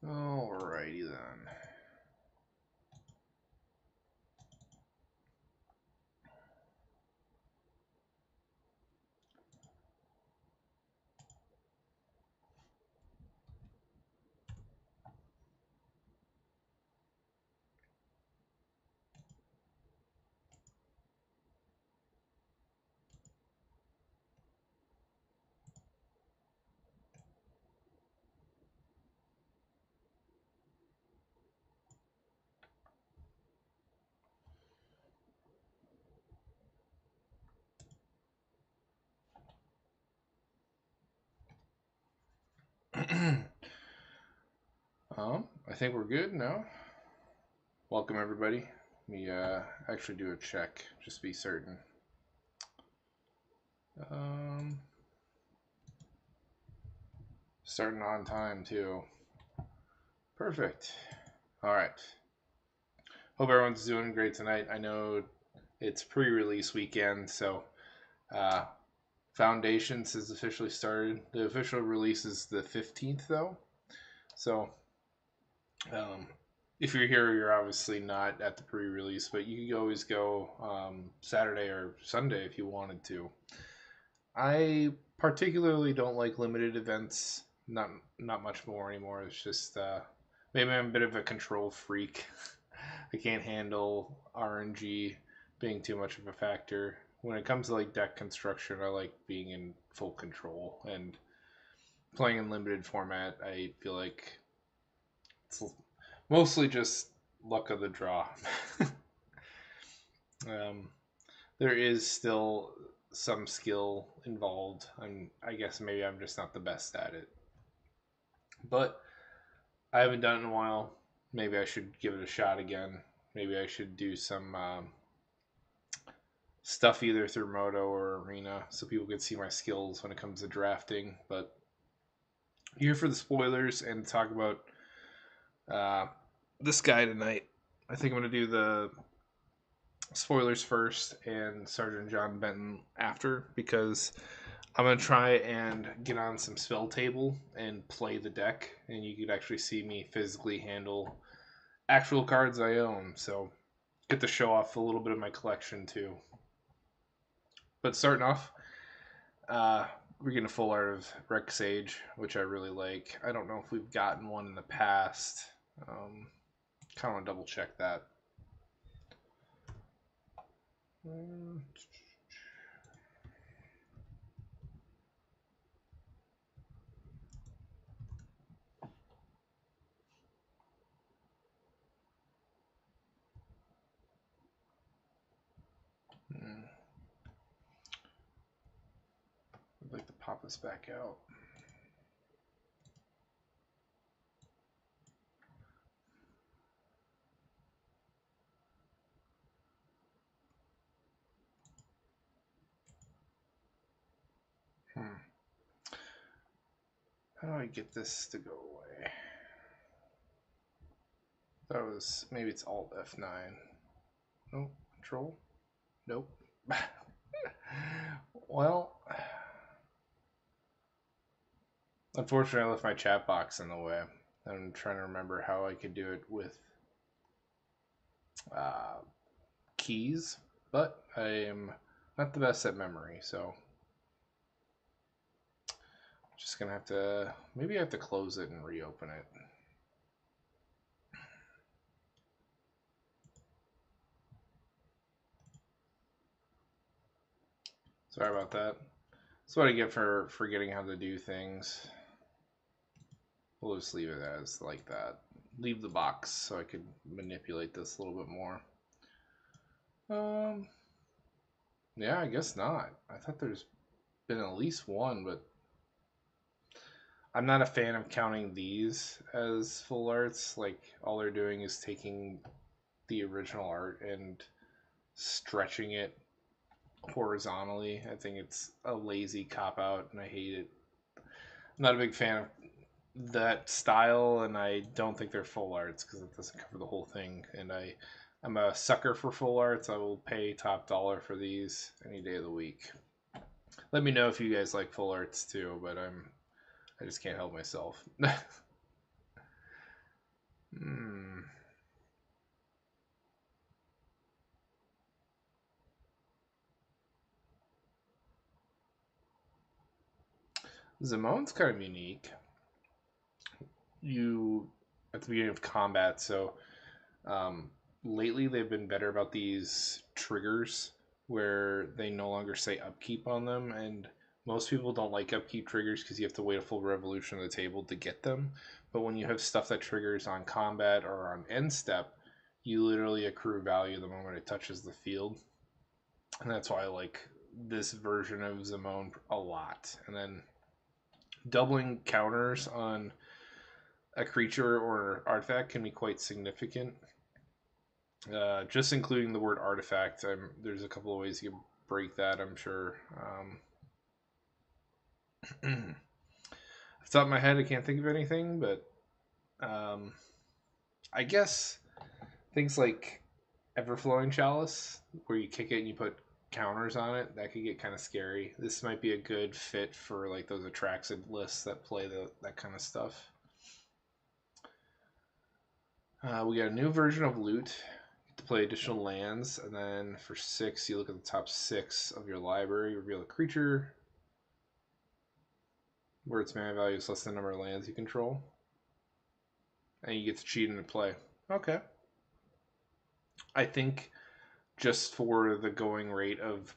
Alrighty then. I think we're good now. Welcome everybody. Let me actually do a check, just to be certain. Starting on time too. Perfect. All right. Hope everyone's doing great tonight. I know it's pre-release weekend, so Foundations has officially started. The official release is the 15th, though. So if you're here, you're obviously not at the pre-release, but you could always go Saturday or Sunday if you wanted to. I particularly don't like limited events. Not much more anymore. It's just maybe I'm a bit of a control freak. I can't handle RNG being too much of a factor. When it comes to like deck construction, I like being in full control, and playing in limited format, I feel like it's mostly just luck of the draw. There is still some skill involved, and I guess maybe I'm just not the best at it. But I haven't done it in a while. Maybe I should give it a shot again. Maybe I should do some stuff either through Moto or Arena so people can see my skills when it comes to drafting. But here for the spoilers and talk about this guy tonight. I think I'm going to do the spoilers first and Sergeant Jon Benton after, because I'm going to try and get on some spell table and play the deck, and you could actually see me physically handle actual cards I own. So get to show off a little bit of my collection too. But starting off, we're getting a full art of Rex Sage, which I really like. I don't know if we've gotten one in the past. Kind of want to double check that. I'd like to pop this back out. How do I get this to go away? That was, maybe it's Alt F9. Nope. Control? Nope. Well, unfortunately, I left my chat box in the way. I'm trying to remember how I could do it with keys, but I am not the best at memory, so I'm just gonna have to, maybe I have to close it and reopen it. Sorry about that. That's what I get for forgetting how to do things. We'll just leave it as like that. Leave the box so I could manipulate this a little bit more. Yeah, I guess not. I thought there's been at least one, but I'm not a fan of counting these as full arts. Like, all they're doing is taking the original art and stretching it horizontally. I think it's a lazy cop out, and I hate it. I'm not a big fan of that style, and I don't think they're full arts because it doesn't cover the whole thing. And I'm a sucker for full arts. I will pay top dollar for these any day of the week. Let me know if you guys like full arts too, but I just can't help myself. Hmm. Zamone's kind of unique. You at the beginning of combat, so um, lately they've been better about these triggers where they no longer say upkeep on them, and most people don't like upkeep triggers because you have to wait a full revolution of the table to get them. But when you have stuff that triggers on combat or on end step, you literally accrue value the moment it touches the field, and that's why I like this version of Zamone a lot. And then doubling counters on a creature or artifact can be quite significant. Just including the word artifact, there's a couple of ways you can break that, I'm sure. Off the top of my head, I can't think of anything, but um, I guess things like Everflowing Chalice, where you kick it and you put counters on it, that could get kind of scary. This might be a good fit for like those Atraxid lists that play that kind of stuff. We got a new version of Loot to play additional lands, and then for 6, you look at the top 6 of your library, reveal a creature where its mana value is less than the number of lands you control, and you get to cheat into play. Okay. I think just for the going rate of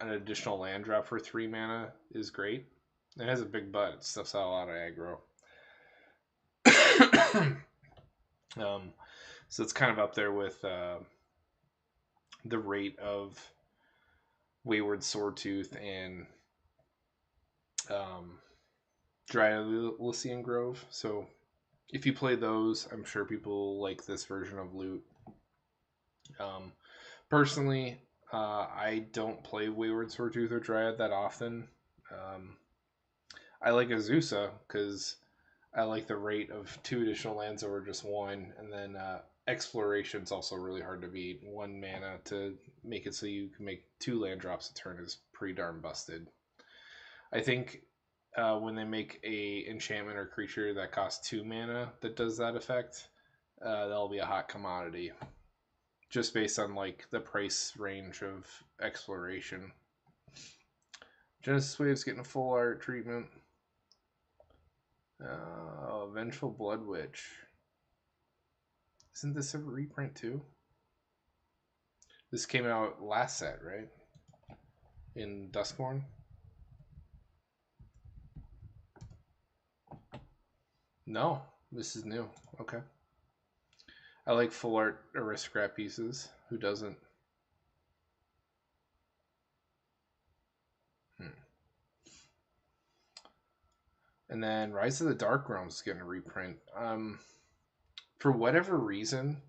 an additional land drop for 3 mana is great. It has a big butt. It stuffs out a lot of aggro. So it's kind of up there with the rate of Wayward Swordtooth and Dryad Lycian Grove. So if you play those, I'm sure people like this version of Loot. Personally, I don't play Wayward Swordtooth or Dryad that often. I like Azusa because I like the rate of 2 additional lands over just 1, and then Exploration's also really hard to beat. 1 mana to make it so you can make 2 land drops a turn is pretty darn busted. I think when they make a enchantment or creature that costs 2 mana that does that effect, that'll be a hot commodity. Just based on like the price range of Exploration. Genesis Wave's getting a full art treatment. Vengeful Blood Witch. Isn't this a reprint too? This came out last set, right? In Duskborn? No, this is new. Okay. I like full art aristocrat pieces. Who doesn't? And then Rise of the Dark Realms is getting a reprint. For whatever reason,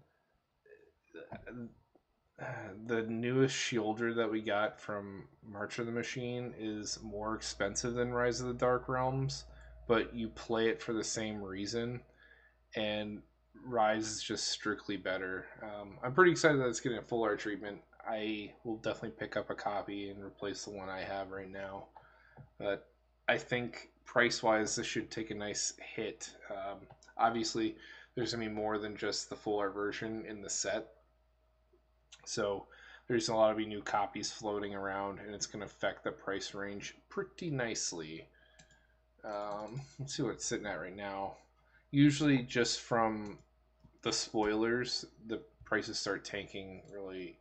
the newest Shielder that we got from March of the Machine is more expensive than Rise of the Dark Realms, but you play it for the same reason, and Rise is just strictly better. I'm pretty excited that it's getting a full art treatment. I will definitely pick up a copy and replace the one I have right now. But I think price wise, this should take a nice hit. Obviously, there's going to be more than just the full art version in the set. So there's a lot of new copies floating around, and it's going to affect the price range pretty nicely. Let's see what it's sitting at right now. Usually, just from the spoilers, the prices start tanking really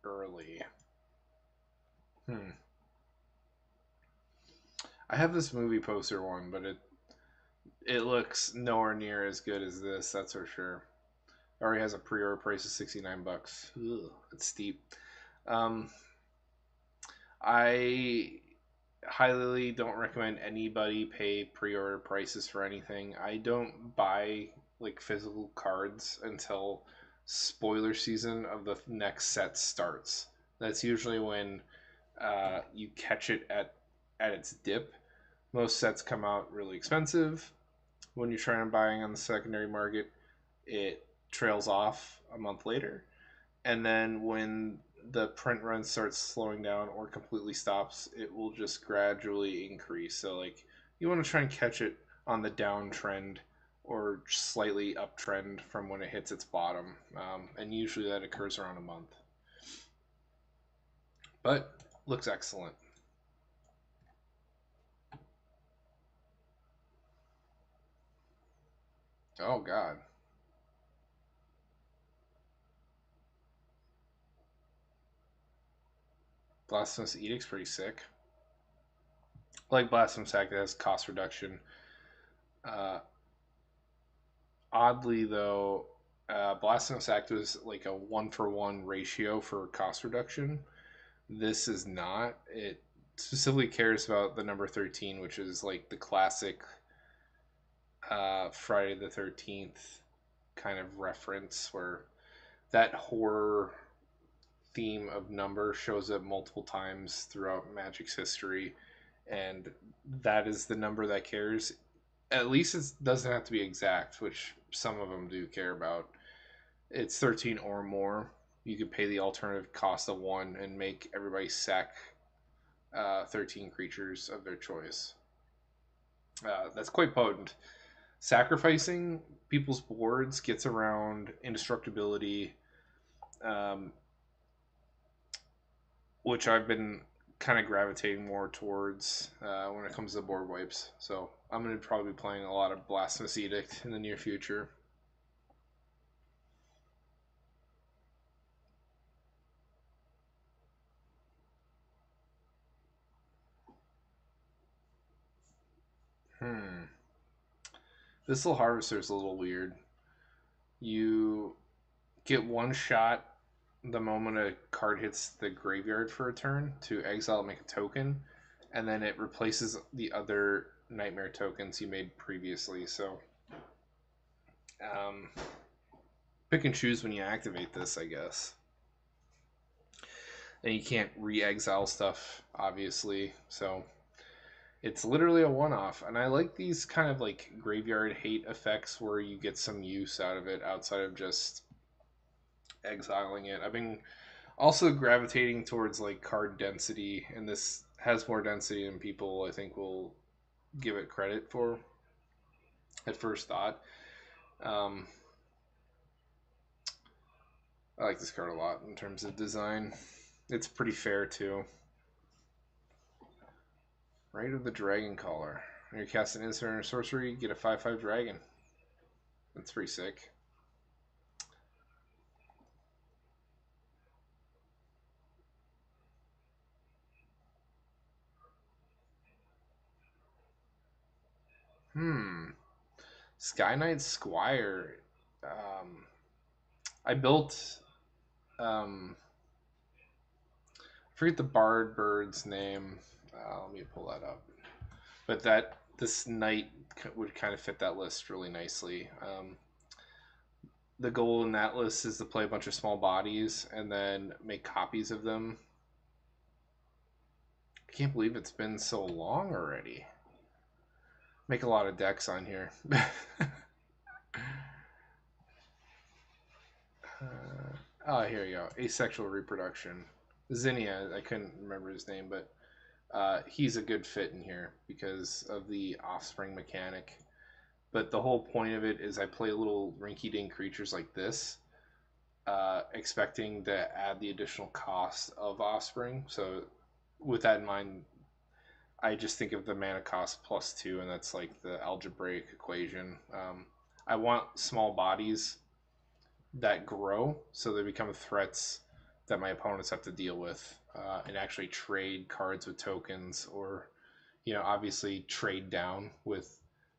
early. I have this movie poster one, but it looks nowhere near as good as this. That's for sure. Already has a pre-order price of $69. Ugh, it's steep. I highly don't recommend anybody pay pre-order prices for anything. I don't buy like physical cards until spoiler season of the next set starts. That's usually when you catch it at its dip. Most sets come out really expensive. When you're trying to buy on the secondary market, it trails off a month later. And then when the print run starts slowing down or completely stops, it will just gradually increase. So like you want to try and catch it on the downtrend or slightly uptrend from when it hits its bottom, and usually that occurs around a month. But looks excellent. Oh God, Blasphemous Edict's pretty sick. Like Blasphemous Act, it has cost reduction. Uh, Oddly though, Blasphemous Act was like a 1-for-1 ratio for cost reduction. This is not. It specifically cares about the number 13, which is like the classic Friday the 13th kind of reference where that horror theme of number shows up multiple times throughout Magic's history, and that is the number that cares. At least it doesn't have to be exact, which some of them do care about. It's 13 or more. You could pay the alternative cost of 1 and make everybody sack 13 creatures of their choice. That's quite potent. Sacrificing people's boards gets around indestructibility, um, which I've been kind of gravitating more towards when it comes to board wipes. So I'm going to probably be playing a lot of Blasphemous Edict in the near future. Hmm. This little harvester is a little weird. You get one shot the moment a card hits the graveyard for a turn to exile and make a token, and then it replaces the other nightmare tokens you made previously. So, um, pick and choose when you activate this, I guess. And you can't re-exile stuff, obviously. So it's literally a one-off, and I like these kind of like graveyard hate effects where you get some use out of it outside of just exiling it. I've been also gravitating towards like card density, and this has more density than people I think will give it credit for at first thought. Um, I like this card a lot in terms of design. It's pretty fair too. Right of the Dragon Caller. When you cast an instant or sorcery, you get a 5/5 dragon. That's pretty sick. Hmm. Sky Knight Squire. Um, I built. I forget the Bard bird's name. Let me pull that up. But this knight would kind of fit that list really nicely. The goal in that list is to play a bunch of small bodies and then make copies of them. I can't believe it's been so long already. Make a lot of decks on here. Oh, here you go. Asexual reproduction. Zinnia, I couldn't remember his name, but he's a good fit in here because of the offspring mechanic. But the whole point of it is I play little rinky-dink creatures like this, expecting to add the additional cost of offspring. So with that in mind, I just think of the mana cost +2, and that's like the algebraic equation. I want small bodies that grow, so they become threats that my opponents have to deal with, and actually trade cards with tokens, or obviously trade down with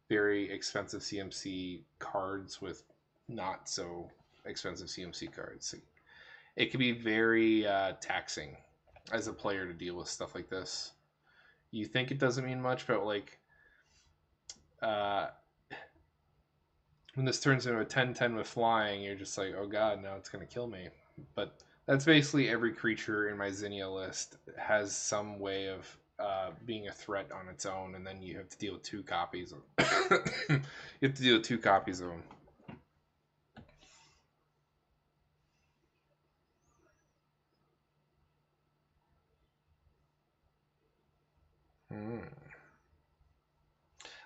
very expensive CMC cards with not so expensive CMC cards. It can be very taxing as a player to deal with stuff like this. You think it doesn't mean much, but like uh, when this turns into a 10/10 with flying, you're just like, oh god, now it's going to kill me. But that's basically every creature in my Zinnia list has some way of being a threat on its own, and then you have to deal with two copies of you have to deal with two copies of them. Hmm.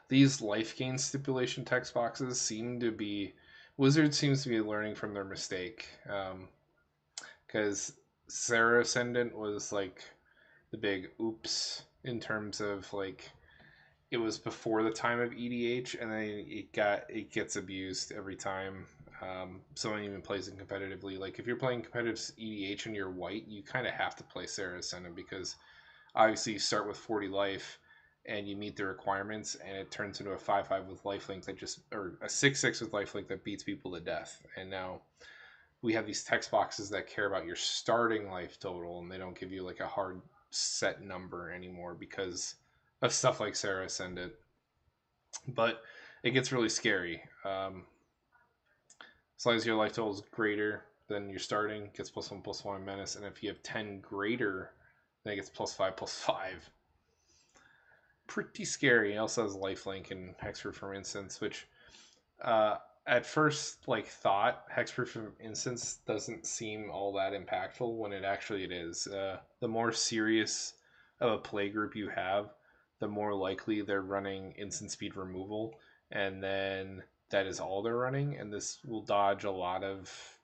these life gain stipulation text boxes seem to be Wizard seems to be learning from their mistake. Because Sarah Ascendant was like the big oops in terms of like it was before the time of EDH, and then it gets abused every time. Someone even plays it competitively. Like if you're playing competitive EDH and you're white, you kind of have to play Sarah Ascendant because obviously you start with 40 life and you meet the requirements, and it turns into a 5/5 with lifelink that just or a 6/6 with lifelink that beats people to death. And now we have these text boxes that care about your starting life total, and they don't give you like a hard set number anymore because of stuff like Sarah Ascendant. But it gets really scary. As long as your life total is greater than your starting, it gets +1/+1 menace, and if you have 10 greater, then it gets +5/+5. Pretty scary. It also has lifelink and hexproof from instance, which at first like thought hexproof from instance doesn't seem all that impactful when it is. The more serious of a play group you have, the more likely they're running instant speed removal, and then that is all they're running, and this will dodge a lot of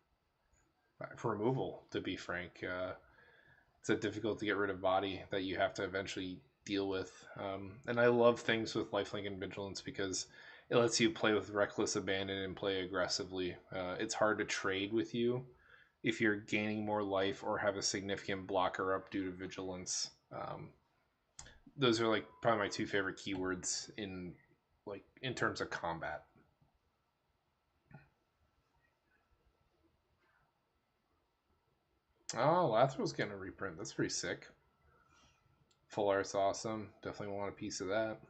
removal. To be frank, it's a difficult to get rid of body that you have to eventually deal with. And I love things with lifelink and vigilance because it lets you play with reckless abandon and play aggressively. It's hard to trade with you if you're gaining more life or have a significant blocker up due to vigilance. Those are like probably my two favorite keywords in terms of combat. Oh, Lathrill's getting a reprint. That's pretty sick. Full art's awesome. Definitely want a piece of that.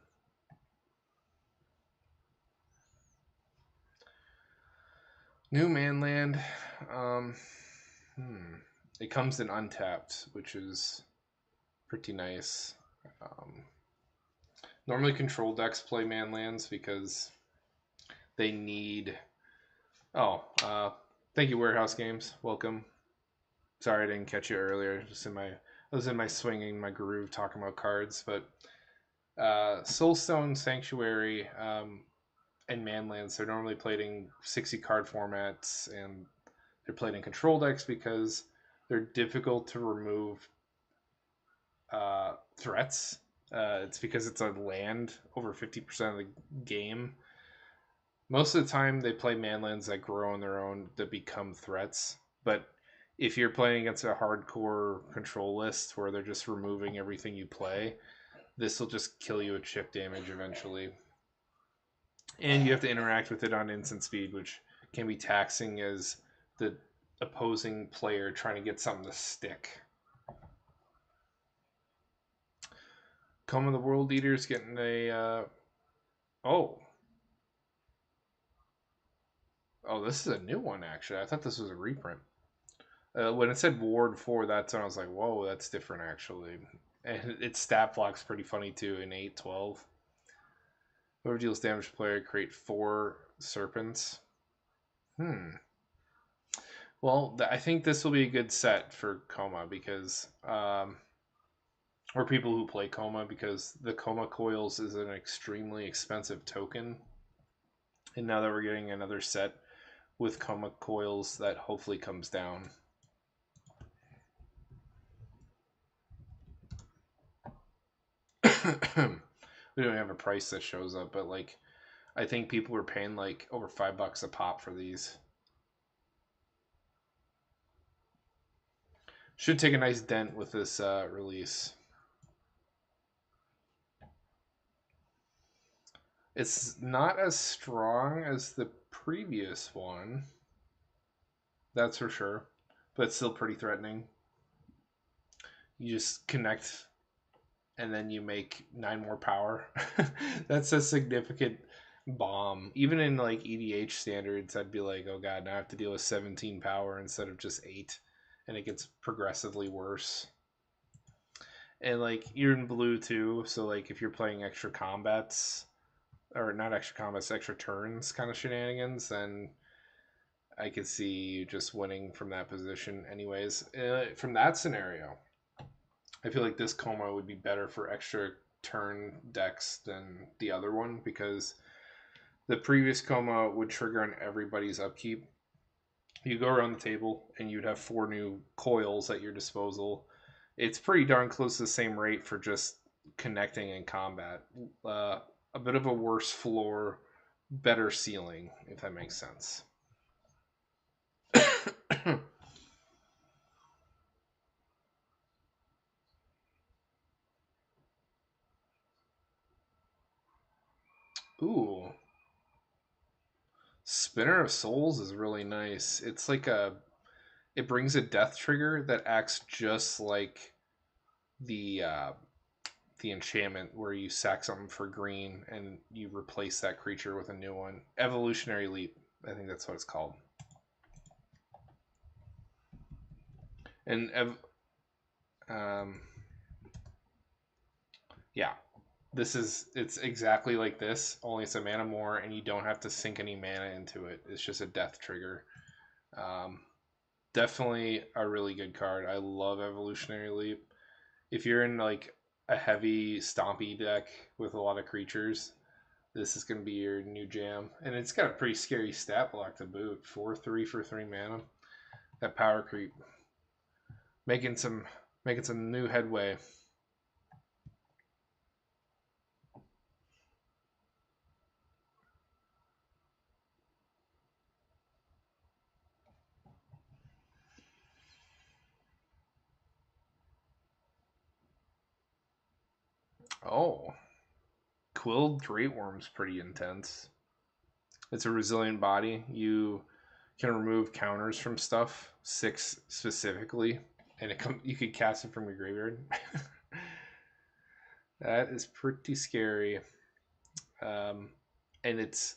New Manland. Um, It comes in untapped, which is pretty nice. Um, Normally, control decks play Manlands because they need. Oh, thank you, Warehouse Games. Welcome. Sorry I didn't catch you earlier. I was in my swinging my groove talking about cards, but Soulstone Sanctuary and Manlands, they're normally played in 60 card formats, and they're played in control decks because they're difficult to remove threats. It's because it's a land over 50% of the game. Most of the time, they play Manlands that grow on their own that become threats. But if you're playing against a hardcore control list where they're just removing everything you play, this will just kill you with chip damage eventually. And you have to interact with it on instant speed, which can be taxing as the opposing player trying to get something to stick. Come of the World Eaters getting a oh this is a new one actually. I thought this was a reprint. When it said Ward 4, that's when I was like, whoa, that's different actually. And its stat block's pretty funny too in 8/12. Whoever deals damage to player, create 4 serpents. Well, I think this will be a good set for Coma because, or people who play Coma, because the Coma Coils is an extremely expensive token. And now that we're getting another set with Coma Coils, that hopefully comes down. We don't have a price that shows up, but like, I think people were paying like over $5 a pop for these. Should take a nice dent with this release. It's not as strong as the previous one, that's for sure, but it's still pretty threatening. You just connect and then you make 9 more power. That's a significant bomb. Even in like EDH standards, I'd be like, oh god, now I have to deal with 17 power instead of just 8, and it gets progressively worse. And like you're in blue too, so like if you're playing extra combats, or not extra combats, extra turns kind of shenanigans, then I could see you just winning from that position anyways. From that scenario, I feel like this Coma would be better for extra turn decks than the other one, because the previous coma would trigger on everybody's upkeep. You go around the table and you'd have 4 new coils at your disposal. It's pretty darn close to the same rate for just connecting in combat. A bit of a worse floor, better ceiling, if that makes sense. Ooh, Spinner of Souls is really nice. It's like it brings a death trigger that acts just like the the enchantment where you sack something for green and you replace that creature with a new one. Evolutionary Leap, I think that's what it's called. And um, yeah, it's exactly like this, only it's a mana more, and you don't have to sink any mana into it. It's just a death trigger. Um, Definitely a really good card. I love Evolutionary Leap. If you're in like a heavy stompy deck with a lot of creatures, this is going to be your new jam. And it's got a pretty scary stat block to boot. 4/3 for 3 mana. That power creep. Making some new headway. Oh, Quilled Greatworm's pretty intense. It's a resilient body. You can remove counters from stuff, 6 specifically, and you could cast it from your graveyard. That is pretty scary. Um, and its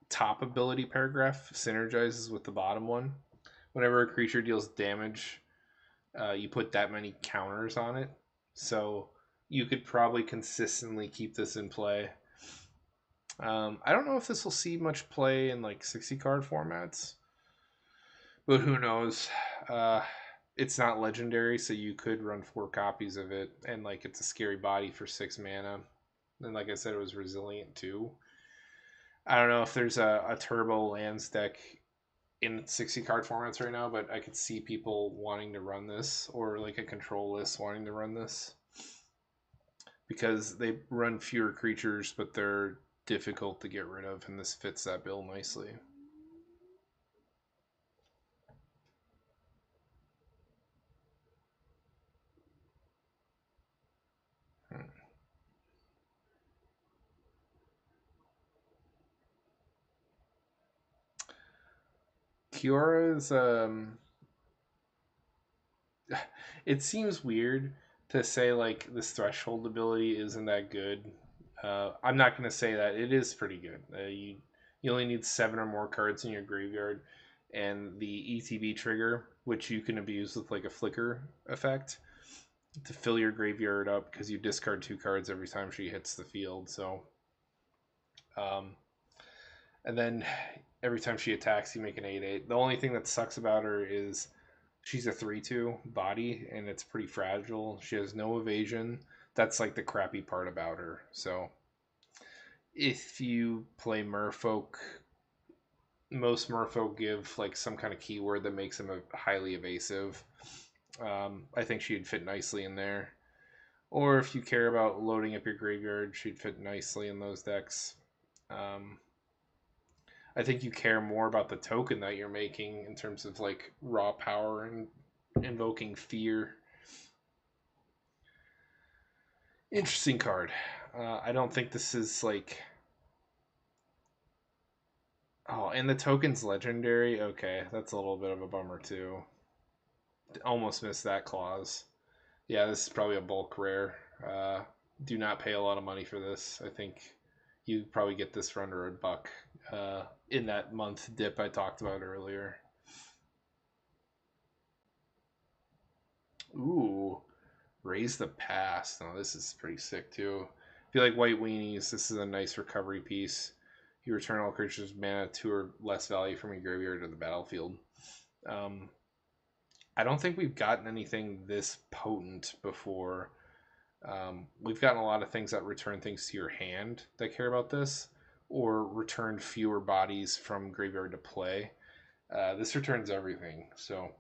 top ability paragraph synergizes with the bottom one. Whenever a creature deals damage, you put that many counters on it. So you could probably consistently keep this in play. I don't know if this will see much play in like 60 card formats, but who knows? Uh, it's not legendary, so you could run 4 copies of it, and like it's a scary body for 6 mana. And like I said, it was resilient too. I don't know if there's a turbo lands deck in 60 card formats right now, but I could see people wanting to run this, or like a control list wanting to run this, because they run fewer creatures, but they're difficult to get rid of, and this fits that bill nicely. Hmm. Kiora's it seems weird to say like this threshold ability isn't that good. I'm not going to say that. It is pretty good. You only need 7 or more cards in your graveyard, and the ETB trigger, which you can abuse with like a flicker effect to fill your graveyard up, because you discard 2 cards every time she hits the field. So, um, and then every time she attacks, you make an 8/8. The only thing that sucks about her is she's a 3/2 body, and it's pretty fragile. She has no evasion. That's like the crappy part about her. So if you play Merfolk, most Merfolk give like some kind of keyword that makes them highly evasive. I think she'd fit nicely in there. Or if you care about loading up your graveyard, she'd fit nicely in those decks. Um, I think you care more about the token that you're making in terms of like raw power and invoking fear. Interesting card. I don't think this is like. Oh, and the token's legendary. Okay, that's a little bit of a bummer too. Almost missed that clause. Yeah, this is probably a bulk rare. Do not pay a lot of money for this. I think you probably get this for under $1 in that month dip I talked about earlier. Ooh, Raise the Past. No, this is pretty sick too. If you like white weenies, this is a nice recovery piece. You return all creatures mana 2 or less value from your graveyard to the battlefield. Um, I don't think we've gotten anything this potent before. We've gotten a lot of things that return things to your hand that care about this, or return fewer bodies from graveyard to play. This returns everything. So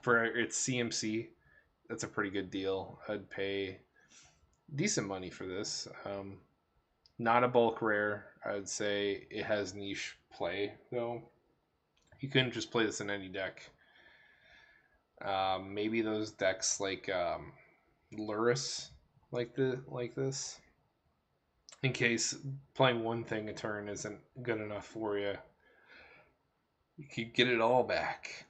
for its CMC, that's a pretty good deal. I'd pay decent money for this. Not a bulk rare. I would say it has niche play though. You couldn't just play this in any deck. Maybe those decks like Luris, like this. In case playing one thing a turn isn't good enough for you, you could get it all back.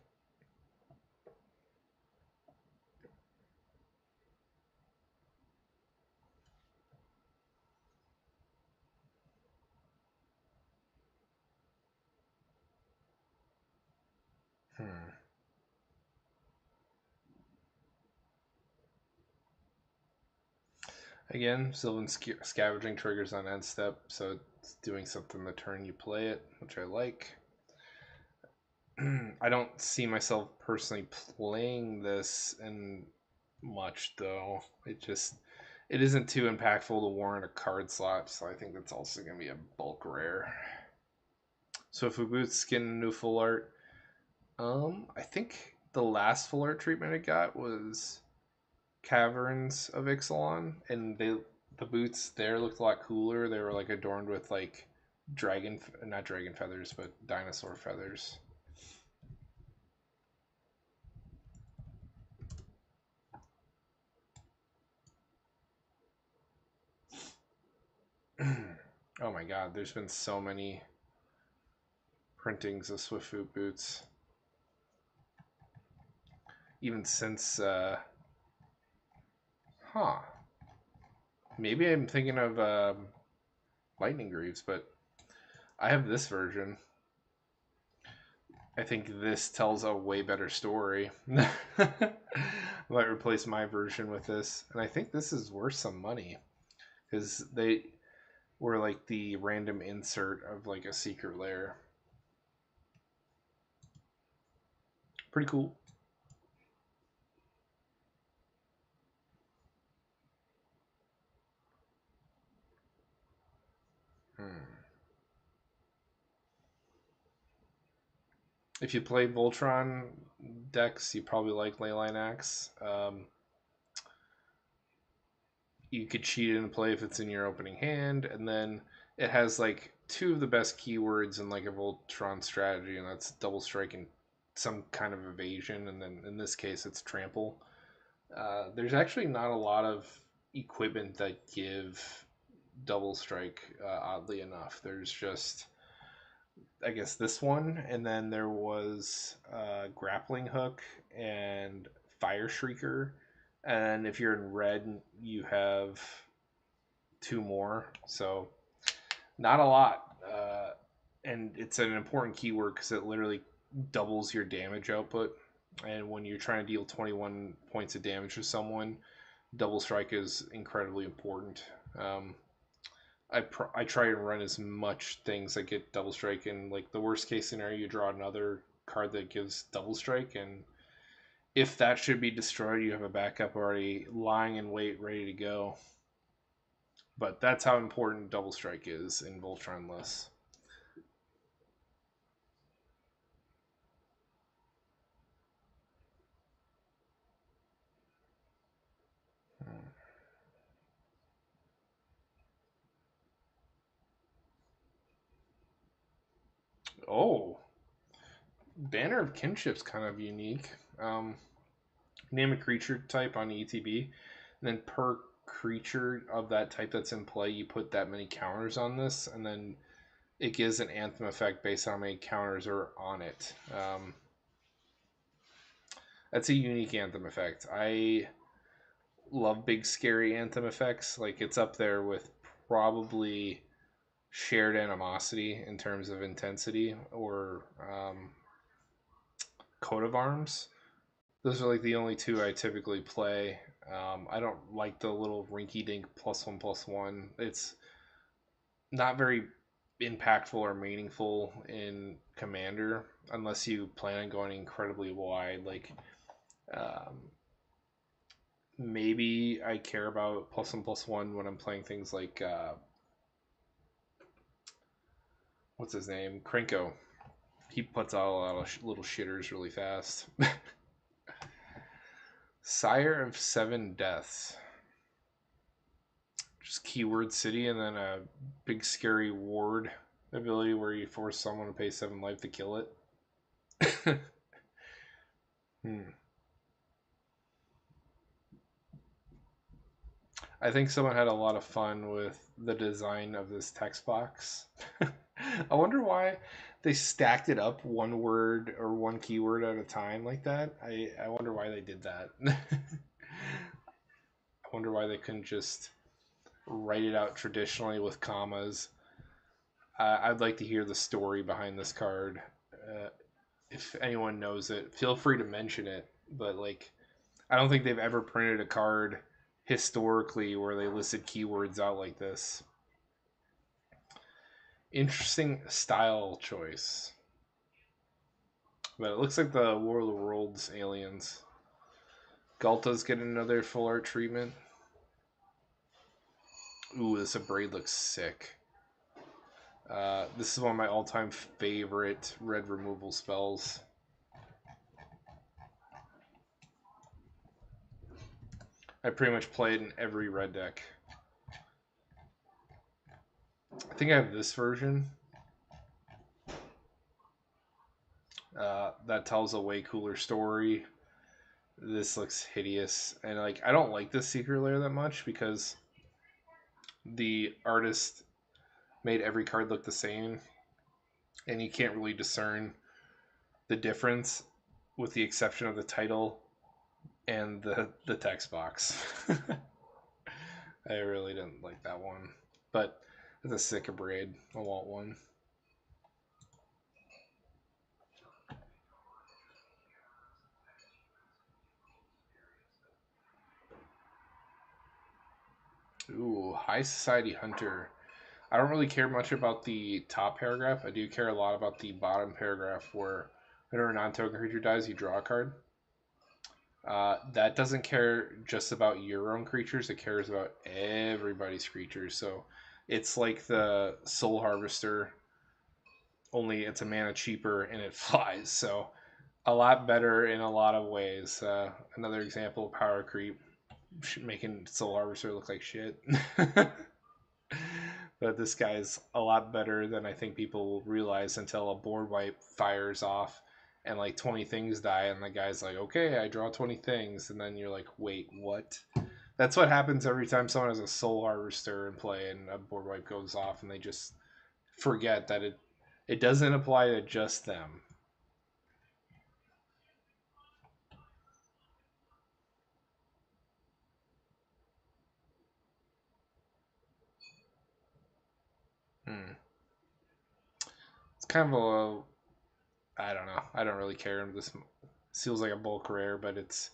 Hmm. Again, Sylvan Scavenging triggers on end step, so it's doing something the turn you play it, which I like. I don't see myself personally playing this in much though. It isn't too impactful to warrant a card slot, so I think that's also gonna be a bulk rare. So if we boot skin new full art, I think the last full art treatment it got was Caverns of Ixalan, and the boots there looked a lot cooler. They were like adorned with like not dragon feathers, but dinosaur feathers. Oh my god, there's been so many printings of Swiftfoot boots. Even since, huh. Maybe I'm thinking of Lightning Greaves, but I have this version. I think this tells a way better story. I might replace my version with this. And I think this is worth some money. Because they were like the random insert of like a secret lair. Pretty cool. Hmm. If you play Voltron decks, you probably like Leyline Axe. You could cheat and play if it's in your opening hand, and then it has like two of the best keywords in like a Voltron strategy, and that's double strike and some kind of evasion, and then in this case it's trample. There's actually not a lot of equipment that give double strike. Oddly enough, there's just I guess this one, and then there was grappling hook and fire shrieker, and if you're in red, you have two more. So not a lot, and it's an important keyword because it literally doubles your damage output. And when you're trying to deal 21 points of damage to someone, double strike is incredibly important. I try and run as much things that get double strike, and like the worst case scenario, you draw another card that gives double strike, and if that should be destroyed, you have a backup already lying in wait, ready to go. But that's how important double strike is in Voltron lists. Oh, Banner of Kinship's kind of unique. Name a creature type on ETB, and then per creature of that type that's in play, you put that many counters on this, and then it gives an anthem effect based on how many counters are on it. That's a unique anthem effect. I love big scary anthem effects. Like it's up there with probably shared animosity in terms of intensity, or coat of arms. Those are like the only two I typically play. I don't like the little rinky dink +1/+1. It's not very impactful or meaningful in Commander unless you plan on going incredibly wide. Like, um, maybe I care about +1/+1 when I'm playing things like what's his name, Krenko. He puts out a lot of little shitters really fast. Sire of Seven Deaths. Just keyword city and then a big scary ward ability where you force someone to pay 7 life to kill it. hmm. I think someone had a lot of fun with the design of this text box. I wonder why they stacked it up one word or one keyword at a time like that. I wonder why they did that. I wonder why they couldn't just write it out traditionally with commas. I'd like to hear the story behind this card. Uh, if anyone knows it, feel free to mention it. But like, I don't think they've ever printed a card historically where they listed keywords out like this. Interesting style choice. But it looks like the War of the Worlds aliens. Galta's getting another full art treatment. Ooh, this Abrade looks sick. This is one of my all-time favorite red removal spells. I pretty much play it in every red deck. I think I have this version. That tells a way cooler story. This looks hideous, and like I don't like this secret layer that much because the artist made every card look the same, and you can't really discern the difference, with the exception of the title and the text box. I really didn't like that one, but it's a sick Abrade. I want one. Ooh, High Society Hunter. I don't really care much about the top paragraph. I do care a lot about the bottom paragraph where whenever a non-token creature dies, you draw a card. That doesn't care just about your own creatures. It cares about everybody's creatures. So it's like the Soul Harvester, only it's a mana cheaper and it flies. So a lot better in a lot of ways. Another example of power creep, making Soul Harvester look like shit. But this guy's a lot better than I think people will realize until a board wipe fires off and like 20 things die, and the guy's like, okay, I draw 20 things. And then you're like, wait, what? That's what happens every time someone has a Soul Harvester in play and a board wipe goes off, and they just forget that it doesn't apply to just them. Hmm. It's kind of a, I don't know. I don't really care. This feels like a bulk rare, but it's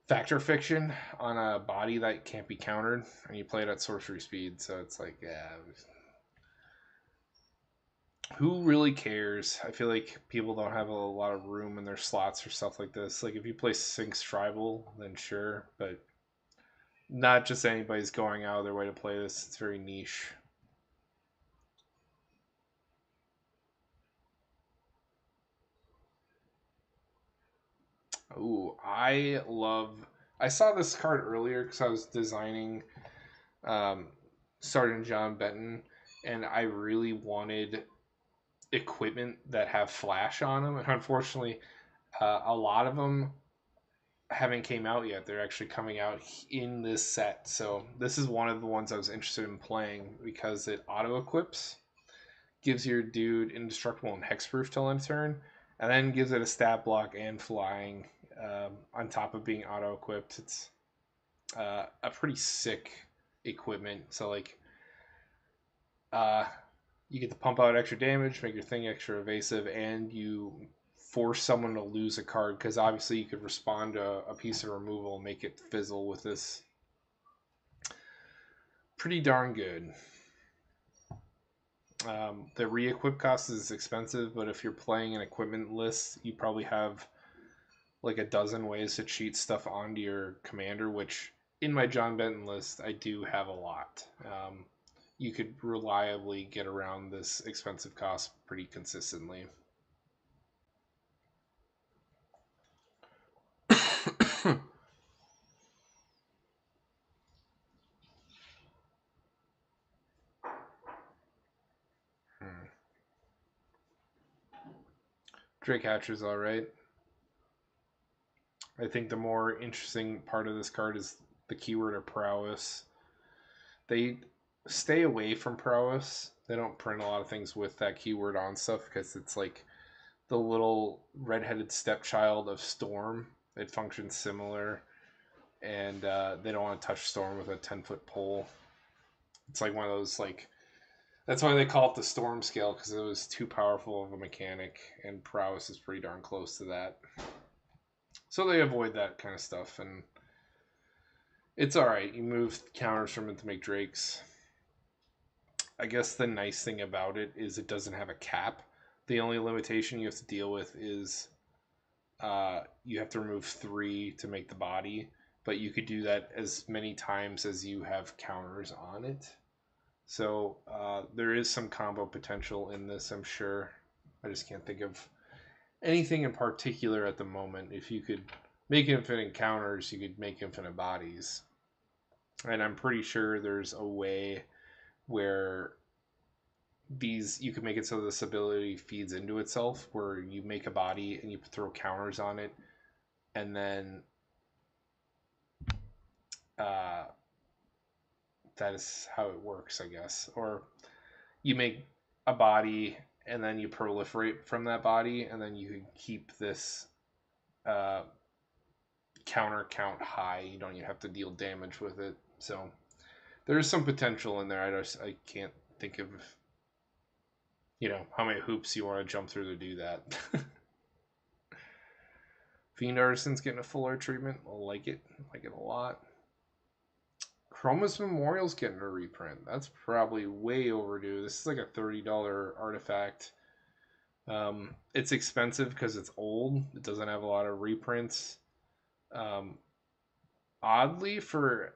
factor fiction on a body that can't be countered, and you play it at sorcery speed. So it's like, yeah, who really cares? I feel like people don't have a lot of room in their slots for stuff like this. Like if you play Sphinx Tribal, then sure, but not just anybody's going out of their way to play this. It's very niche. Ooh, I love. I saw this card earlier because I was designing um, Sergeant Jon Benton, and I really wanted equipment that have flash on them, and unfortunately, a lot of them haven't came out yet. They're actually coming out in this set, so this is one of the ones I was interested in playing because it auto equips, gives your dude indestructible and hexproof till end turn, and then gives it a stat block and flying on top of being auto equipped. It's a pretty sick equipment. So like, uh, you get to pump out extra damage, make your thing extra evasive, and you force someone to lose a card because obviously you could respond to a piece of removal and make it fizzle with this. Pretty darn good. The re-equip cost is expensive, but if you're playing an equipment list, you probably have like a dozen ways to cheat stuff onto your commander, which in my Jon Benton list, I do have a lot. You could reliably get around this expensive cost pretty consistently. hmm. Drake Hatcher's all right. I think the more interesting part of this card is the keyword of prowess. They stay away from prowess. They don't print a lot of things with that keyword on stuff because it's like the little redheaded stepchild of Storm. It functions similar, and they don't want to touch Storm with a 10-foot pole. It's like one of those like. That's why they call it the Storm scale because it was too powerful of a mechanic, and prowess is pretty darn close to that. So they avoid that kind of stuff, and it's all right. You move counters from it to make drakes. I guess the nice thing about it is it doesn't have a cap. The only limitation you have to deal with is you have to remove 3 to make the body, but you could do that as many times as you have counters on it. So there is some combo potential in this, I'm sure. I just can't think of anything in particular at the moment. If you could make infinite counters, you could make infinite bodies. And I'm pretty sure there's a way where you can make it so this ability feeds into itself, where you make a body and you throw counters on it, and then that is how it works, I guess. Or you make a body and then you proliferate from that body, and then you can keep this counter count high. You don't even have to deal damage with it. So there's some potential in there. I can't think of how many hoops you want to jump through to do that. Fiend Artisan's getting a full art treatment. I like it a lot. Chroma's Memorial's getting a reprint. That's probably way overdue. This is like a $30 artifact. It's expensive because it's old. It doesn't have a lot of reprints. Oddly, for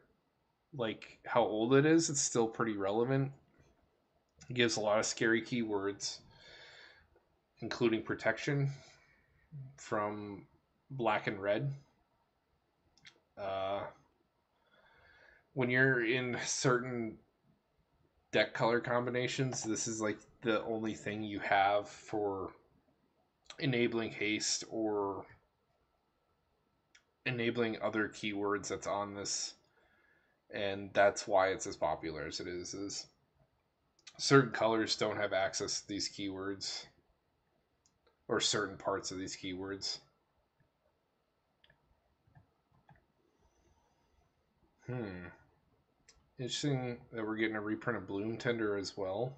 like how old it is, it's still pretty relevant. It gives a lot of scary keywords, including protection from black and red. When you're in certain deck color combinations, this is like the only thing you have for enabling haste or enabling other keywords that's on this, and that's why it's as popular as it is certain colors don't have access to these keywords or certain parts of these keywords. Interesting that we're getting a reprint of Bloom Tender as well.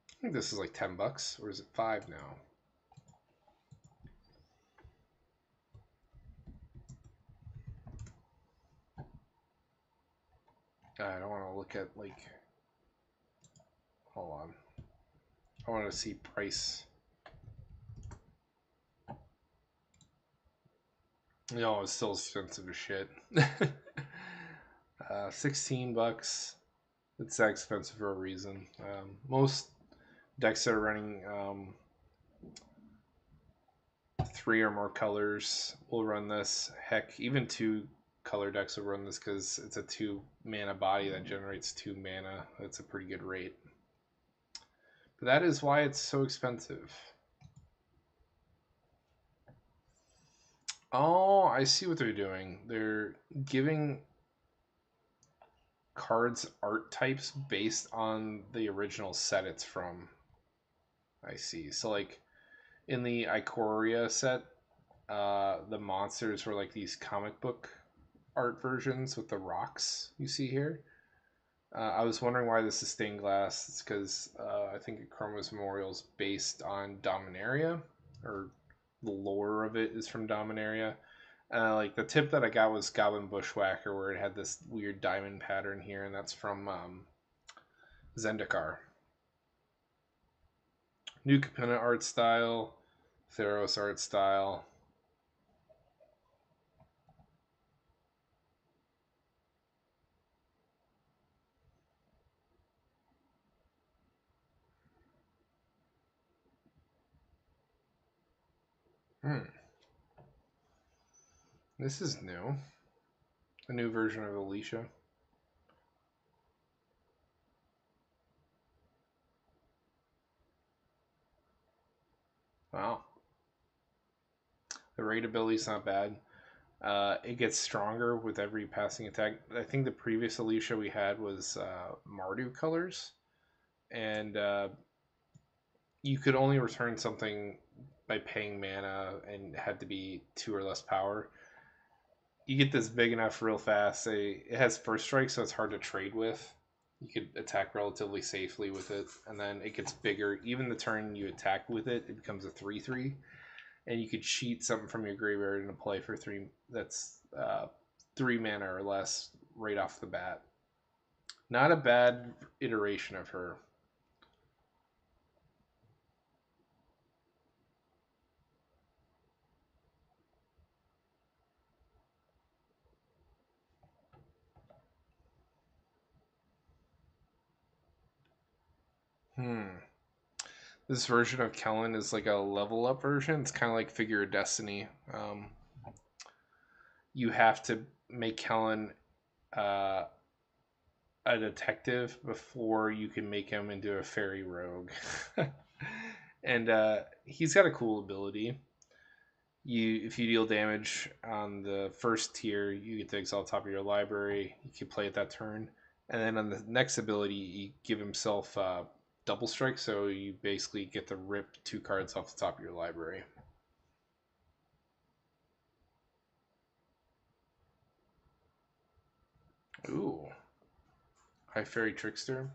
I think this is like $10, or is it $5 now? I don't want to look at like. Hold on. I want to see price. No, it's still expensive as shit. $16. It's that expensive for a reason. Most decks that are running 3 or more colors will run this. Heck, even 2 color decks will run this because it's a 2 mana body that generates 2 mana. That's a pretty good rate. But that is why it's so expensive. Oh, I see what they're doing. They're giving cards art types based on the original set it's from. I see. So like in the Ikoria set, the monsters were like these comic book art versions with the rocks you see here. I was wondering why this is stained glass. It's because I think Chroma's Memorial is based on Dominaria, or the lore of it is from Dominaria. Like the tip that I got was Goblin Bushwhacker, where it had this weird diamond pattern here, and that's from Zendikar. New Capenna art style, Theros art style. Hmm. This is new. A new version of Alicia. Wow. The raid ability's not bad. It gets stronger with every passing attack. I think the previous Alicia we had was Mardu colors, and you could only return something by paying mana, and it had to be 2 or less power. You get this big enough real fast. It has first strike, so it's hard to trade with. You could attack relatively safely with it, and then it gets bigger. Even the turn you attack with it, it becomes a 3/3, and you could cheat something from your graveyard into play for three. That's 3 mana or less right off the bat. Not a bad iteration of her. Hmm. This version of Kellen is like a level up version. It's kind of like Figure of Destiny. You have to make Kellen uh, a detective before you can make him into a fairy rogue. And he's got a cool ability. If you deal damage on the first tier, you get to exile top of your library. You can play it that turn, and then on the next ability, you give himself double strike. So you basically get to rip 2 cards off the top of your library. Ooh, High Fairy Trickster.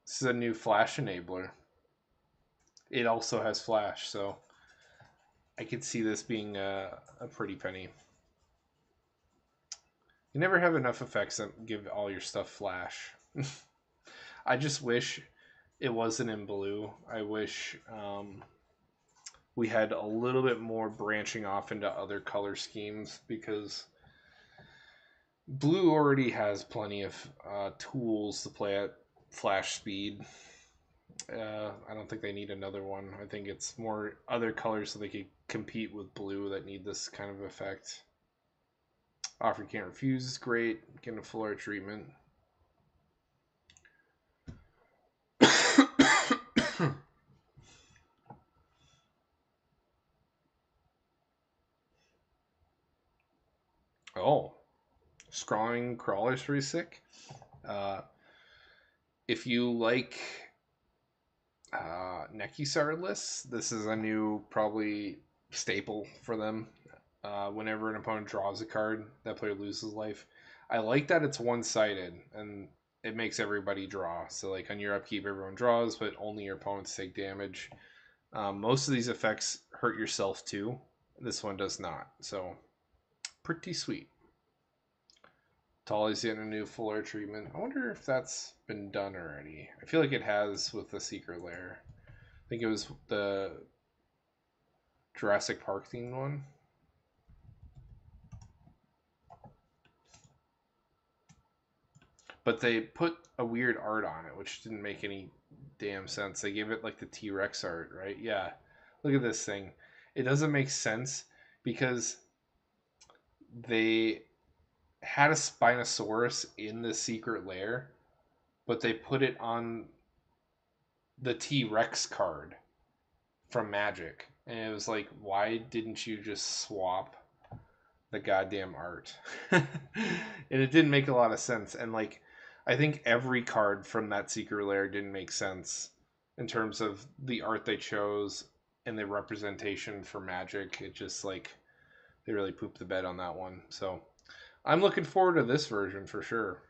This is a new Flash enabler. It also has Flash, so I could see this being a pretty penny. You never have enough effects that give all your stuff Flash. I just wish it wasn't in blue. I wish we had a little bit more branching off into other color schemes, because blue already has plenty of tools to play at Flash speed. I don't think they need another one. I think it's more other colors so they could compete with blue that need this kind of effect. Offer You Can't Refuse is great. Getting a full art treatment. Oh, Scrawling Crawler's pretty sick. Uh, if you like Nekisar lists, this is a new probably staple for them. Whenever an opponent draws a card, that player loses life. I like that it's one-sided and it makes everybody draw. So like on your upkeep, everyone draws, but only your opponents take damage. Most of these effects hurt yourself too. This one does not. So pretty sweet. Tolly's getting a new full art treatment. I wonder if that's been done already. I feel like it has with the Secret Lair. I think it was the Jurassic Park themed one. But they put a weird art on it, which didn't make any damn sense. They gave it like the T-Rex art, right? Yeah. Look at this thing. It doesn't make sense because they had a Spinosaurus in the Secret Lair, but they put it on the T-Rex card from Magic. And it was like, why didn't you just swap the goddamn art? And it didn't make a lot of sense. And like, I think every card from that Secret Lair didn't make sense in terms of the art they chose and the representation for Magic. It just like, they really pooped the bed on that one. So I'm looking forward to this version for sure.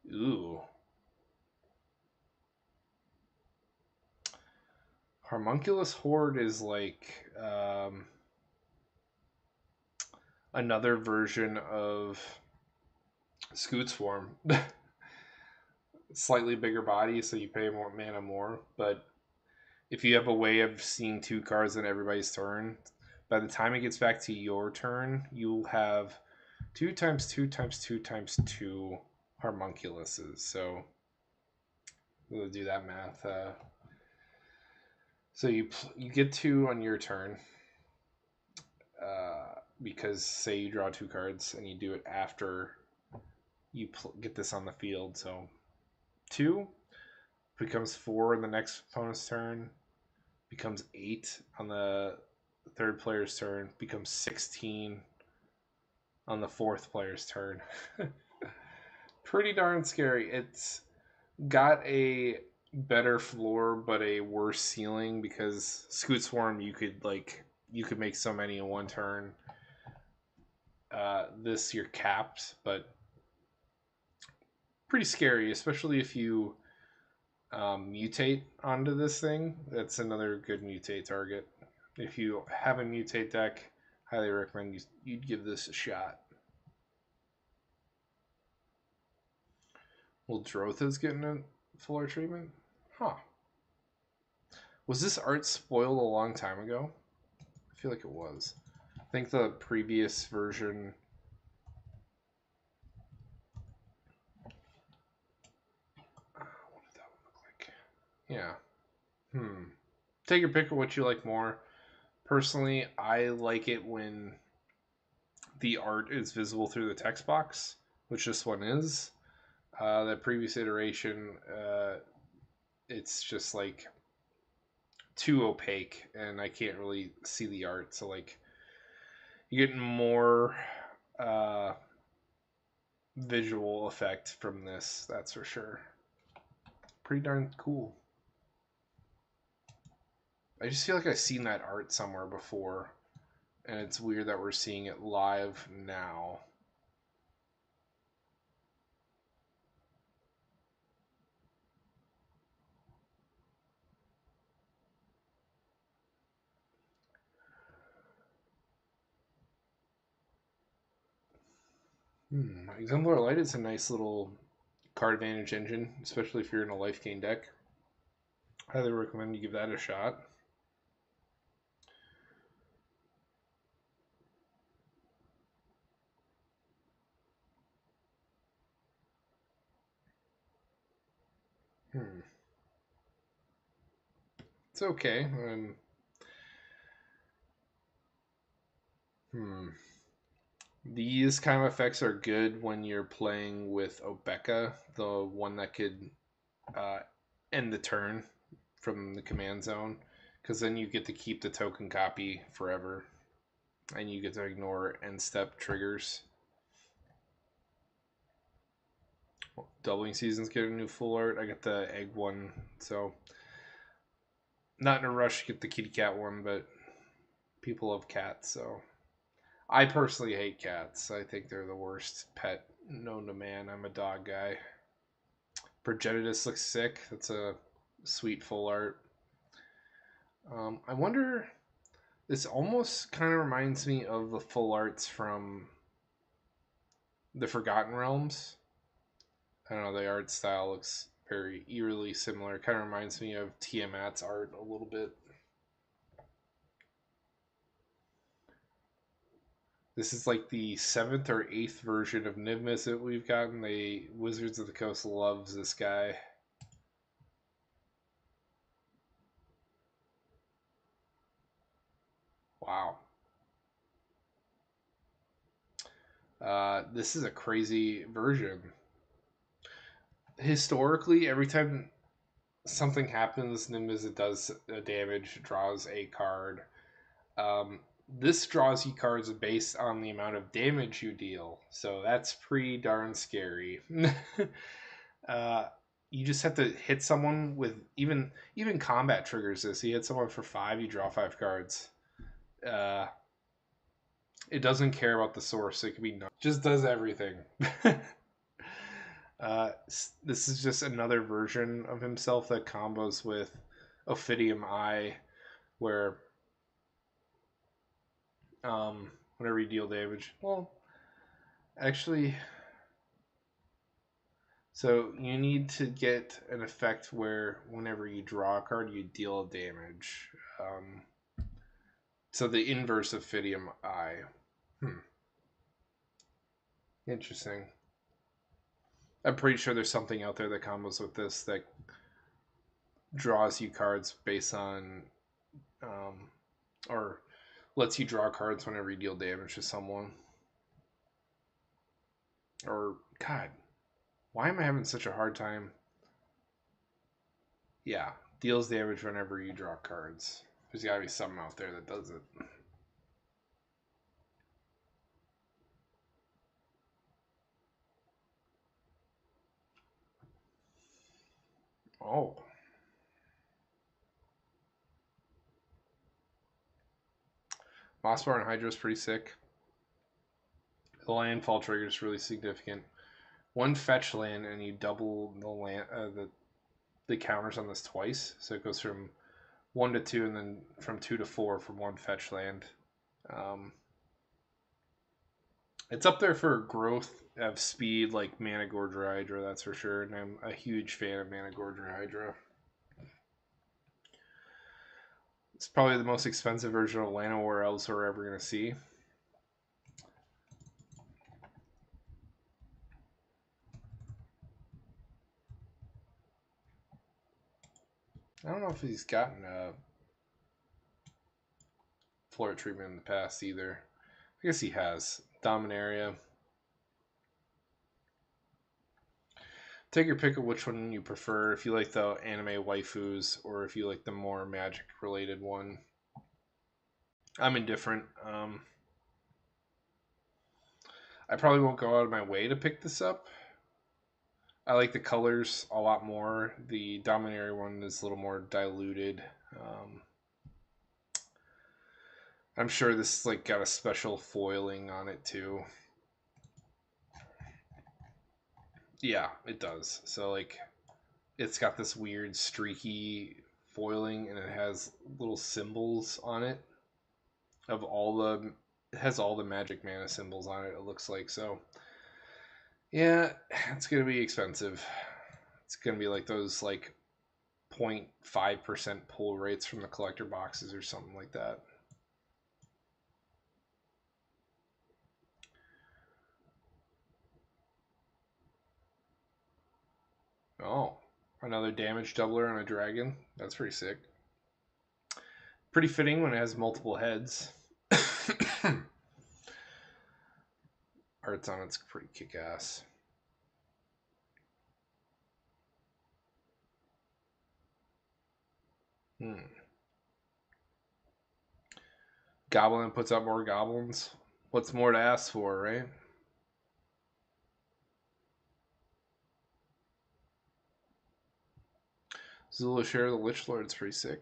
Ooh. Harmunculus Horde is like another version of Scoot Swarm. Slightly bigger body, so you pay more mana more. But if you have a way of seeing 2 cards in everybody's turn, By the time it gets back to your turn, you'll have 2 times 2 times 2 times 2 homunculuses. So we'll do that math. So you get 2 on your turn, because say you draw 2 cards and you do it after you get this on the field. So 2 becomes 4 in the next opponent's turn, becomes 8 on the third player's turn, becomes 16 on the fourth player's turn. Pretty darn scary. It's got a better floor but a worse ceiling because Scoot Swarm you could make so many in one turn. This you're capped, but pretty scary, especially if you mutate onto this thing. That's another good mutate target. If you have a mutate deck, highly recommend you'd give this a shot. Well, Drotha's getting a fuller treatment? Huh. Was this art spoiled a long time ago? I feel like it was. I think the previous version... what did that one look like? Yeah. Take your pick of what you like more. Personally, I like it when the art is visible through the text box, which this one is. That previous iteration, it's just like too opaque and I can't really see the art. So like you get more visual effect from this, that's for sure. Pretty darn cool. I just feel like I've seen that art somewhere before, and it's weird that we're seeing it live now. Exemplar Light is a nice little card advantage engine, especially if you're in a life gain deck. Highly recommend you give that a shot. It's okay. These kind of effects are good when you're playing with Obeka, the one that could end the turn from the command zone, because then you get to keep the token copy forever, and you get to ignore end step triggers. Doubling Seasons get a new full art. I got the egg one, so not in a rush to get the kitty cat one, but people love cats, so I personally hate cats. I think they're the worst pet known to man. I'm a dog guy. Progenitus looks sick. That's a sweet full art. I wonder. This almost kind of reminds me of the full arts from the Forgotten Realms. I don't know. The art style looks very eerily similar. Kind of reminds me of Tiamat's art a little bit. This is like the 7th or 8th version of Nimbus that we've gotten. The Wizards of the Coast loves this guy. Wow. This is a crazy version. Historically, every time something happens, Nimbus it does damage, draws a card. This draws you cards based on the amount of damage you deal, so that's pretty darn scary. You just have to hit someone with even combat triggers this. You hit someone for 5, you draw 5 cards. It doesn't care about the source. It could be just does everything. This is just another version of himself that combos with Ophidium Eye, where whenever you deal damage, well, actually, so you need to get an effect where whenever you draw a card, you deal damage. So the inverse of Fidium Eye. Interesting. I'm pretty sure there's something out there that combos with this that draws you cards based on, um, or lets you draw cards whenever you deal damage to someone. Or, God, why am I having such a hard time? Yeah, deals damage whenever you draw cards. There's got to be something out there that does it. Oh. Mossbar and Hydra is pretty sick. The landfall trigger is really significant. One fetch land and you double the land the counters on this twice. So it goes from 1 to 2 and then from 2 to 4 from one fetch land. It's up there for growth of speed like Managordra Hydra, that's for sure. And I'm a huge fan of Managordra Hydra. It's probably the most expensive version of Llanowar Elves we're ever going to see. I don't know if he's gotten a floor treatment in the past either. I guess he has. Dominaria. Take your pick of which one you prefer. If you like the anime waifus or if you like the more magic related one. I'm indifferent. I probably won't go out of my way to pick this up. I like the colors a lot more. The Dominaria one is a little more diluted. I'm sure this like got a special foiling on it too. Yeah, it does. So like it's got this weird streaky foiling and it has little symbols on it of all the it has all the magic mana symbols on it, it looks like. So yeah, it's gonna be expensive. It's gonna be like those like 0.5% pull rates from the collector boxes or something like that. Oh, another damage doubler on a dragon. That's pretty sick. Pretty fitting when it has multiple heads. Art's on it's pretty kick-ass. Goblin puts out more goblins. What's more to ask for, right? Zula Share the Lich Lord's pretty sick.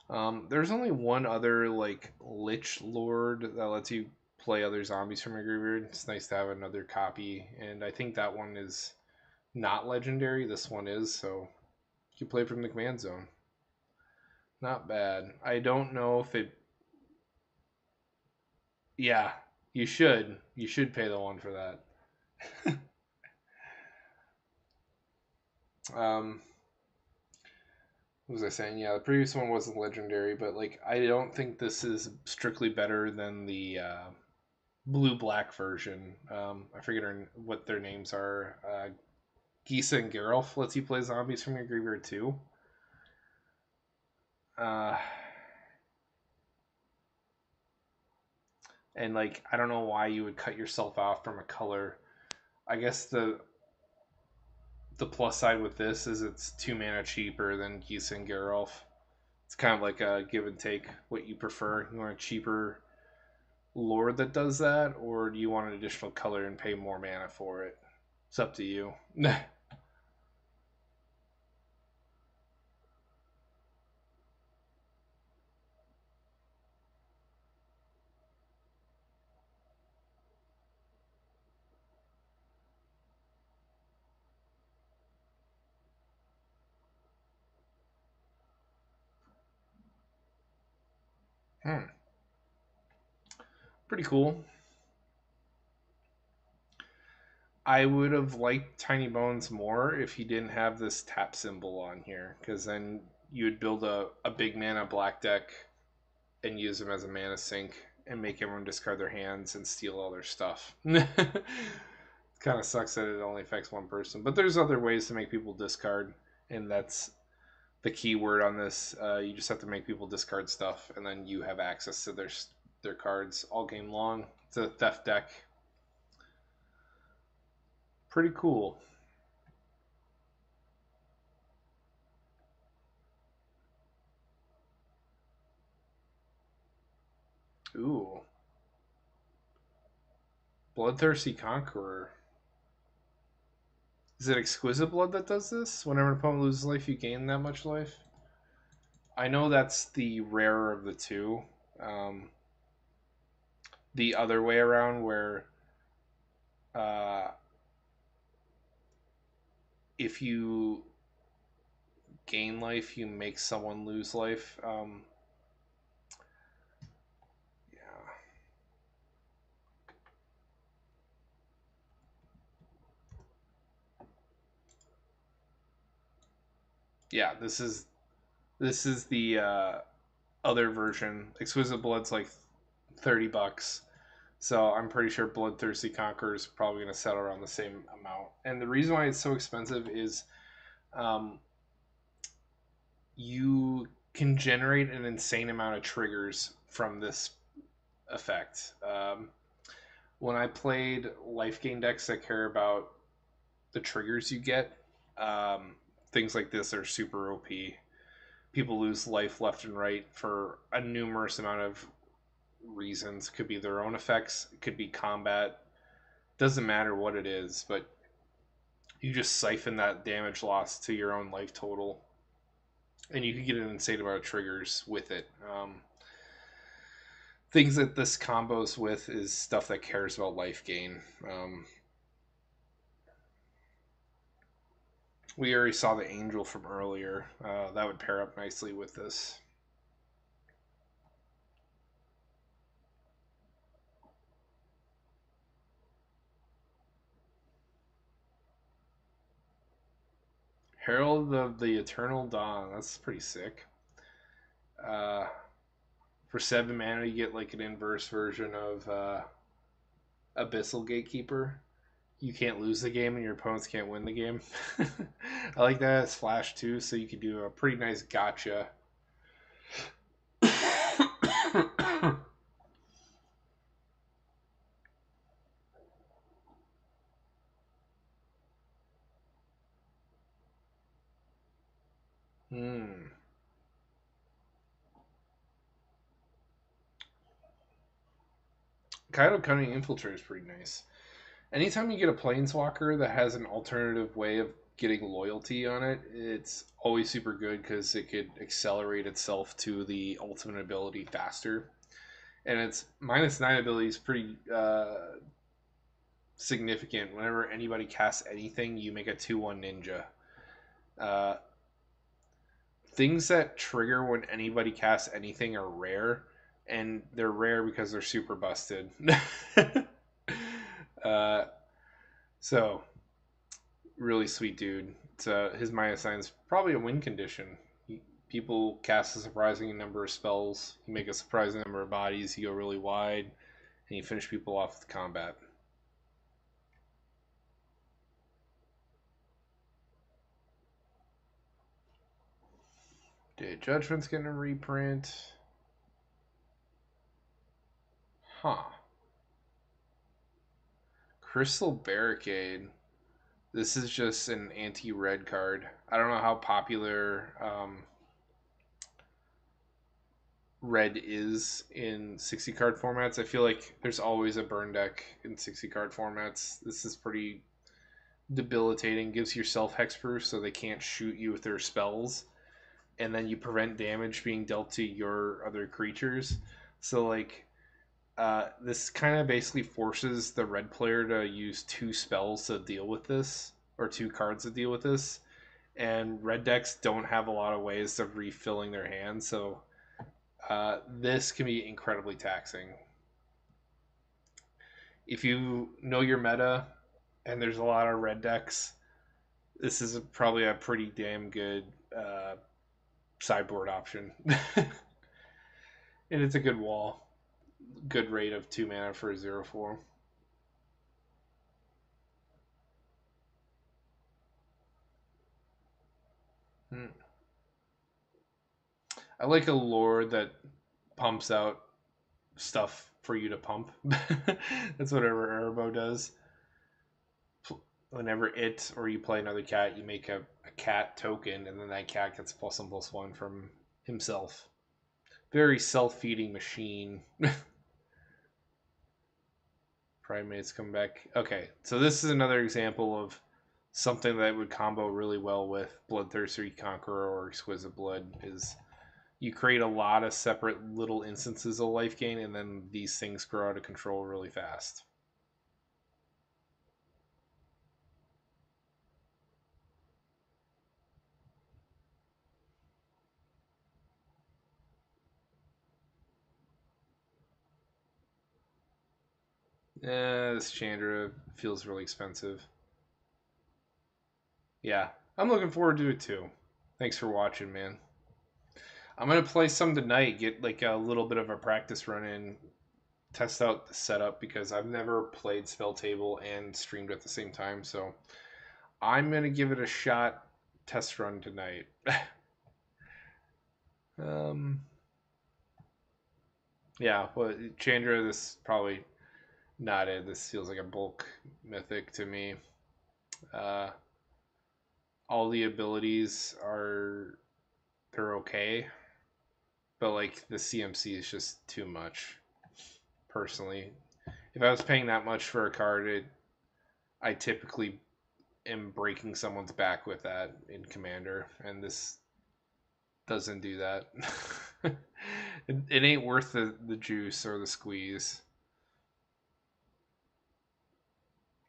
There's only one other like Lich Lord that lets you play other zombies from your graveyard. It's nice to have another copy, and I think that one is not legendary. This one is, so you can play from the command zone. Not bad. I don't know if it. Yeah, you should. You should pay the one for that. What was I saying? Yeah, the previous one wasn't legendary, but like I don't think this is strictly better than the blue-black version. I forget what their names are. Gisa and Geralf lets you play zombies from your graveyard too. And like I don't know why you would cut yourself off from a color. I guess the plus side with this is it's 2 mana cheaper than Gisa and Geralf. It's kind of like a give and take what you prefer. You want a cheaper lord that does that, or do you want an additional color and pay more mana for it? It's up to you. Pretty cool. I would have liked Tiny Bones more if he didn't have this tap symbol on here, because then you would build a big mana black deck and use them as a mana sink and make everyone discard their hands and steal all their stuff. Kind of sucks that it only affects one person, but there's other ways to make people discard, and that's the key word on this. You just have to make people discard stuff, and then you have access to their cards all game long. It's a theft deck. Pretty cool. Ooh, Bloodthirsty Conqueror. Is it Exquisite Blood that does this? Whenever an opponent loses life, you gain that much life. I know that's the rarer of the two. Um, the other way around, where uh, if you gain life, you make someone lose life. Yeah, yeah. This is the other version. Exquisite Blood's like $30, so I'm pretty sure Bloodthirsty Conqueror is probably going to settle around the same amount. And the reason why it's so expensive is um, you can generate an insane amount of triggers from this effect. When I played life gain decks that care about the triggers you get, um, things like this are super OP. People lose life left and right for a numerous amount of reasons. It could be their own effects, it could be combat. Doesn't matter what it is, but you just siphon that damage loss to your own life total, and you can get an insane amount of triggers with it. Things that this combos with is stuff that cares about life gain. We already saw the angel from earlier. That would pair up nicely with this. Herald of the Eternal Dawn. That's pretty sick. Uh, for 7 mana, you get like an inverse version of Abyssal Gatekeeper. You can't lose the game and your opponents can't win the game. I like that as flash too, so you could do a pretty nice gotcha. Hmm. Kaido Cunning Infiltrator is pretty nice. Anytime you get a planeswalker that has an alternative way of getting loyalty on it, it's always super good because it could accelerate itself to the ultimate ability faster. And its -9 ability is pretty significant. Whenever anybody casts anything, you make a 2/1 ninja. Uh, things that trigger when anybody casts anything are rare, and they're rare because they're super busted. uh, so really sweet dude. His -9 is probably a win condition. People cast a surprising number of spells. You make a surprising number of bodies. You go really wide, and you finish people off with combat. Day of Judgment's getting a reprint. Huh. Crystal Barricade. This is just an anti-red card. I don't know how popular red is in 60 card formats. I feel like there's always a burn deck in 60 card formats. This is pretty debilitating. Gives yourself hexproof so they can't shoot you with their spells, and then you prevent damage being dealt to your other creatures. So like this kind of basically forces the red player to use 2 spells to deal with this, or 2 cards to deal with this. And red decks don't have a lot of ways of refilling their hands, so this can be incredibly taxing. If you know your meta and there's a lot of red decks, this is probably a pretty damn good sideboard option. And it's a good wall. Good rate of 2 mana for a 0/4. Hmm. I like a lore that pumps out stuff for you to pump. That's whatever Erbo does. Whenever it or you play another cat, you make a cat token, and then that cat gets +1/+1 from himself. Very self-feeding machine. Primates come back. Okay, so this is another example of something that would combo really well with Bloodthirsty Conqueror or Exquisite Blood is you create a lot of separate little instances of life gain, and then these things grow out of control really fast. This Chandra feels really expensive. Yeah, I'm looking forward to it too. Thanks for watching, man. I'm gonna play some tonight, get like a little bit of a practice run in, test out the setup because I've never played Spell Table and streamed at the same time. So I'm gonna give it a shot. Test run tonight. um, yeah, well, Chandra, this is probably not it. This feels like a bulk mythic to me. Uh, all the abilities are they're okay, but like the CMC is just too much. Personally, if I was paying that much for a card, I typically am breaking someone's back with that in Commander, and this doesn't do that. It ain't worth the juice or the squeeze.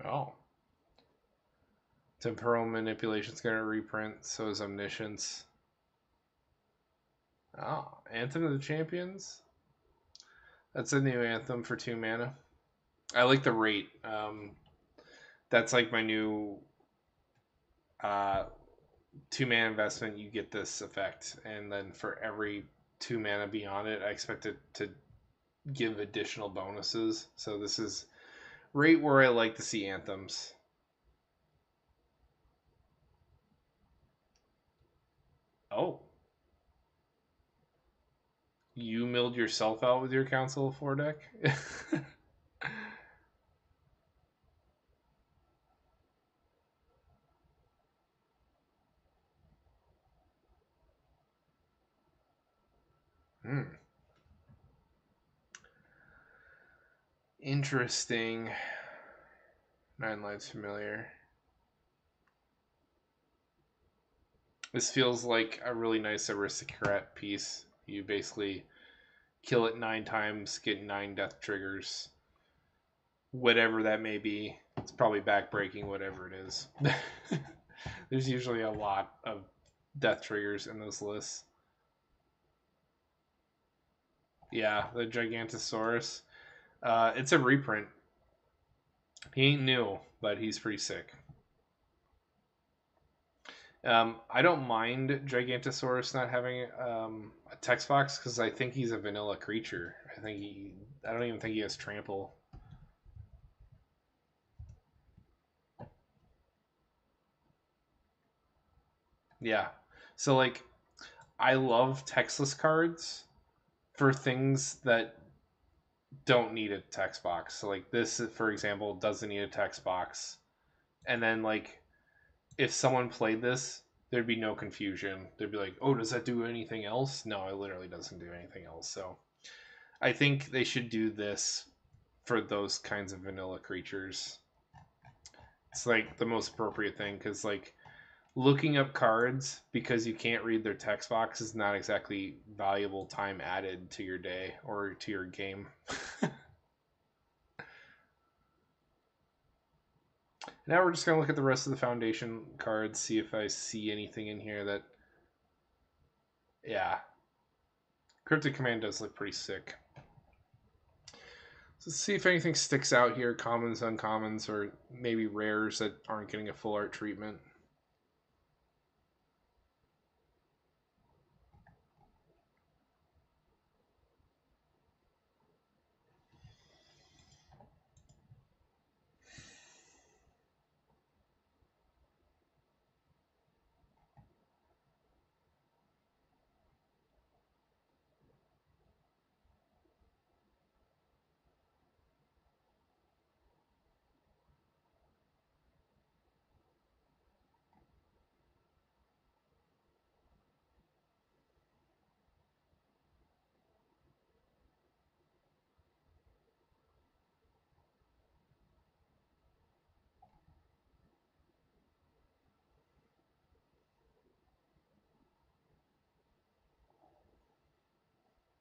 Oh. Temporal Manipulation's going to reprint, so is Omniscience. Oh, Anthem of the Champions? That's a new anthem for 2 mana. I like the rate. That's like my new uh, 2 mana investment. You get this effect, and then for every 2 mana beyond it, I expect it to give additional bonuses. So this is right where I like to see anthems. Oh, you milled yourself out with your Council of 4 deck? Hmm. Interesting. 9 Lives Familiar. This feels like a really nice aristocrat piece. You basically kill it 9 times, get 9 death triggers. Whatever that may be. It's probably backbreaking, whatever it is. There's usually a lot of death triggers in those lists. Yeah, the Gigantosaurus. It's a reprint. He ain't new, but he's pretty sick. I don't mind Gigantosaurus not having a text box because I think he's a vanilla creature. I don't even think he has trample. Yeah. So like, I love textless cards for things that don't need a text box. So like this, for example, doesn't need a text box. And then like, if someone played this, there'd be no confusion. They'd be like, "Oh, does that do anything else?" No, it literally doesn't do anything else. So I think they should do this for those kinds of vanilla creatures. It's like the most appropriate thing because like looking up cards because you can't read their text box is not exactly valuable time added to your day or to your game. Now we're just gonna look at the rest of the foundation cards, see if I see anything in here that, yeah, Cryptic Command does look pretty sick. So let's see if anything sticks out here, commons, uncommons, or maybe rares that aren't getting a full art treatment.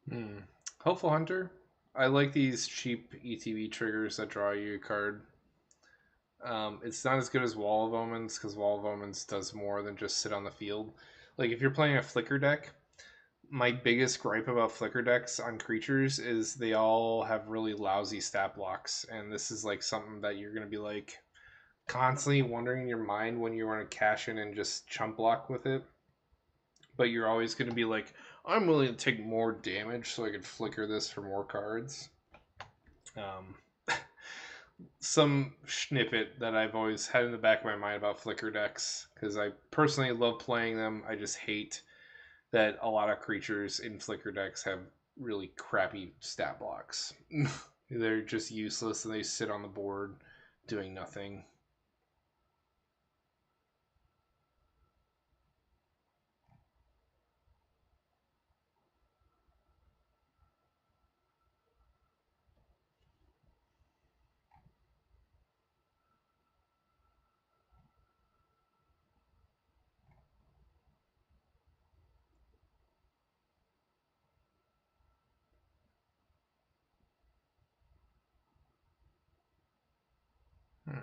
Hmm. Hopeful Hunter. I like these cheap ETB triggers that draw you a card. It's not as good as Wall of Omens because Wall of Omens does more than just sit on the field. Like if you're playing a Flicker deck, my biggest gripe about Flicker decks on creatures is they all have really lousy stat blocks, and this is like something that you're gonna be like constantly wondering in your mind when you want to cash in and just chump block with it. But you're always gonna be like, I'm willing to take more damage so I could flicker this for more cards. Um, some snippet that I've always had in the back of my mind about Flicker decks because I personally love playing them. I just hate that a lot of creatures in Flicker decks have really crappy stat blocks. They're just useless and they sit on the board doing nothing. Hmm.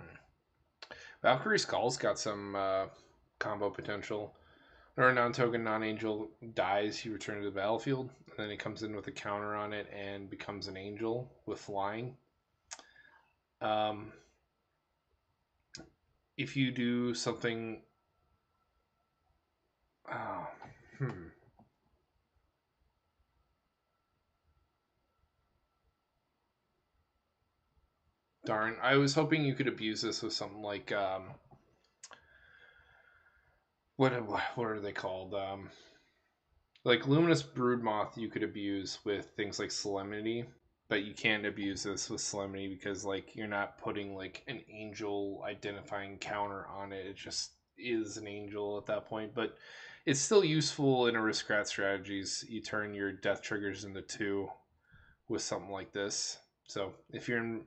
Valkyrie Skull's got some combo potential. Or a non-token, non-angel dies, you return to the battlefield, and then it comes in with a counter on it and becomes an angel with flying. Um, if you do something, oh, hmm, darn, I was hoping you could abuse this with something like what are they called? Like Luminous Broodmoth, you could abuse with things like Solemnity, but you can't abuse this with Solemnity because like you're not putting like an angel identifying counter on it. It just is an angel at that point, but it's still useful in aristocrat strategies. You turn your death triggers into two with something like this. So if you're in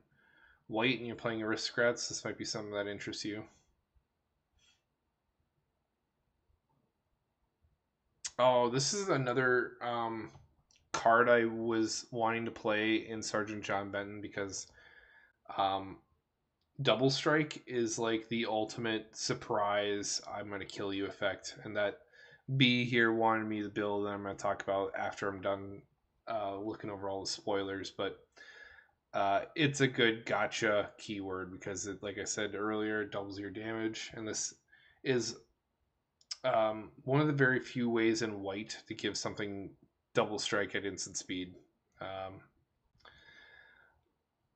white and you're playing aristocrats, this might be something that interests you. Oh, this is another card I was wanting to play in Sergeant Jon Benton because um, Double Strike is like the ultimate surprise I'm going to kill you effect. And that B here wanted me to build, and I'm going to talk about after I'm done looking over all the spoilers. But it's a good gotcha keyword because, it, like I said earlier, it doubles your damage. And this is one of the very few ways in white to give something double strike at instant speed. Um,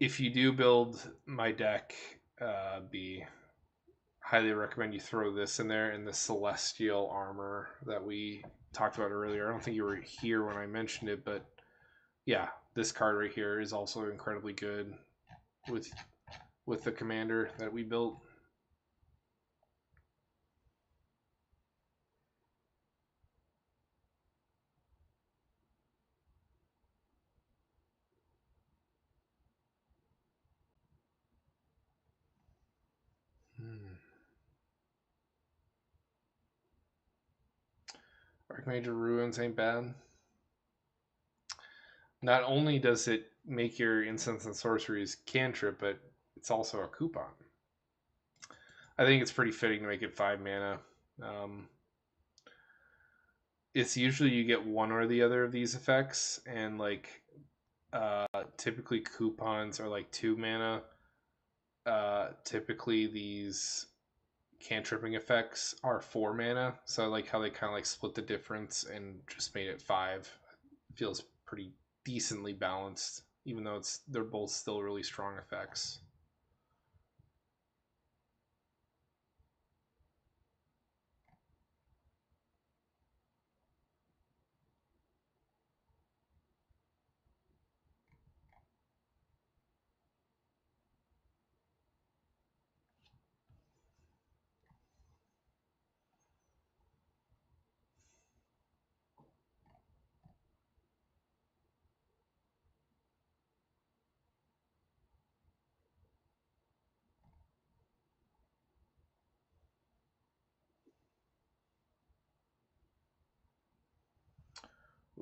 if you do build my deck, B, highly recommend you throw this in there and the celestial armor that we talked about earlier. I don't think you were here when I mentioned it, but yeah, this card right here is also incredibly good with the commander that we built. Hmm. Archmage Ruins ain't bad. Not only does it make your instants and sorceries cantrip, but it's also a coupon. I think it's pretty fitting to make it 5 mana. Um, it's usually you get one or the other of these effects, and like typically coupons are like 2 mana. Typically these cantripping effects are 4 mana, so I like how they kind of like split the difference and just made it 5. It feels pretty decently balanced, even though they're both still really strong effects.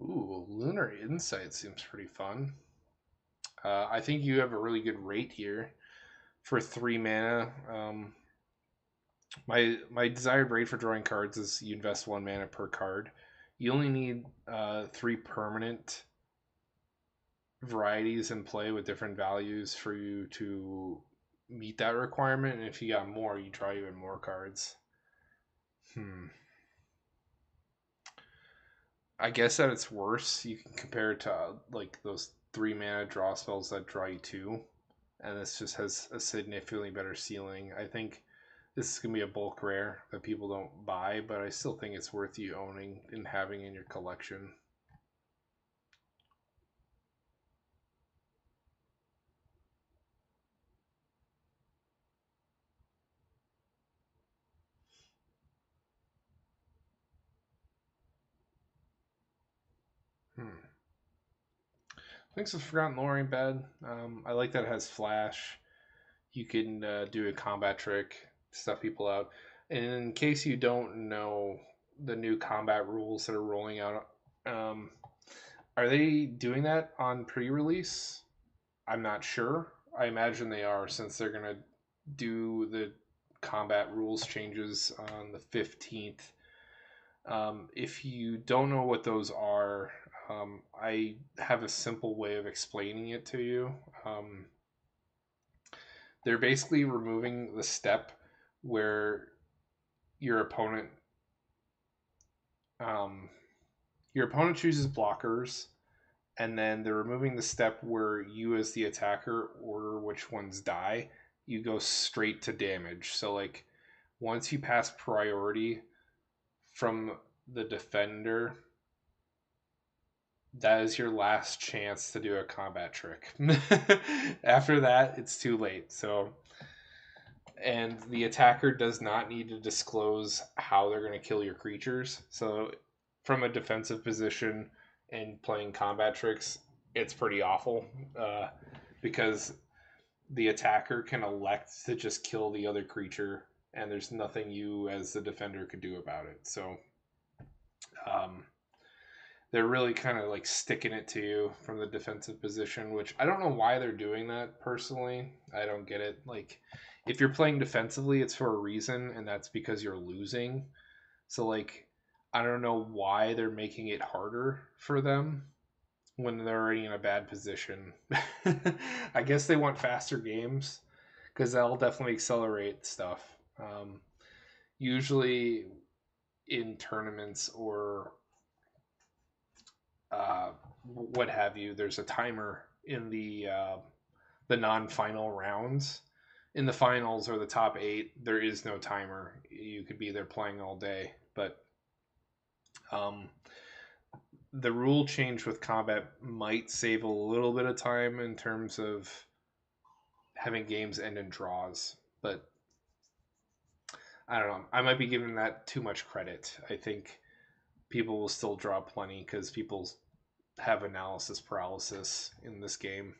Ooh, Lunar Insight seems pretty fun. I think you have a really good rate here for 3 mana. My desired rate for drawing cards is you invest 1 mana per card. You only need 3 permanent varieties in play with different values for you to meet that requirement. And if you got more, you draw even more cards. I guess at its worst, you can compare it to like those 3 mana draw spells that draw you 2, and this just has a significantly better ceiling. I think this is gonna be a bulk rare that people don't buy, but I still think it's worth you owning and having in your collection. Hmm. Thanks for Forgotten Lore ain't bad. I like that it has flash. You can do a combat trick, stuff people out. And in case you don't know the new combat rules that are rolling out, um, are they doing that on pre-release? I'm not sure. I imagine they are, since they're gonna do the combat rules changes on the 15th. If you don't know what those are, I have a simple way of explaining it to you. They're basically removing the step where your opponent um, your opponent chooses blockers, and then they're removing the step where you, as the attacker, order which ones die. You go straight to damage. So like once you pass priority from the defender, that is your last chance to do a combat trick. After that, it's too late. So, and the attacker does not need to disclose how they're going to kill your creatures. So, from a defensive position and playing combat tricks, it's pretty awful because the attacker can elect to just kill the other creature, and there's nothing you as the defender could do about it. So, um, they're really kind of like sticking it to you from the defensive position, which I don't know why they're doing that personally. I don't get it. Like, if you're playing defensively, it's for a reason, and that's because you're losing. So, like, I don't know why they're making it harder for them when they're already in a bad position. I guess they want faster games because that'll definitely accelerate stuff. Usually in tournaments or uh, what have you, there's a timer in the non-final rounds. In the finals or the top 8, there is no timer. You could be there playing all day, but um, the rule change with combat might save a little bit of time in terms of having games end in draws, but I don't know. I might be giving that too much credit. I think people will still draw plenty because people have analysis paralysis in this game.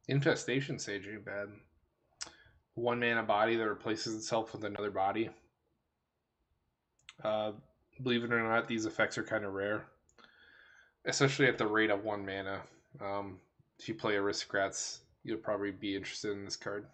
Infestation Sage ain't bad. 1 mana body that replaces itself with another body. Uh, Believe it or not, these effects are kind of rare, especially at the rate of 1 mana. If you play Aristocrats, you'll probably be interested in this card.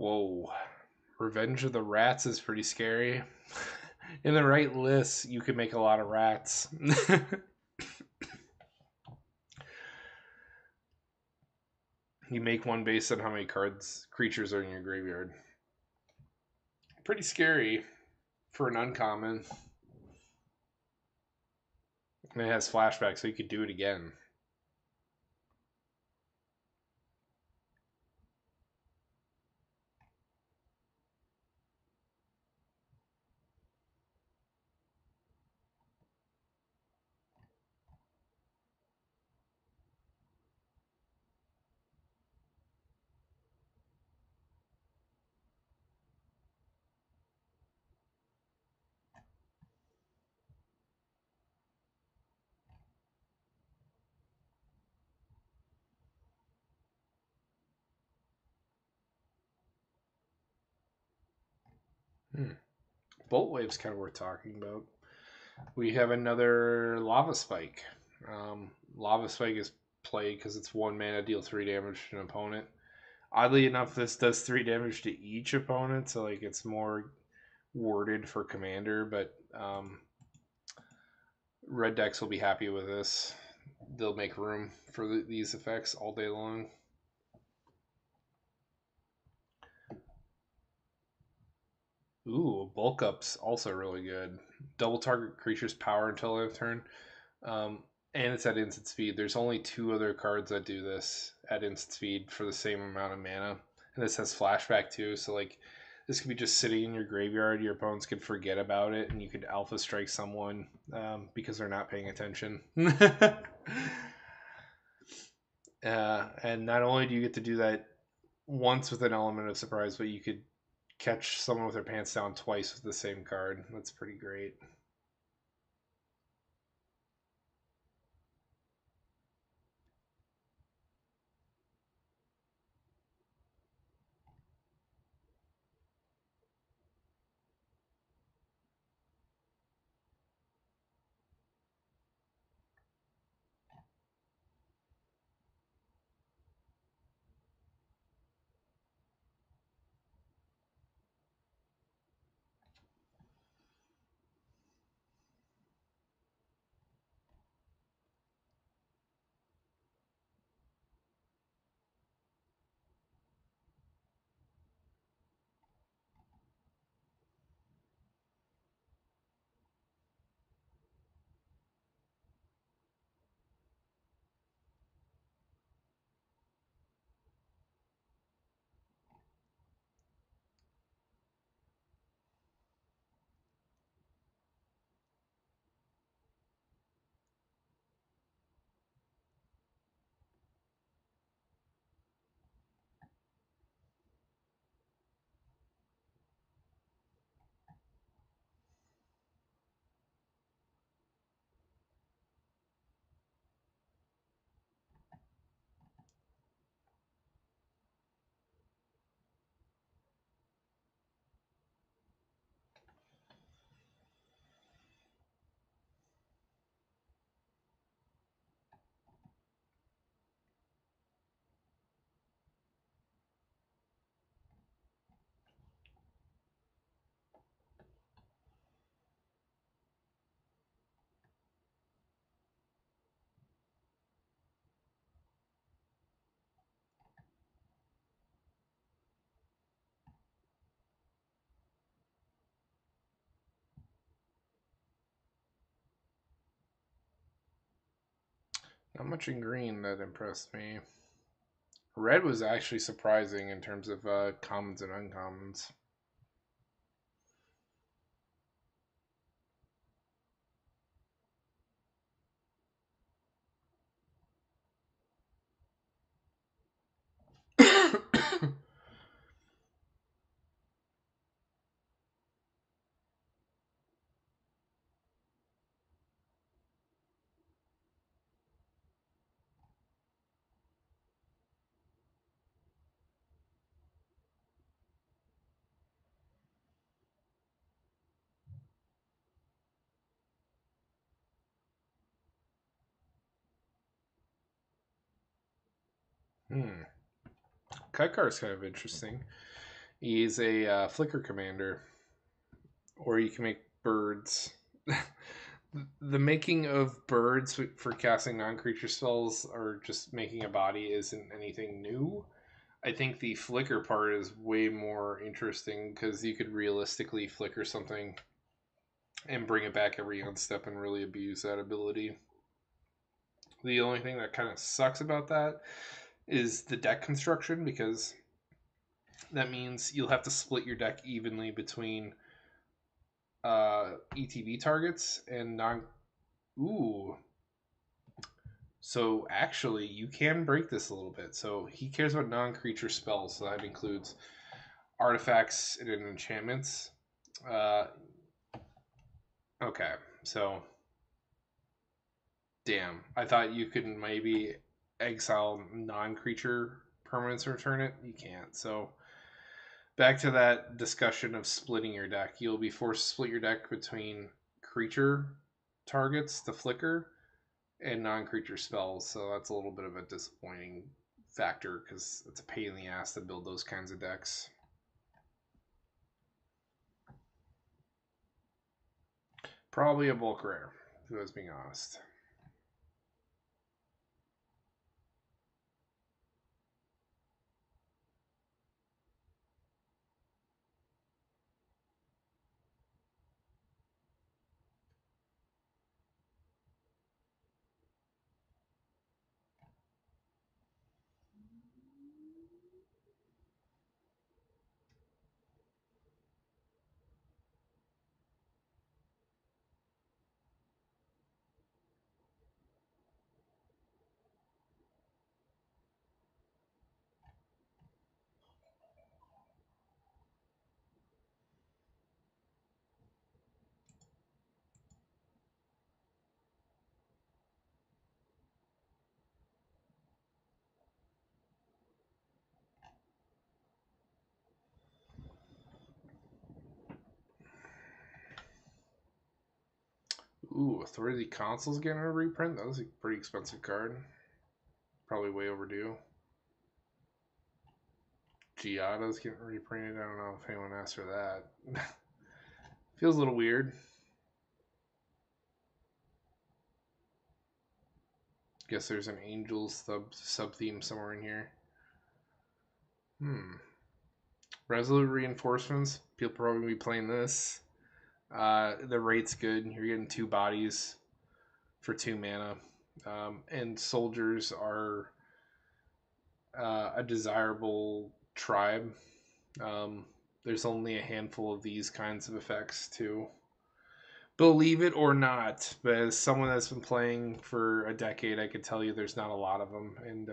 Whoa. Revenge of the Rats is pretty scary. In the right list, you could make a lot of rats. You make one based on how many creatures are in your graveyard. Pretty scary for an uncommon. And it has flashback, so you could do it again. Bolt Wave's kind of worth talking about. We have another Lava Spike. Lava Spike is played because it's 1 mana, deal 3 damage to an opponent. Oddly enough, this does 3 damage to each opponent, so like it's more worded for commander, but red decks will be happy with this. They'll make room for these effects all day long. Ooh, bulk up's also really good. Double target creature's power until end of turn. And it's at instant speed. There's only 2 other cards that do this at instant speed for the same amount of mana. And this has flashback too, so like this could be just sitting in your graveyard. Your opponents could forget about it, and you could alpha strike someone because they're not paying attention. And not only do you get to do that once with an element of surprise, but you could catch someone with their pants down twice with the same card. That's pretty great. Not much in green that impressed me. Red was actually surprising in terms of commons and uncommons. Kaikar is kind of interesting. He's a flicker commander, or you can make birds. The making of birds for casting non-creature spells or just making a body isn't anything new. I think the flicker part is way more interesting because you could realistically flicker something and bring it back every end step and really abuse that ability. The only thing that kind of sucks about that is the deck construction, because that means you'll have to split your deck evenly between ETB targets and non. Ooh. So actually, you can break this a little bit. So he cares about non-creature spells, so that includes artifacts and enchantments. Okay, so damn, I thought you could maybe exile non-creature permanents and return it. You can't. So back to that discussion of splitting your deck. You'll be forced to split your deck between creature targets to flicker and non-creature spells. So that's a little bit of a disappointing factor because it's a pain in the ass to build those kinds of decks. Probably a bulk rare, if I was being honest. Ooh, Authority Console's getting a reprint? That was a pretty expensive card. Probably way overdue. Giada's getting reprinted. I don't know if anyone asked for that. Feels a little weird. Guess there's an Angels sub theme somewhere in here. Resolute Reinforcements. People probably be playing this. The rate's good. You're getting 2 bodies for 2 mana. And soldiers are a desirable tribe. There's only a handful of these kinds of effects too. Believe it or not, but as someone that's been playing for a decade, I could tell you there's not a lot of them, and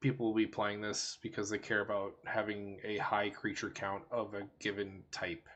people will be playing this because they care about having a high creature count of a given type.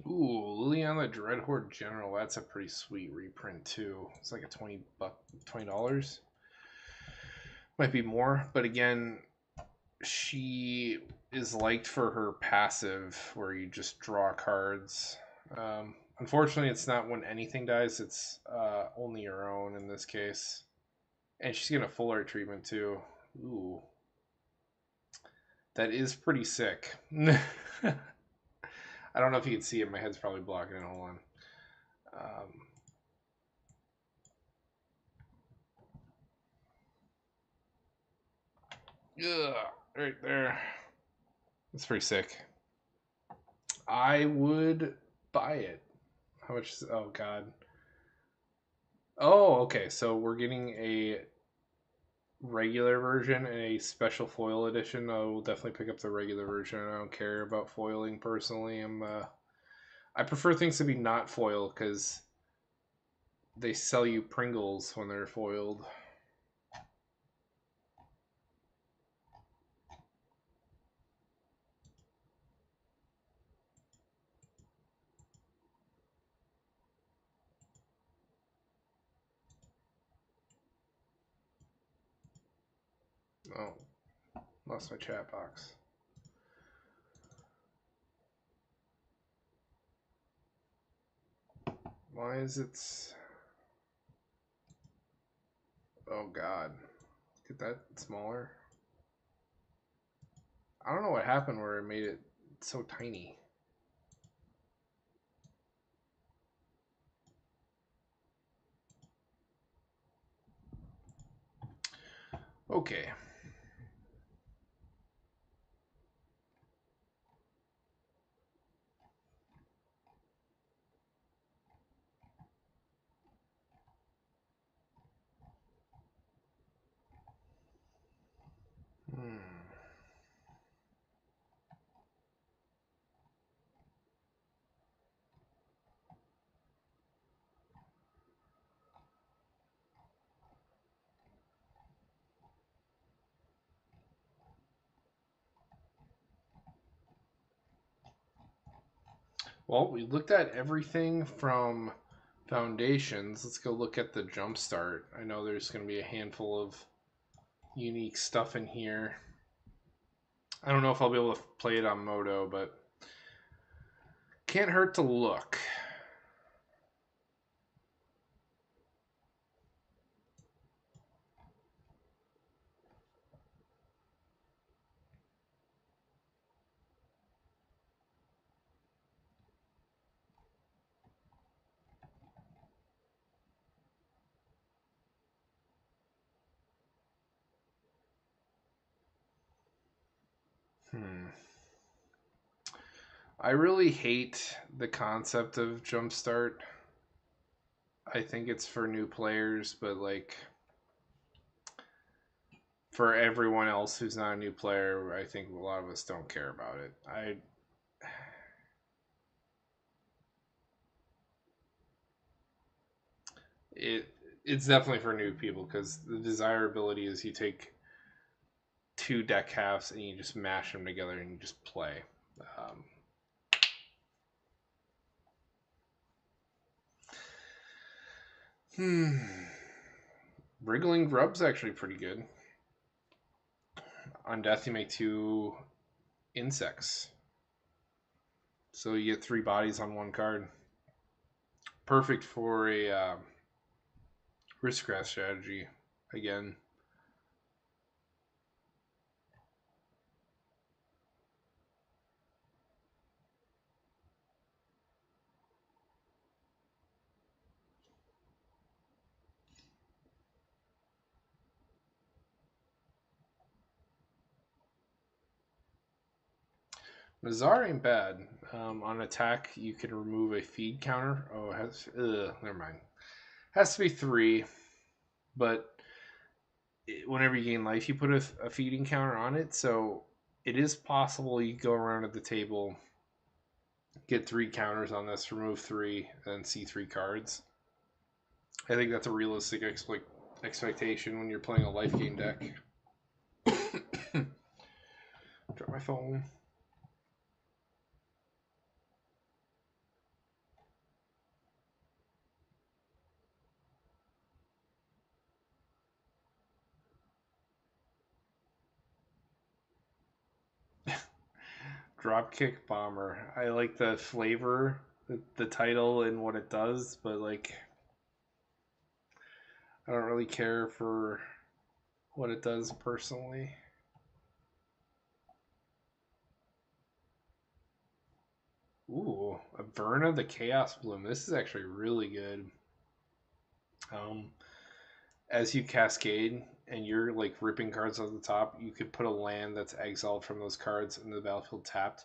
Ooh, Liliana the Dreadhorde General. That's a pretty sweet reprint too. It's like a $20. Might be more, but again, she is liked for her passive, where you just draw cards. Unfortunately, it's not when anything dies. It's only your own in this case, and she's getting a full art treatment too. Ooh, that is pretty sick. I don't know if you can see it. My head's probably blocking it. Hold on. Right there. That's pretty sick. I would buy it. How much is, oh god. Oh, okay. So we're getting a regular version and a special foil edition. I will definitely pick up the regular version. I don't care about foiling personally. I prefer things to be not foiled because they sell you Pringles when they're foiled. Oh, lost my chat box. Why is it... Oh god. Get that smaller. I don't know what happened where it made it so tiny. Okay. Well, we looked at everything from foundations. Let's go look at the jumpstart. I know there's going to be a handful of unique stuff in here. I don't know if I'll be able to play it on Moto, but can't hurt to look. I really hate the concept of jumpstart. I think it's for new players, but like for everyone else who's not a new player, I think a lot of us don't care about it. It's definitely for new people because the desirability is you take two deck halves and you just mash them together and you just play. Um, Wriggling Grub's actually pretty good. On death, you make 2 insects. So you get 3 bodies on 1 card. Perfect for a riskcraft strategy. Again. Mazar ain't bad. On attack, you can remove a feed counter. Oh, it has. Never mind. Has to be 3, but whenever you gain life, you put a feeding counter on it. So it is possible you go around at the table, get 3 counters on this, remove 3, and see 3 cards. I think that's a realistic expectation when you're playing a life gain deck. Drop my phone. Dropkick Bomber. I like the flavor, the title, and what it does, but like, I don't really care for what it does personally. Ooh, Averna the Chaos Bloom. This is actually really good. Um, as you cascade and you're like ripping cards off the top, you could put a land that's exiled from those cards in the battlefield tapped.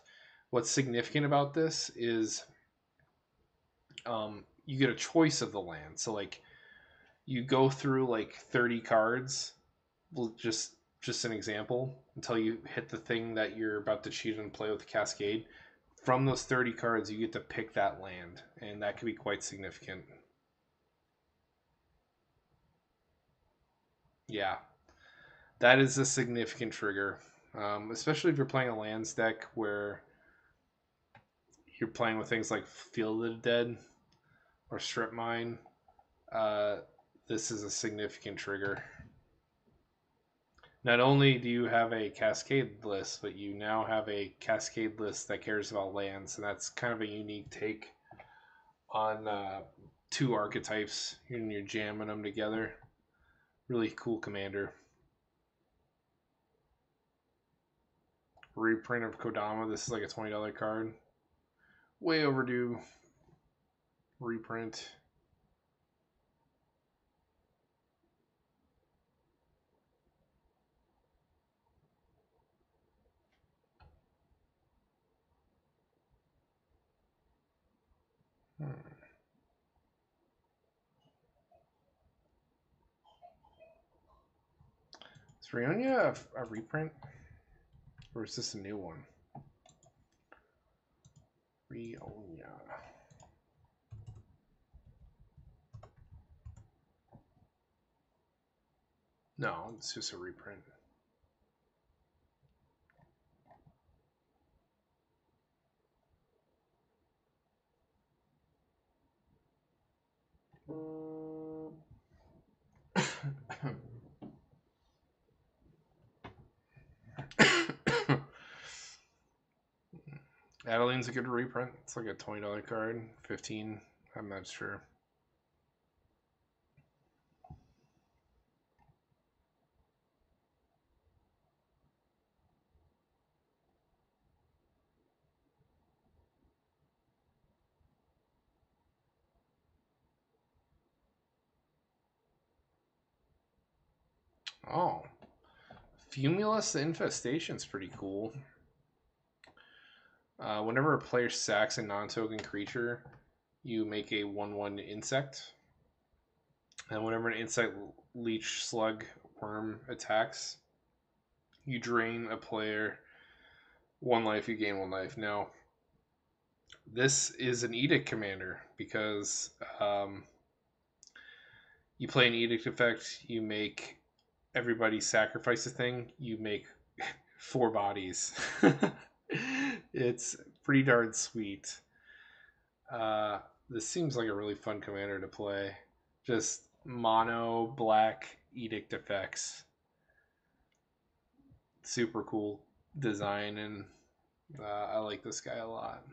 What's significant about this is you get a choice of the land. So like you go through like 30 cards, just an example, until you hit the thing that you're about to cheat and play with the cascade. From those 30 cards, you get to pick that land, and that could be quite significant. Yeah, that is a significant trigger, especially if you're playing a lands deck where you're playing with things like Field of the Dead or Strip Mine. Uh, this is a significant trigger. Not only do you have a cascade list, but you now have a cascade list that cares about lands, and that's kind of a unique take on two archetypes, and you're jamming them together. Really cool commander. Reprint of Kodama. This is like a $20 card. Way overdue. Reprint. Hmm. Is Rionia a reprint? Or is this a new one? Rionia. No, it's just a reprint. Adeline's a good reprint. It's like a $20 card. 15. I'm not sure. Oh. Fumulus the Infestation's pretty cool. Whenever a player sacks a non-token creature, you make a 1/1 insect. And whenever an insect, leech, slug, worm attacks, you drain a player 1 life, you gain 1 life. Now, this is an edict commander because you play an edict effect, you make everybody sacrifice a thing, you make 4 bodies. It's pretty darn sweet. This seems like a really fun commander to play. Just mono black edict effects. Super cool design, and I like this guy a lot.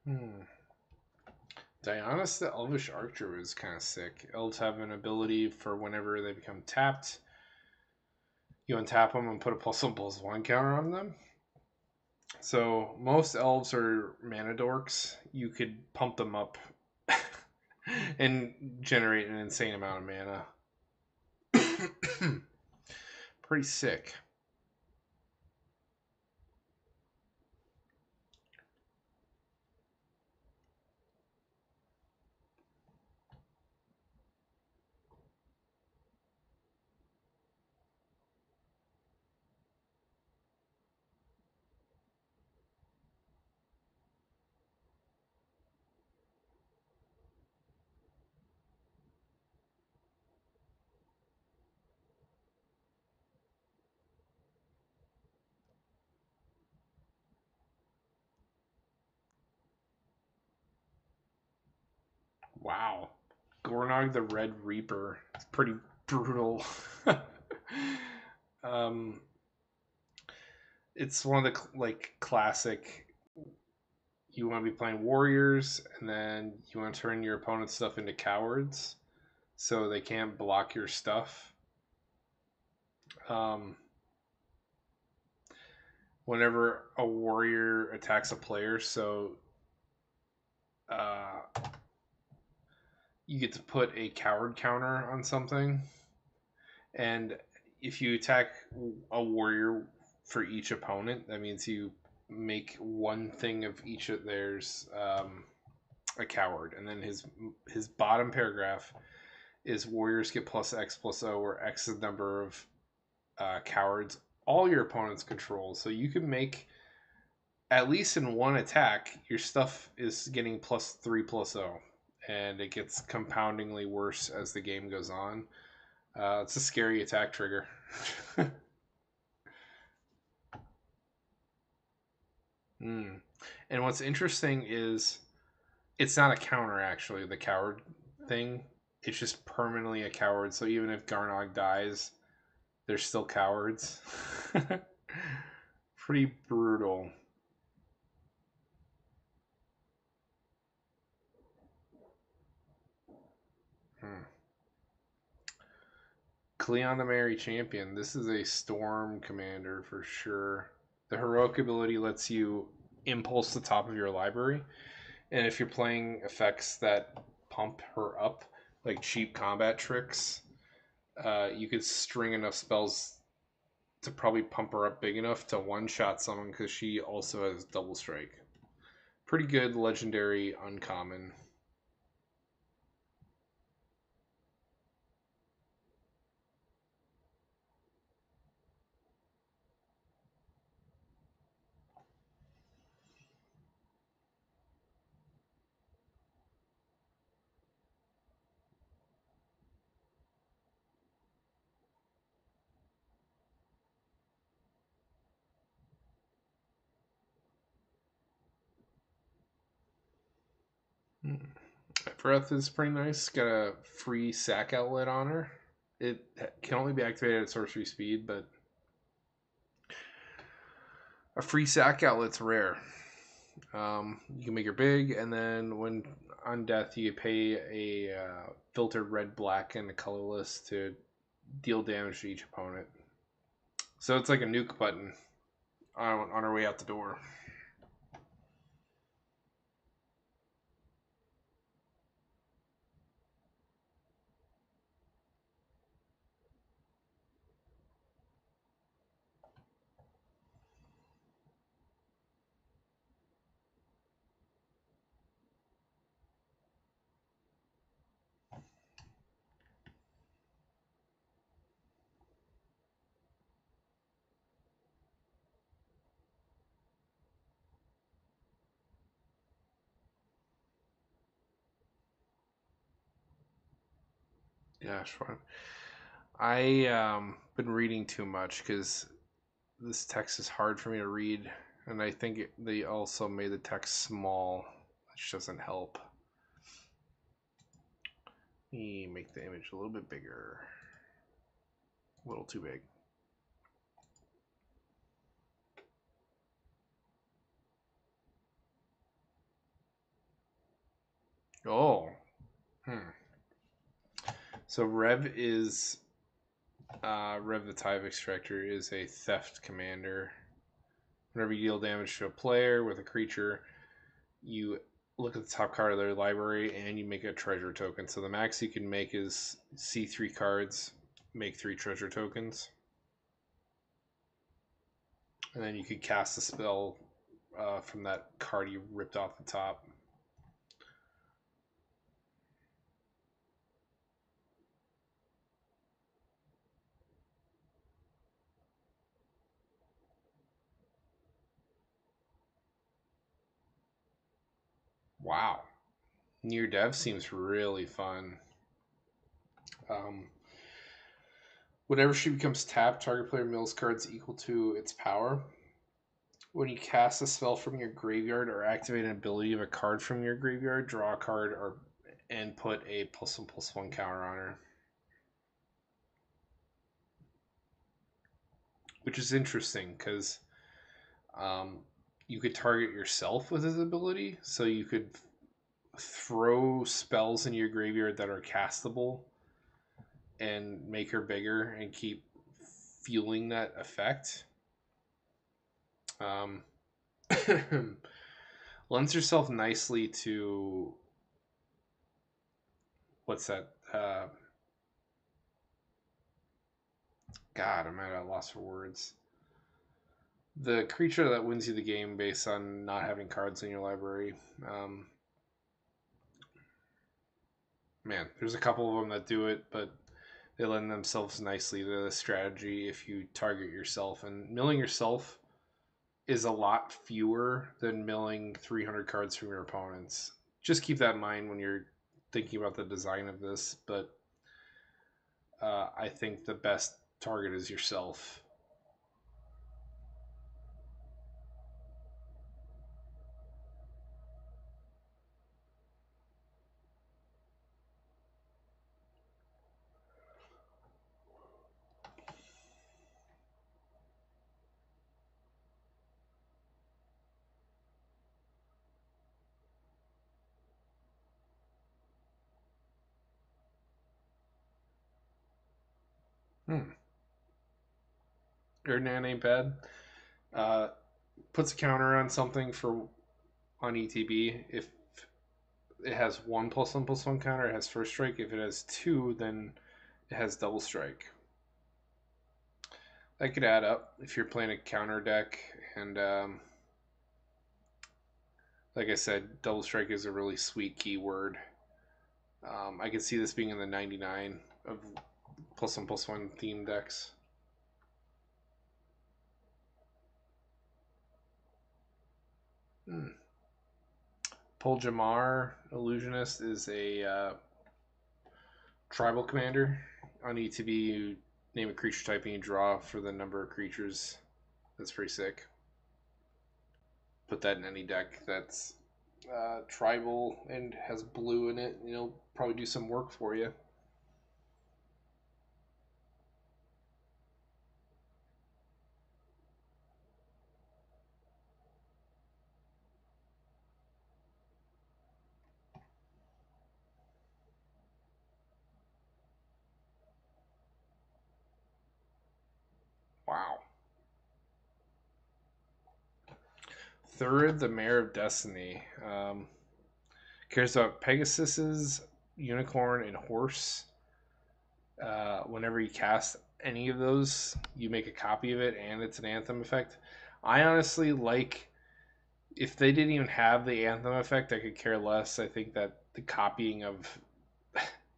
Hmm. Dionysus the Elvish Archer is kind of sick. Elves have an ability for whenever they become tapped, you untap them and put a +1/+1 counter on them. So most elves are mana dorks. You could pump them up and generate an insane amount of mana. Pretty sick. Wow. Gornog the Red Reaper. It's pretty brutal. um, it's one of the classic. You want to be playing warriors, and then you want to turn your opponent's stuff into cowards, so they can't block your stuff. Um, whenever a warrior attacks a player, so you get to put a coward counter on something, and if you attack a warrior for each opponent, that means you make one thing of each of theirs a coward, and then his bottom paragraph is warriors get plus X plus O, where X is the number of cowards all your opponents control. So you can make, at least in one attack, your stuff is getting plus 3 plus O, and it gets compoundingly worse as the game goes on. It's a scary attack trigger. Mm. And what's interesting is it's not a counter, actually, the coward thing. It's just permanently a coward. So even if Garnog dies, they're still cowards. Pretty brutal. Hmm. Cleon the Merry Champion. This is a Storm commander for sure. The heroic ability lets you impulse the top of your library, and if you're playing effects that pump her up, like cheap combat tricks, you could string enough spells to probably pump her up big enough to one-shot someone, because she also has double strike. Pretty good legendary uncommon. Hmm. Breath is pretty nice. Got a free sack outlet on her. It can only be activated at sorcery speed, but a free sack outlet's rare. You can make her big, and then when on death, you pay a filtered red, black, and a colorless to deal damage to each opponent. So it's like a nuke button on our way out the door. Yeah, sure. I been reading too much because this text is hard for me to read, and I think they also made the text small, which doesn't help. Let me make the image a little bit bigger. A little too big. Oh. So Rev is Rev the Tive Extractor is a theft commander. Whenever you deal damage to a player with a creature, you look at the top card of their library and you make a treasure token. So the max you can make is see 3 cards, make 3 treasure tokens. And then you could cast a spell from that card you ripped off the top. Wow. Near Dev seems really fun. Um, Whenever she becomes tapped, target player mills cards equal to its power. When you cast a spell from your graveyard or activate an ability of a card from your graveyard, draw a card and put a +1/+1 counter on her. Which is interesting because you could target yourself with his ability, so you could throw spells in your graveyard that are castable and make her bigger and keep fueling that effect. Lends yourself nicely to what's that? God, I'm at a loss for words. The creature that wins you the game based on not having cards in your library. Um, Man, there's a couple of them that do it, but they lend themselves nicely to the strategy if you target yourself. And milling yourself is a lot fewer than milling 300 cards from your opponents. Just keep that in mind when you're thinking about the design of this. But I think the best target is yourself. Hmm. Erdnan ain't bad. Uh, Puts a counter on something for on ETB. If it has 1+1+1 counter, it has first strike. If it has two, then it has double strike. That could add up if you're playing a counter deck. And like I said, double strike is a really sweet keyword. I could see this being in the 99 of +1+1 theme decks. Hmm. Puljamar Illusionist is a tribal commander. On ETB, you name a creature type and you draw for the number of creatures. That's pretty sick. Put that in any deck that's tribal and has blue in it. You know, probably do some work for you. Wow. Third, the Mayor of Destiny. Cares about Pegasus's unicorn and horse. Whenever you cast any of those, you make a copy of it, and it's an anthem effect. I honestly like if they didn't even have the anthem effect, I could care less. I think that the copying of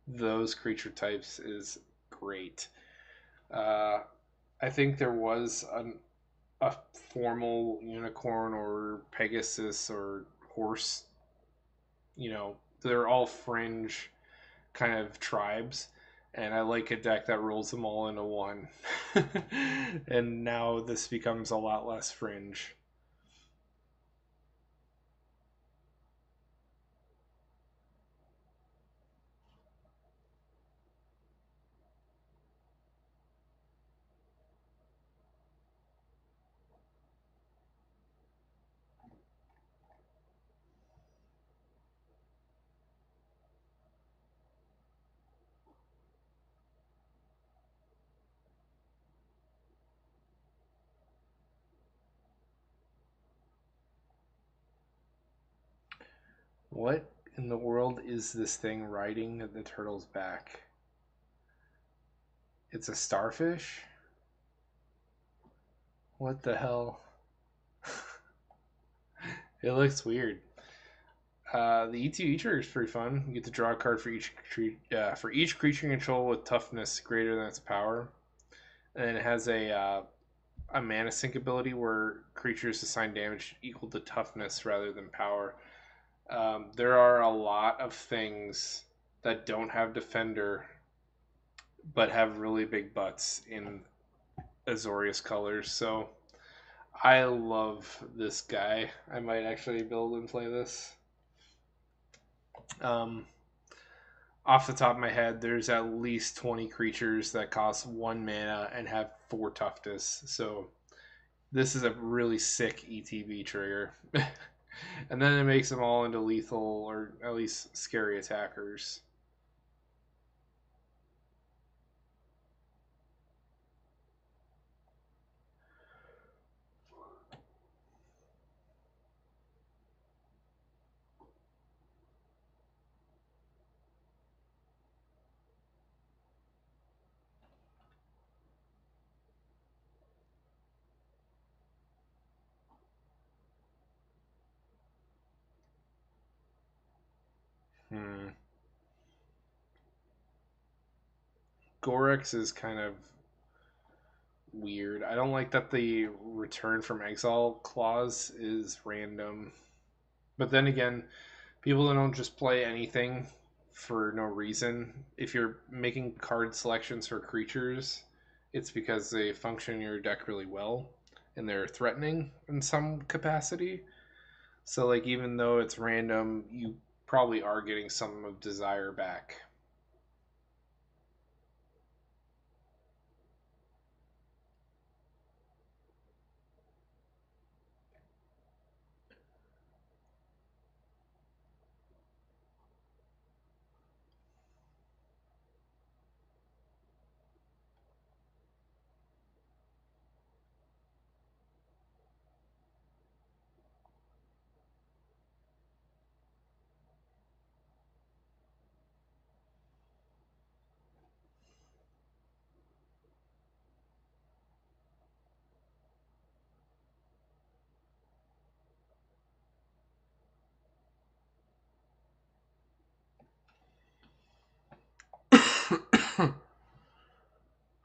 those creature types is great. Uh, I think there was a formal unicorn or Pegasus or horse. You know, they're all fringe kind of tribes, and I like a deck that rolls them all into one. And now this becomes a lot less fringe. What in the world is this thing riding the turtle's back? It's a starfish? What the hell? It looks weird. The ETB trigger is pretty fun. You get to draw a card for each creature you control with toughness greater than its power, and then it has a mana sink ability where creatures assign damage equal to toughness rather than power. There are a lot of things that don't have defender but have really big butts in Azorius colors. So I love this guy. I might actually build and play this. Um, Off the top of my head, there's at least 20 creatures that cost 1 mana and have 4 toughness. So this is a really sick ETB trigger. And then it makes them all into lethal or at least scary attackers. Hmm. Gorex is kind of weird. I don't like that the return from exile clause is random. But then again, people don't just play anything for no reason. If you're making card selections for creatures, it's because they function in your deck really well and they're threatening in some capacity. So, like, even though it's random, you probably are getting some of desire back.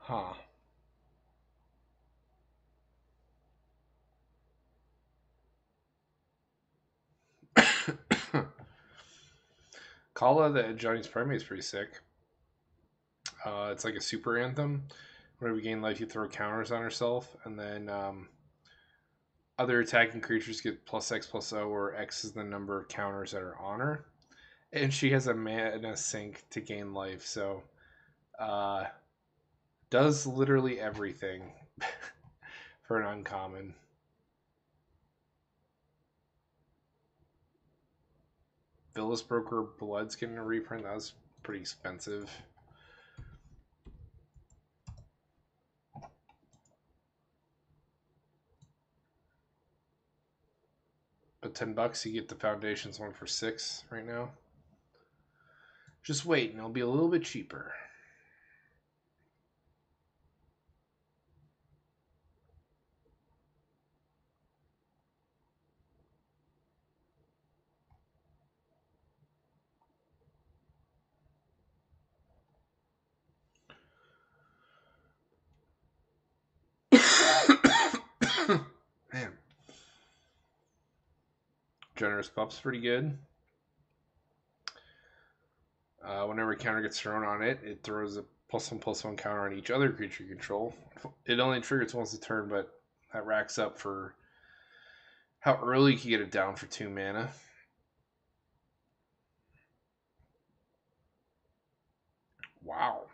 Huh. Kala, the Johnny's Primate is pretty sick. It's like a super anthem. Whenever you gain life, you throw counters on herself, and then other attacking creatures get plus X plus O, where X is the number of counters that are on her. And she has a mana sink to gain life, so uh, does literally everything for an uncommon. Villas Broker Blood's getting a reprint. That was pretty expensive. But $10, you get the Foundations one for 6 right now. Just wait, and it'll be a little bit cheaper. Man, Generous Pup's pretty good. Whenever a counter gets thrown on it, it throws a +1/+1 counter on each other creature you control. It only triggers once a turn, but that racks up for how early you can get it down for 2 mana. Wow.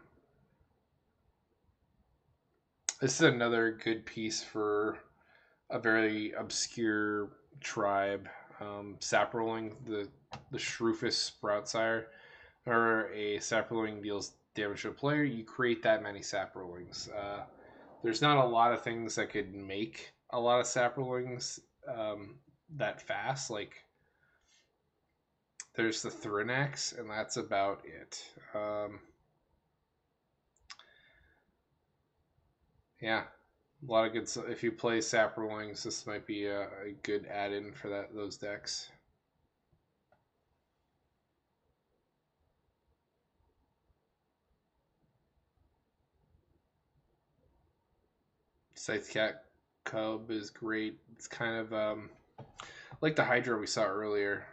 This is another good piece for a very obscure tribe. Saprolling, the Shroofus Sproutsire, or a Saprolling deals damage to a player, you create that many Saprolings. There's not a lot of things that could make a lot of Saprolings that fast. Like, there's the Thrinax, and that's about it. Yeah, a lot of good. If you play Saprolings, this might be a good add-in for those decks. Scythe Cat Cub is great. It's kind of like the Hydra we saw earlier.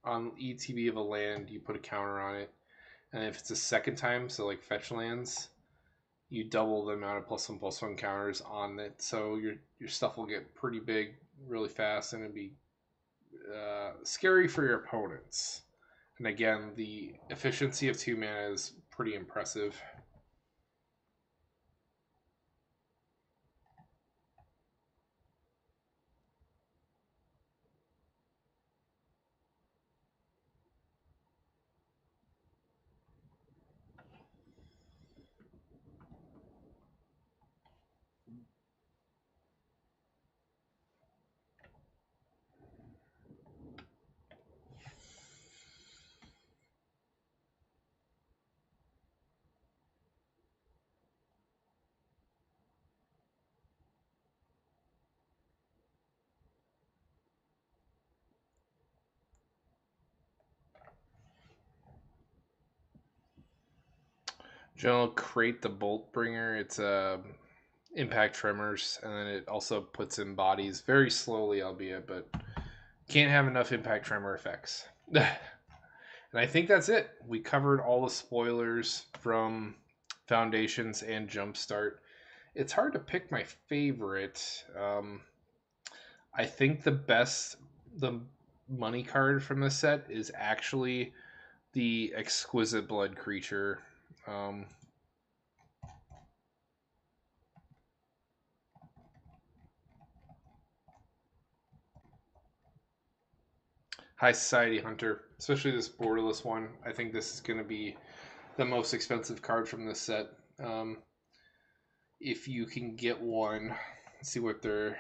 On ETB of a land, you put a counter on it, and if it's a second time, so like fetch lands, you double the amount of +1/+1 counters on it. So your stuff will get pretty big really fast, and it'd be scary for your opponents. And again, the efficiency of 2 mana is pretty impressive. General Crate the Bolt Bringer. It's impact tremors, and then it also puts in bodies very slowly, albeit, but can't have enough impact tremor effects. And I think that's it. We covered all the spoilers from Foundations and Jumpstart. It's hard to pick my favorite. I think the money card from the set is actually the Exquisite Blood Creature. Um, High Society Hunter, especially this borderless one. I think this is going to be the most expensive card from this set. Um, if you can get one, let's see what they're.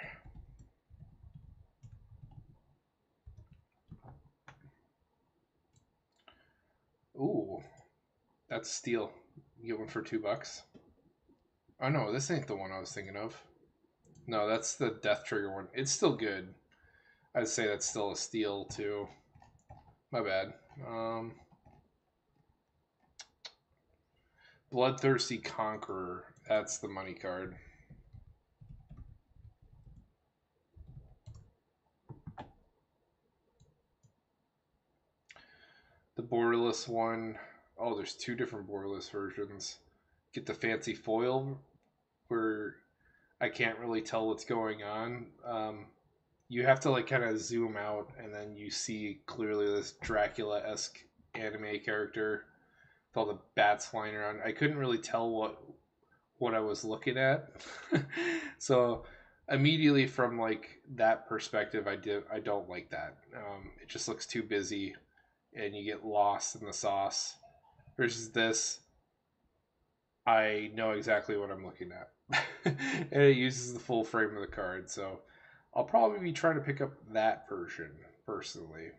Ooh, that's a steal. You get one for $2. Oh no, this ain't the one I was thinking of. No, that's the Death Trigger one. It's still good. I'd say that's still a steal too. My bad. Bloodthirsty Conqueror. That's the money card. The borderless one. Oh, there's two different borderless versions. Get the fancy foil where I can't really tell what's going on. You have to like kind of zoom out, and then you see clearly this Dracula-esque anime character with all the bats flying around. I couldn't really tell what I was looking at, so immediately from like that perspective, I don't like that. It just looks too busy, and you get lost in the sauce. Versus this, I know exactly what I'm looking at, and it uses the full frame of the card. So I'll probably be trying to pick up that version personally.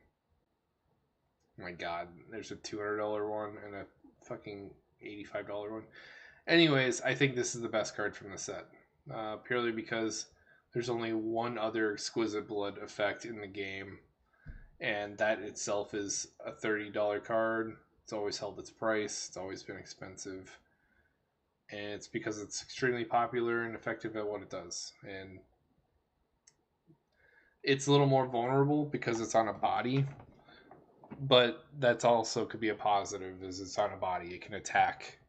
Oh my God, there's a $200 one and a fucking $85 one. Anyways, I think this is the best card from the set, purely because there's only one other Exquisite Blood effect in the game, and that itself is a $30 card. It's always held its price. It's always been expensive, and it's because it's extremely popular and effective at what it does. And it's a little more vulnerable because it's on a body, but that's also could be a positive. Is it's on a body, it can attack.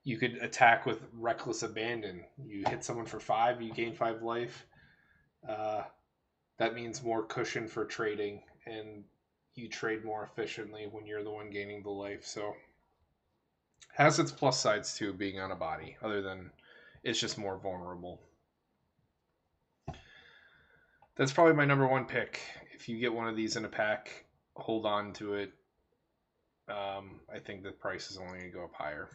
You could attack with Reckless Abandon. You hit someone for 5, you gain 5 life. Uh, that means more cushion for trading, and you trade more efficiently when you're the one gaining the life. So has its plus sides too, being on a body, other than it's just more vulnerable. That's probably my number one pick. If you get one of these in a pack, hold on to it. I think the price is only going to go up higher.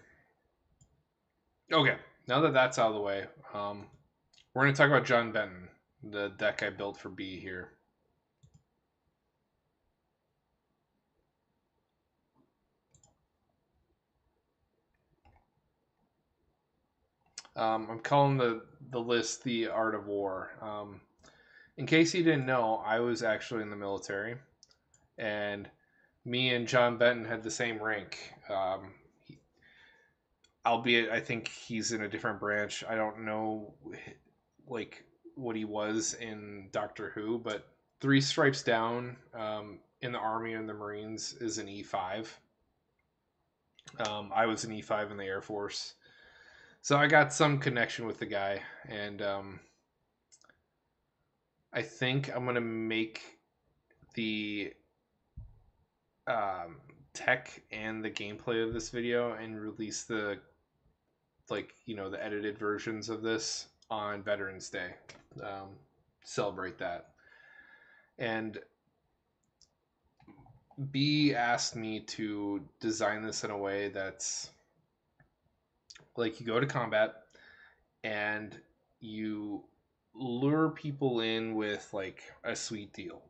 Okay, now that that's out of the way, we're going to talk about Jon Benton, the deck I built for B here. I'm calling the list the Art of War. In case you didn't know, I was actually in the military, and me and Jon Benton had the same rank. Albeit, I think he's in a different branch. I don't know, like what he was in Doctor Who, but 3 stripes down in the Army and the Marines is an E5. I was an E5 in the Air Force, so I got some connection with the guy, and I think I'm gonna make the tech and the gameplay of this video and release the the edited versions of this on Veterans Day. Celebrate that. And B asked me to design this in a way that's like you go to combat and you lure people in with like a sweet deal.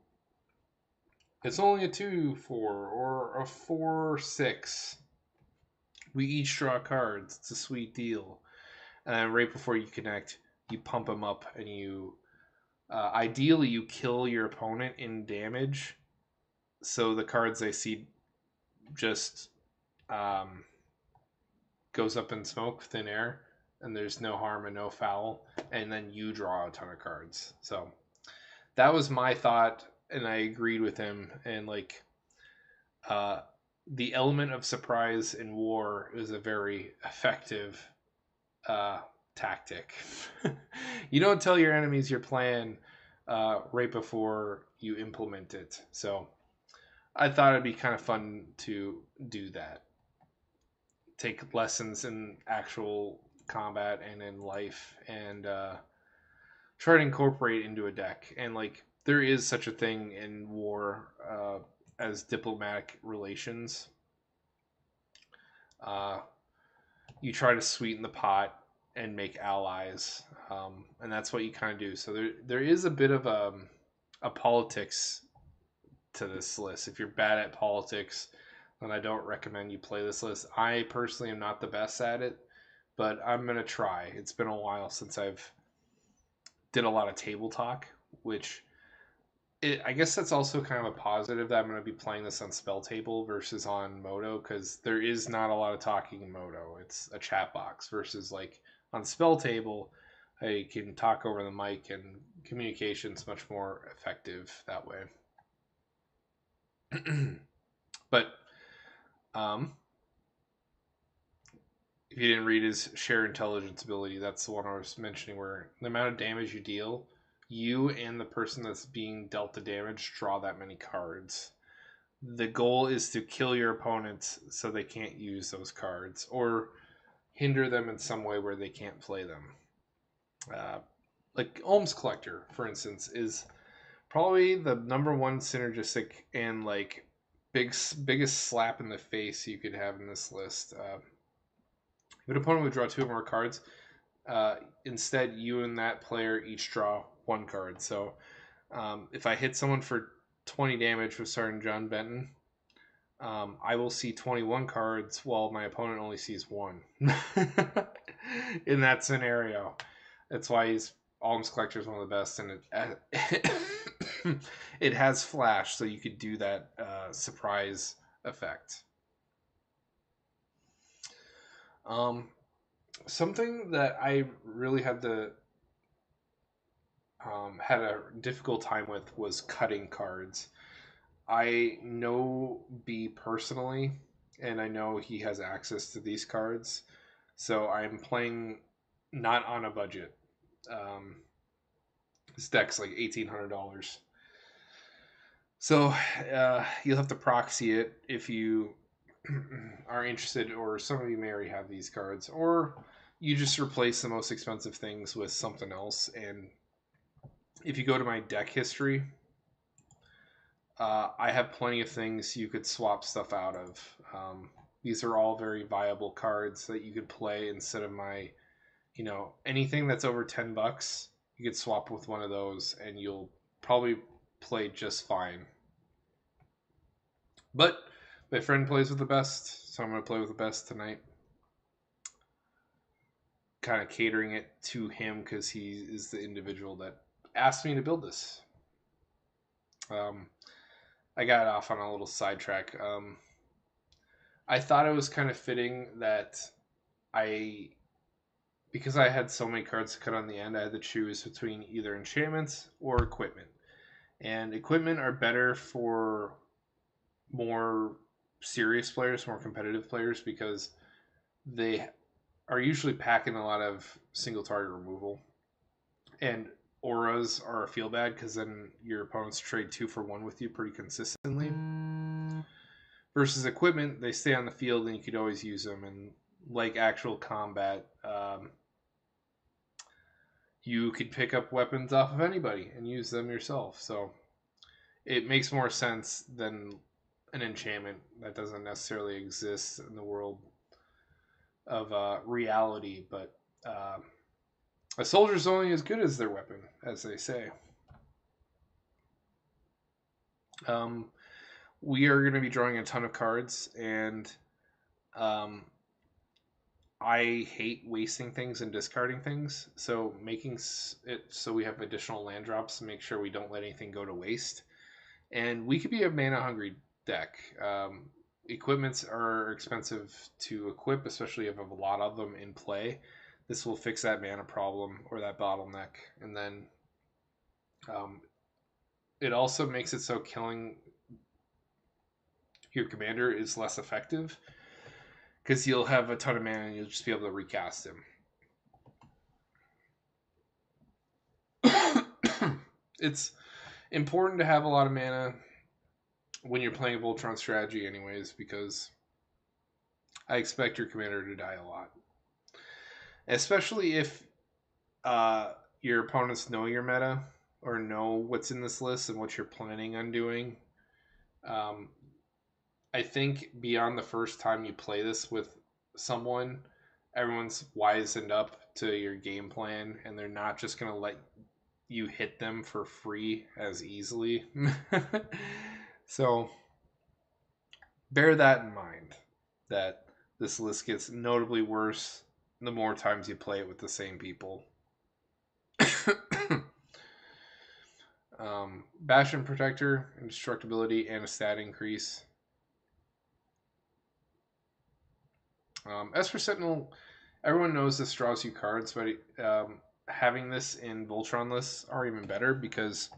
It's only a 2-4 or a 4-6. We each draw cards. It's a sweet deal. And then right before you connect, you pump them up, and you ideally you kill your opponent in damage. So the cards they see just goes up in smoke, thin air, and there's no harm and no foul, and then you draw a ton of cards. So that was my thought, and I agreed with him. And like, uh, the element of surprise in war is a very effective uh, tactic. You don't tell your enemies your plan right before you implement it. So I thought it'd be kind of fun to do that. Take lessons in actual combat and in life, and try to incorporate into a deck. And like, there is such a thing in war as diplomatic relations. Uh, you try to sweeten the pot and make allies, and that's what you kind of do. So there is a bit of a politics to this list. If you're bad at politics, then I don't recommend you play this list. I personally am not the best at it, but I'm gonna try. It's been a while since I've did a lot of table talk, which I guess that's also kind of a positive that I'm going to be playing this on Spell Table versus on Moto, because there is not a lot of talking in Moto. It's a chat box versus like on Spell Table, I can talk over the mic and communication's much more effective that way. But if you didn't read his Share Intelligence ability, that's the one I was mentioning, where the amount of damage you deal, you and the person that's being dealt the damage draw that many cards. The goal is to kill your opponents so they can't use those cards, or hinder them in some way where they can't play them. Like Alms Collector, for instance, is probably the number one synergistic and like biggest slap in the face you could have in this list. If an opponent would draw two or more cards, instead you and that player each draw one card. So if I hit someone for 20 damage with Sergeant Jon Benton, I will see 21 cards while my opponent only sees one. In that scenario, that's why he's Alms Collector is one of the best, and it has flash, so you could do that surprise effect. Something that I really had a difficult time with was cutting cards. I know B personally, and I know he has access to these cards, so I'm playing not on a budget. This deck's like $1,800, so you'll have to proxy it if you are interested, or some of you may already have these cards, or you just replace the most expensive things with something else. And if you go to my deck history, I have plenty of things you could swap stuff out of. These are all very viable cards that you could play instead of my, anything that's over $10. You could swap with one of those, and you'll probably play just fine. But my friend plays with the best, so I'm going to play with the best tonight. Kind of catering it to him because he is the individual that asked me to build this. I got off on a little sidetrack. I thought it was kind of fitting that because I had so many cards to cut on the end, I had to choose between either enchantments or equipment. And equipment are better for more serious players, more competitive players, because they are usually packing a lot of single target removal. And auras are a feel bad because then your opponents trade 2 for 1 with you pretty consistently. Versus equipment, they stay on the field and you could always use them. And like actual combat, you could pick up weapons off of anybody and use them yourself. So it makes more sense than an enchantment that doesn't necessarily exist in the world of reality. But a soldier's only as good as their weapon, as they say. We are going to be drawing a ton of cards, and I hate wasting things and discarding things. So making it so we have additional land drops to make sure we don't let anything go to waste. And we could be a mana hungry deck. equipments are expensive to equip, especially if you have a lot of them in play. This will fix that mana problem or that bottleneck, and then um, it also makes it so killing your commander is less effective because you'll have a ton of mana and you'll just be able to recast him. It's important to have a lot of mana when you're playing a Voltron strategy, anyways, because I expect your commander to die a lot, especially if your opponents know your meta or know what's in this list and what you're planning on doing. Um, I think beyond the first time you play this with someone, everyone's wisened up to your game plan and they're not just going to let you hit them for free as easily. So bear that in mind, that this list gets notably worse the more times you play it with the same people. Bastion Protector, Indestructibility, and a stat increase. As for Sentinel, everyone knows this draws you cards, but having this in Voltron lists are even better because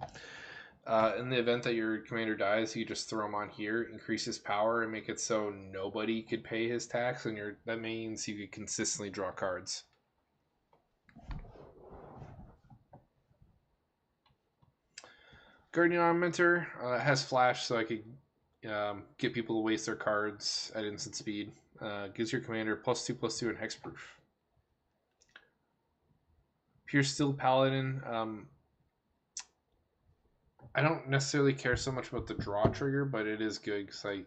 in the event that your commander dies, you just throw him on here, increase his power, and make it so nobody could pay his tax, and that means you could consistently draw cards. Guardian Augmenter has flash, so I could get people to waste their cards at instant speed. Gives your commander +2/+2 and hexproof. Pure Steel Paladin. I don't necessarily care so much about the draw trigger, but it is good because I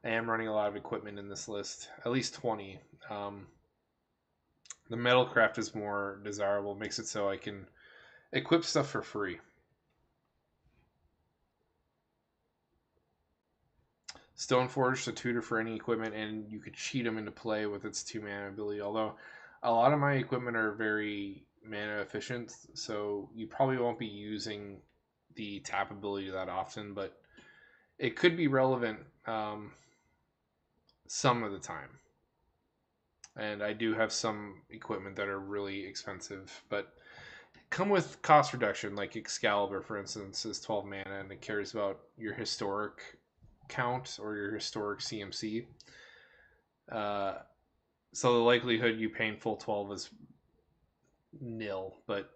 am running a lot of equipment in this list, at least 20. The Metalcraft is more desirable, makes it so I can equip stuff for free. Stoneforge, the tutor for any equipment, and you could cheat them into play with its 2 mana ability. Although a lot of my equipment are very mana efficient, so you probably won't be using the tap ability that often, but it could be relevant some of the time. And I do have some equipment that are really expensive, but come with cost reduction, like Excalibur, for instance, is 12 mana and it cares about your historic count or your historic CMC. So the likelihood you paying full 12 is nil, but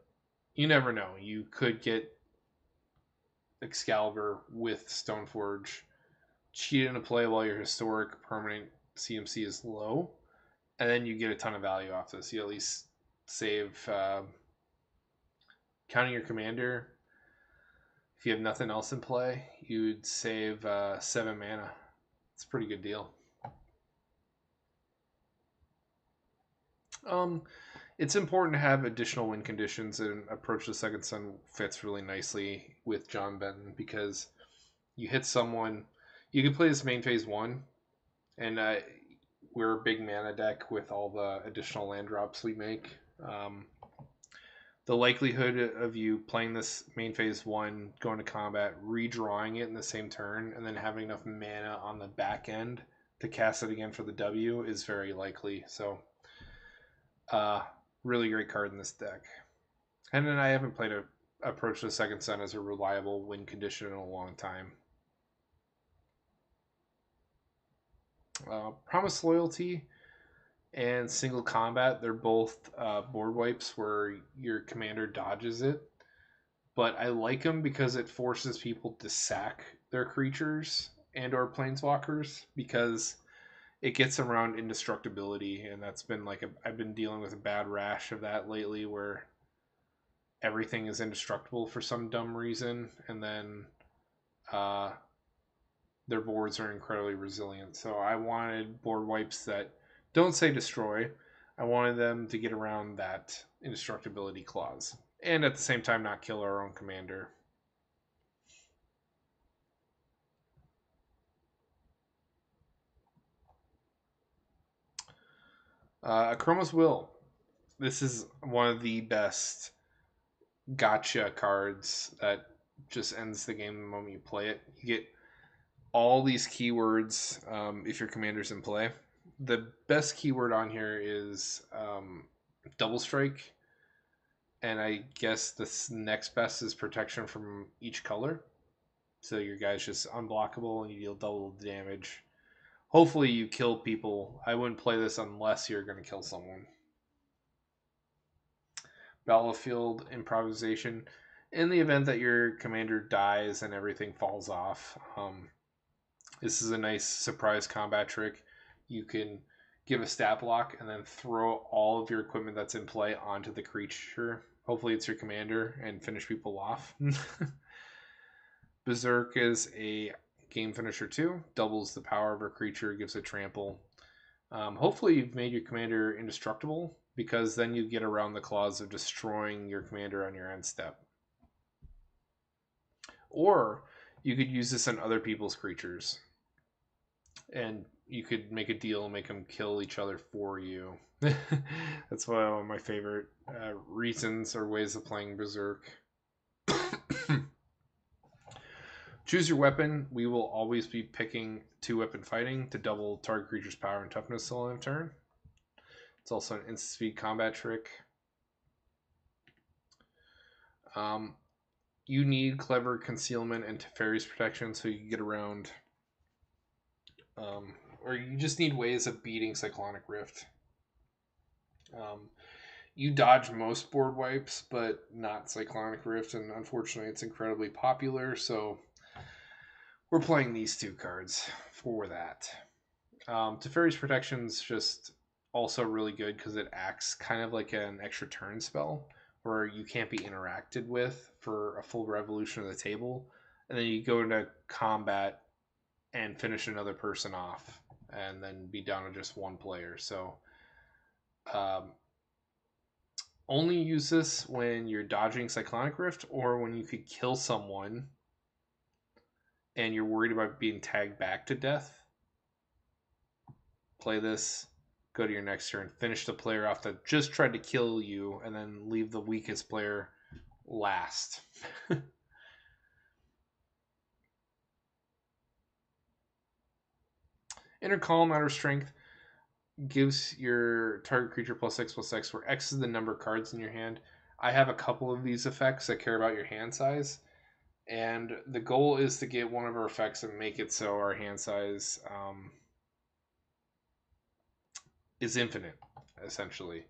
you never know. You could get Excalibur with Stoneforge, cheat into play while your historic permanent CMC is low, and then you get a ton of value off this. You at least save counting your commander. If you have nothing else in play, you'd save 7 mana. It's a pretty good deal. It's important to have additional win conditions, and Approach the Second Sun fits really nicely with Jon Benton because you hit someone. You can play this main phase 1, and we're a big mana deck with all the additional land drops we make. The likelihood of you playing this main phase 1, going to combat, redrawing it in the same turn, and then having enough mana on the back end to cast it again for the W is very likely. So, really great card in this deck. And then I haven't played Approach the Second Sun as a reliable win condition in a long time. Promise Loyalty and Single Combat, they're both board wipes where your commander dodges it. But I like them because it forces people to sack their creatures and or planeswalkers because it gets around indestructibility, and that's been I've been dealing with a bad rash of that lately where everything is indestructible for some dumb reason, and then their boards are incredibly resilient. So I wanted board wipes that don't say destroy. I wanted them to get around that indestructibility clause and at the same time not kill our own commander. Chroma's Will. This is one of the best gotcha cards that just ends the game the moment you play it. You get all these keywords if your commander's in play. The best keyword on here is double strike, and I guess the next best is protection from each color. So your guy's just unblockable and you deal double damage. Hopefully you kill people. I wouldn't play this unless you're going to kill someone. Battlefield improvisation. In the event that your commander dies and everything falls off, this is a nice surprise combat trick. You can give a stat block and then throw all of your equipment that's in play onto the creature. Hopefully it's your commander and finish people off. Berserk is a game finisher too. Doubles the power of a creature, gives it trample. Hopefully you've made your commander indestructible, because then you get around the clause of destroying your commander on your end step. Or you could use this on other people's creatures. And you could make a deal and make them kill each other for you. That's one of my favorite reasons or ways of playing Berserk. Choose your weapon. We will always be picking 2-weapon fighting to double target creature's power and toughness till end of turn. It's also an instant speed combat trick. You need clever concealment and Teferi's protection so you can get around. Or you just need ways of beating Cyclonic Rift. You dodge most board wipes, but not Cyclonic Rift, and unfortunately it's incredibly popular, so we're playing these 2 cards for that. Teferi's protection is just also really good because it acts kind of like an extra turn spell where you can't be interacted with for a full revolution of the table, and then you go into combat and finish another person off and then be down to just one player. So only use this when you're dodging Cyclonic Rift or when you could kill someone and you're worried about being tagged back to death. Play this, go to your next turn, finish the player off that just tried to kill you, and then leave the weakest player last. Inner Calm, Outer Strength gives your target creature +6/+X, where X is the number of cards in your hand. I have a couple of these effects that care about your hand size, and the goal is to get one of our effects and make it so our hand size is infinite, essentially.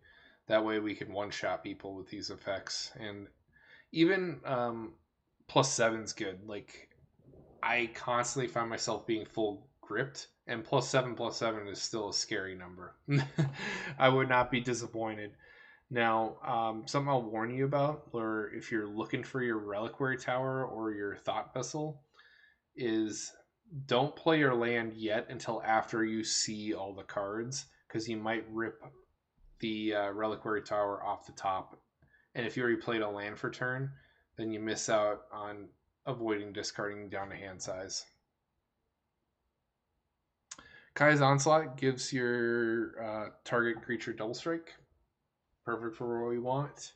That way we can one-shot people with these effects. And even +7's good. Like, I constantly find myself being full gripped, and +7/+7 is still a scary number. I would not be disappointed. Now, something I'll warn you about, or if you're looking for your Reliquary Tower or your Thought Vessel, is don't play your land yet until after you see all the cards, because you might rip the Reliquary Tower off the top. And if you already played a land for turn, then you miss out on avoiding discarding down to hand size. Kai's Onslaught gives your target creature double strike. Perfect for what we want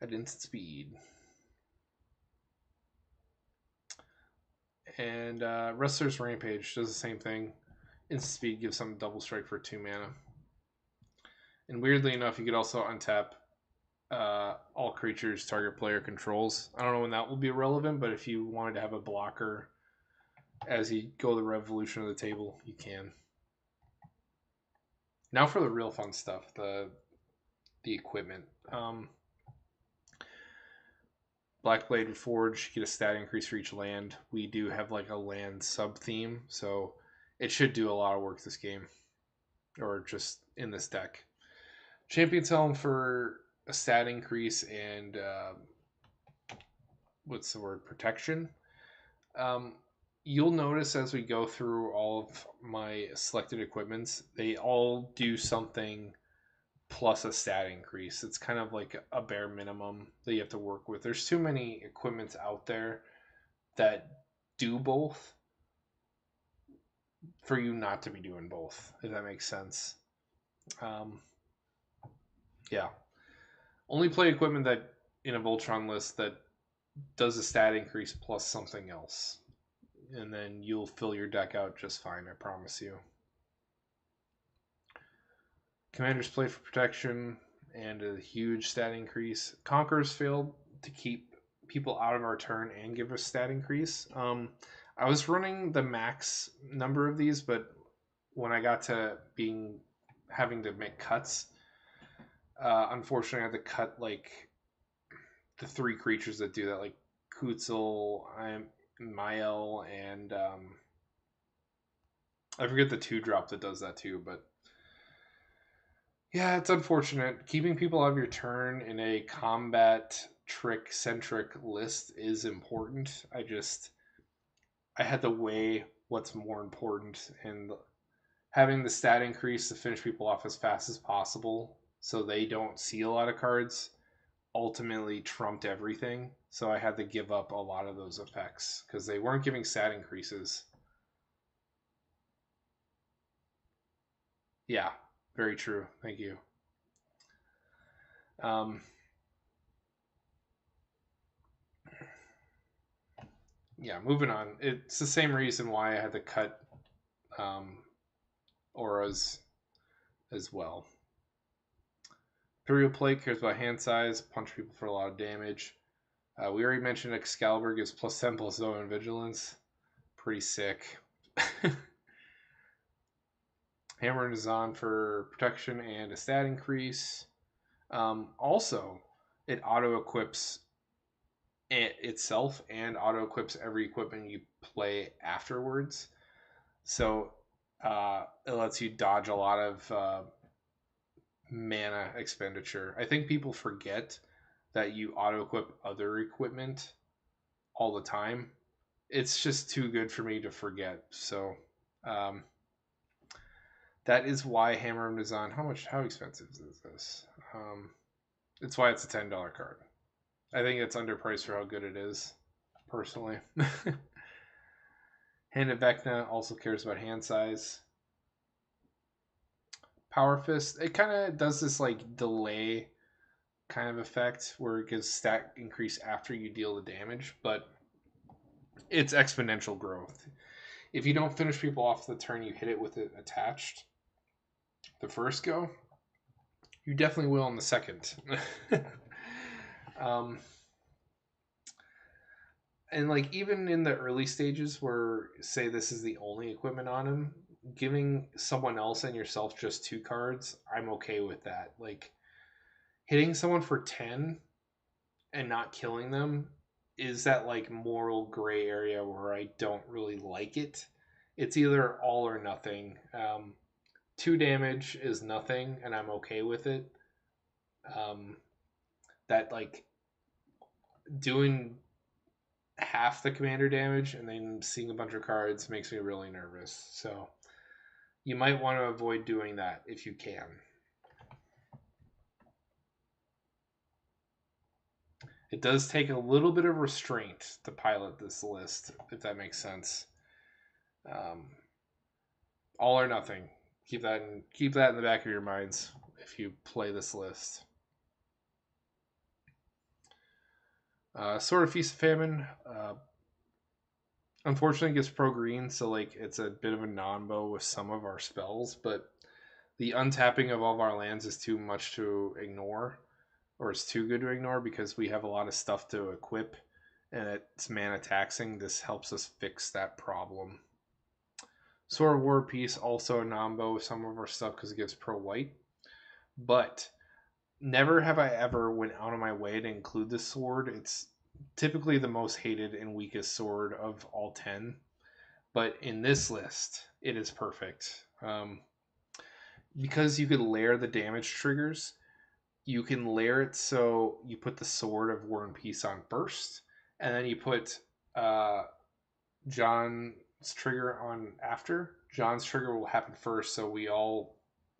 at instant speed. And Wrestler's Rampage does the same thing. Instant speed gives some double strike for 2 mana. And weirdly enough, you could also untap all creatures target player controls. I don't know when that will be relevant, but if you wanted to have a blocker as you go the revolution of the table, you can. Now for the real fun stuff, the equipment. Blackblade Forge, you get a stat increase for each land. We do have like a land sub theme, so it should do a lot of work this game, or just in this deck. Champion's Helm for a stat increase and protection. You'll notice as we go through all of my selected equipments, they all do something plus a stat increase. It's kind of like a bare minimum that you have to work with. There's too many equipments out there that do both for you not to be doing both, if that makes sense. Yeah. Only play equipment that in a Voltron list that does a stat increase plus something else. and then you'll fill your deck out just fine, I promise you. Commanders play for protection and a huge stat increase. Conquerors failed to keep people out of our turn and give us stat increase. I was running the max number of these, but when I got to having to make cuts, unfortunately, I had to cut like the 3 creatures that do that, like Kutzel, Mael, and I forget the 2-drop that does that too, but yeah, it's unfortunate. Keeping people out of your turn in a combat trick centric list is important. I had to weigh what's more important, and having the stat increase to finish people off as fast as possible so they don't see a lot of cards ultimately trumped everything. So I had to give up a lot of those effects because they weren't giving stat increases. Yeah, very true. Thank you. Yeah, moving on. It's the same reason why I had to cut auras as well. Imperial Plate cares about hand size, punch people for a lot of damage. We already mentioned Excalibur gives +10 +0 in Vigilance. Pretty sick. Hammer and Azan for protection and a stat increase. Also, it auto-equips itself and auto-equips every equipment you play afterwards. So it lets you dodge a lot of mana expenditure. I think people forget that you auto-equip other equipment all the time. It's just too good for me to forget. So that is why Hammer of Nizan. How expensive is this? It's why it's a $10 card. I think it's underpriced for how good it is, personally. Hand of Vecna also cares about hand size. Power Fist, it kind of does this like delay kind of effect where it gives stat increase after you deal the damage, but it's exponential growth. If you don't finish people off the turn you hit it with it attached the first go, you definitely will on the second. And like even in the early stages where say this is the only equipment on him, giving someone else and yourself just 2 cards, I'm okay with that. Like hitting someone for 10 and not killing them is that like moral gray area where I don't really like it. It's either all or nothing. 2 damage is nothing and I'm okay with it. That like doing half the commander damage and then seeing a bunch of cards makes me really nervous. So you might want to avoid doing that if you can. It does take a little bit of restraint to pilot this list, if that makes sense. All or nothing. Keep that in the back of your minds if you play this list. Sword of Feast of Famine. Unfortunately, gets pro green, so like it's a bit of a non-bow with some of our spells, but the untapping of all of our lands is too much to ignore, or it's too good to ignore because we have a lot of stuff to equip, and it's mana taxing. This helps us fix that problem. Sword of War Peace, also a non-bow with some of our stuff because it gives pro white, but never have I ever went out of my way to include this sword. It's typically the most hated and weakest sword of all 10, but in this list it is perfect. Because you could layer the damage triggers, you can layer it so you put the Sword of War and Peace on first, and then you put Jon's trigger on after. Jon's trigger will happen first, so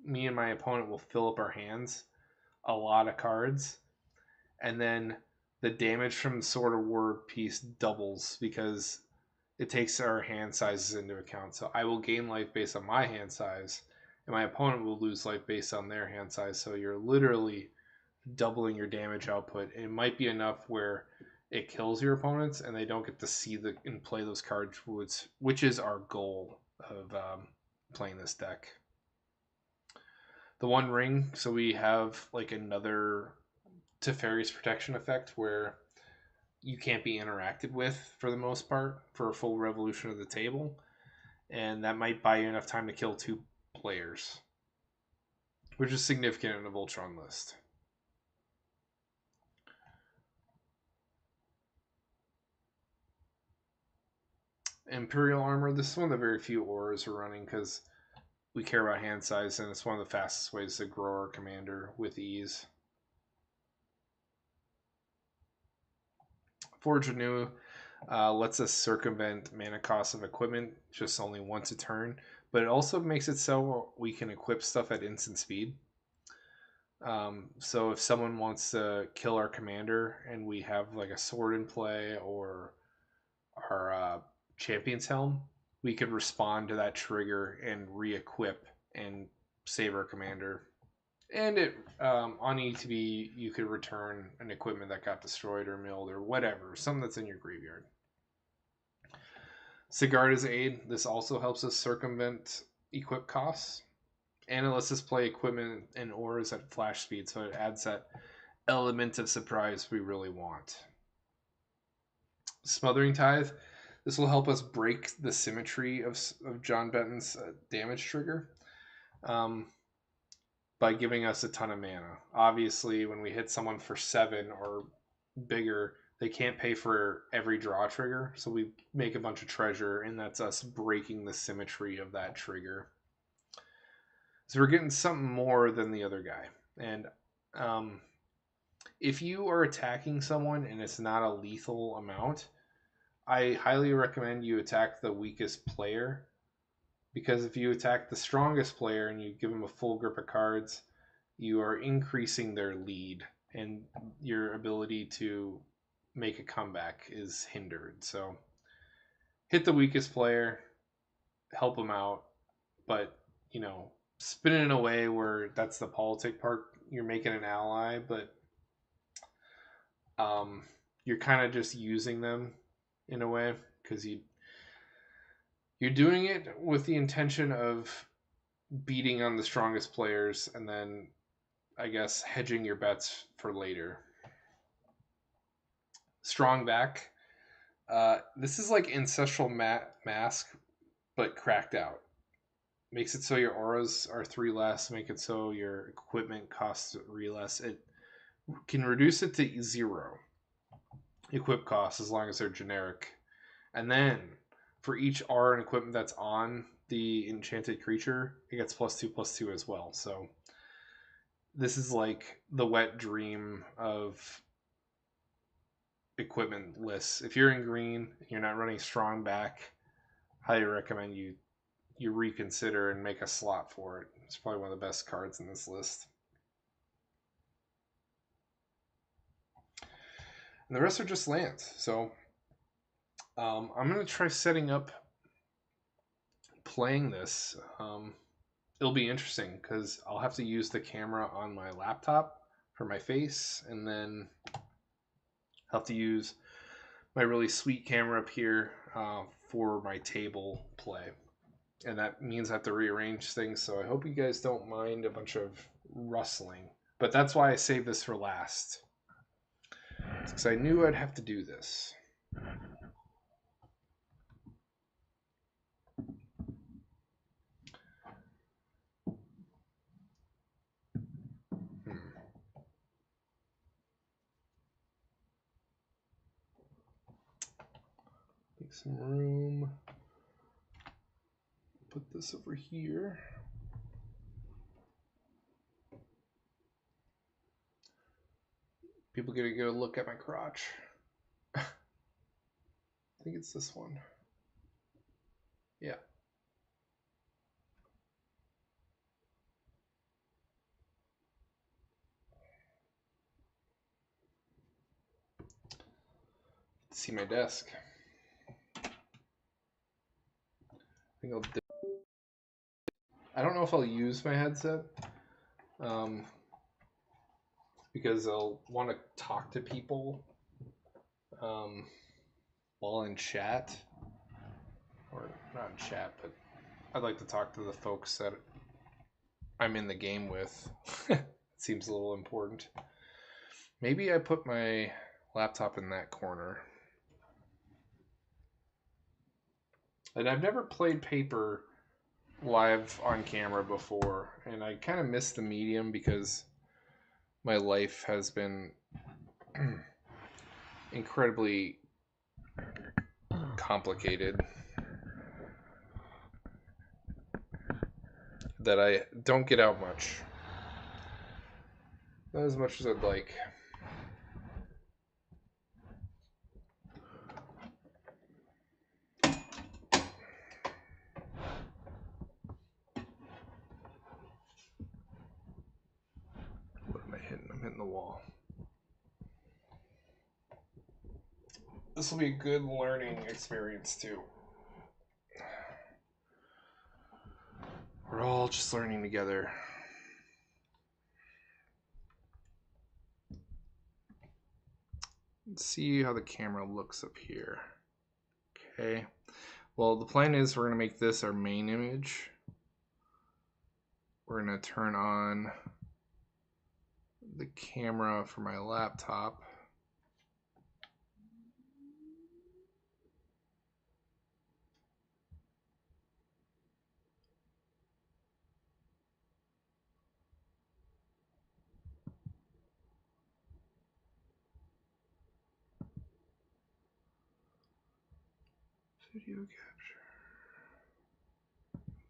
me and my opponent will fill up our hands a lot of cards, and then the damage from the Sword of War piece doubles because it takes our hand sizes into account. So I will gain life based on my hand size, and my opponent will lose life based on their hand size. So you're literally doubling your damage output. It might be enough where it kills your opponents, and they don't get to see and play those cards, which is our goal of playing this deck. The One Ring, so we have like another Teferi's protection effect where you can't be interacted with for the most part for a full revolution of the table, and that might buy you enough time to kill 2 players, which is significant in a Voltron list. Imperial Armor, this is one of the very few auras we're running because we care about hand size, and it's one of the fastest ways to grow our commander with ease. Forge Anew lets us circumvent mana cost of equipment just only once a turn, but it also makes it so we can equip stuff at instant speed. So if someone wants to kill our commander and we have like a sword in play or our champion's helm, we could respond to that trigger and re-equip and save our commander. And it on ETB, you could return an equipment that got destroyed or milled or whatever, something that's in your graveyard. Sigarda's Aid, this also helps us circumvent equip costs. And it lets us play equipment and auras at flash speed, so it adds that element of surprise we really want. Smothering Tithe, this will help us break the symmetry of Jon Benton's damage trigger by giving us a ton of mana. Obviously, when we hit someone for 7 or bigger, they can't pay for every draw trigger, so we make a bunch of treasure, and that's us breaking the symmetry of that trigger. So we're getting something more than the other guy. And if you are attacking someone and it's not a lethal amount, I highly recommend you attack the weakest player, because if you attack the strongest player and you give them a full grip of cards, you are increasing their lead, and your ability to make a comeback is hindered. So hit the weakest player, help them out, but spin it in a way where that's the politic part. You're making an ally, but you're kind of just using them in a way, because you're doing it with the intention of beating on the strongest players and then, I guess, hedging your bets for later. Strong Back. This is like Ancestral Mask, but cracked out. Makes it so your auras are 3 less, make it so your equipment costs 3 less. It can reduce it to 0 equip costs as long as they're generic. And then for each R and equipment that's on the enchanted creature, it gets +2/+2 as well. So this is like the wet dream of equipment lists. If you're in green, you're not running Strong Back, highly recommend you reconsider and make a slot for it. It's probably one of the best cards in this list. And the rest are just lands. So I'm going to try setting up playing this. It'll be interesting because I'll have to use the camera on my laptop for my face, and then I'll have to use my really sweet camera up here for my table play. And that means I have to rearrange things, so I hope you guys don't mind a bunch of rustling. But that's why I saved this for last, because I knew I'd have to do this. Make some room. Put this over here. People get to go look at my crotch. I think it's this one. Yeah. See my desk. I don't know if I'll use my headset because I'll want to talk to people um, while in chat, or not in chat, but I'd like to talk to the folks that I'm in the game with. It seems a little important. Maybe I put my laptop in that corner. And I've never played Paper live on camera before, and I kind of miss the medium because my life has been incredibly complicated that I don't get out much. Not as much as I'd like. What am I hitting? I'm hitting the wall. This will be a good learning experience too. We're all just learning together. Let's see how the camera looks up here. Okay. Well, the plan is we're going to make this our main image. We're going to turn on the camera for my laptop.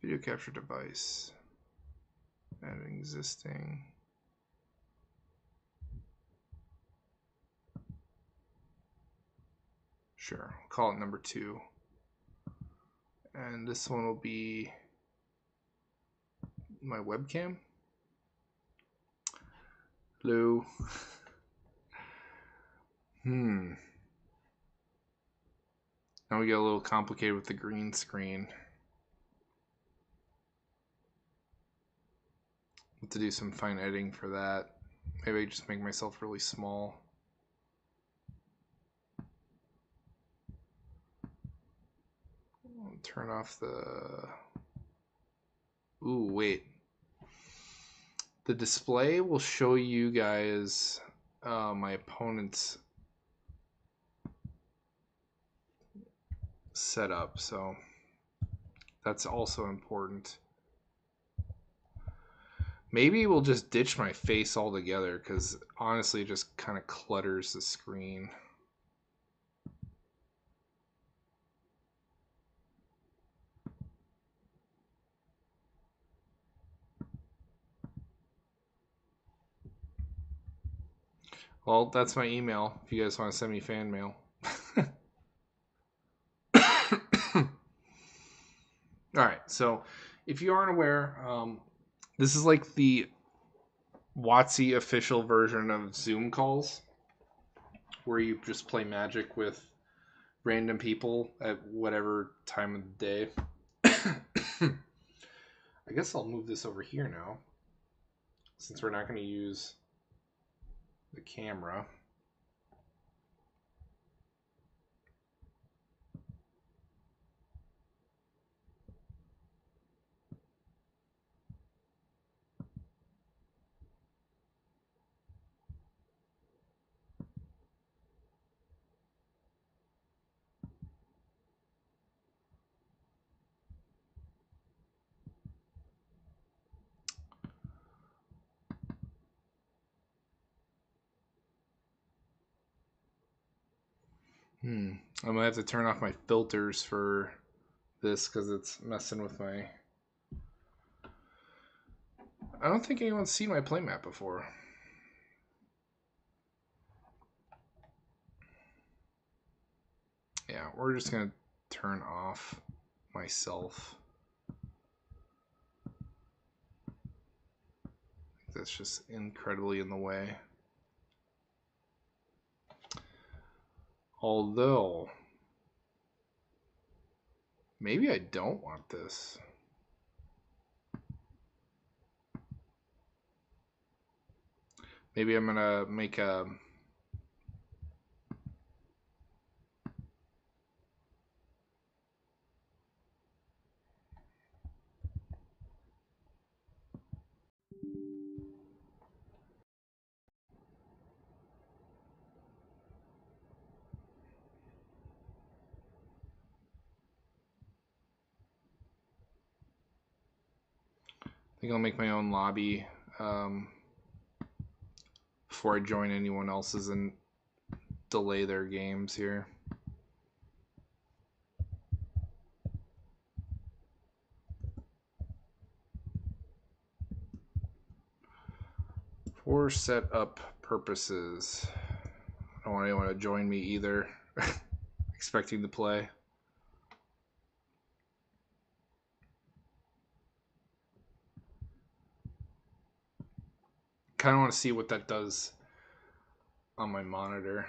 Video capture device. Add existing. Sure, call it number 2. And this one will be my webcam. Hello. Now we get a little complicated with the green screen. Have to do some fine editing for that. Maybe I just make myself really small. I'll turn off the... Ooh, wait. The display will show you guys my opponent's setup, so that's also important. Maybe we'll just ditch my face altogether because honestly it just kind of clutters the screen. Well, that's my email if you guys want to send me fan mail. Alright, so if you aren't aware, this is like the WotC official version of Zoom calls, where you just play Magic with random people at whatever time of the day. I guess I'll move this over here now, since we're not going to use the camera. I'm gonna have to turn off my filters for this because it's messing with my... I don't think anyone's seen my playmat before. Yeah, we're just gonna turn off myself. That's just incredibly in the way. Although, maybe I don't want this. Maybe I'm gonna make a... think I'll make my own lobby before I join anyone else's and delay their games here. For setup purposes, I don't want anyone to join me either, expecting to play. Kind of want to see what that does on my monitor.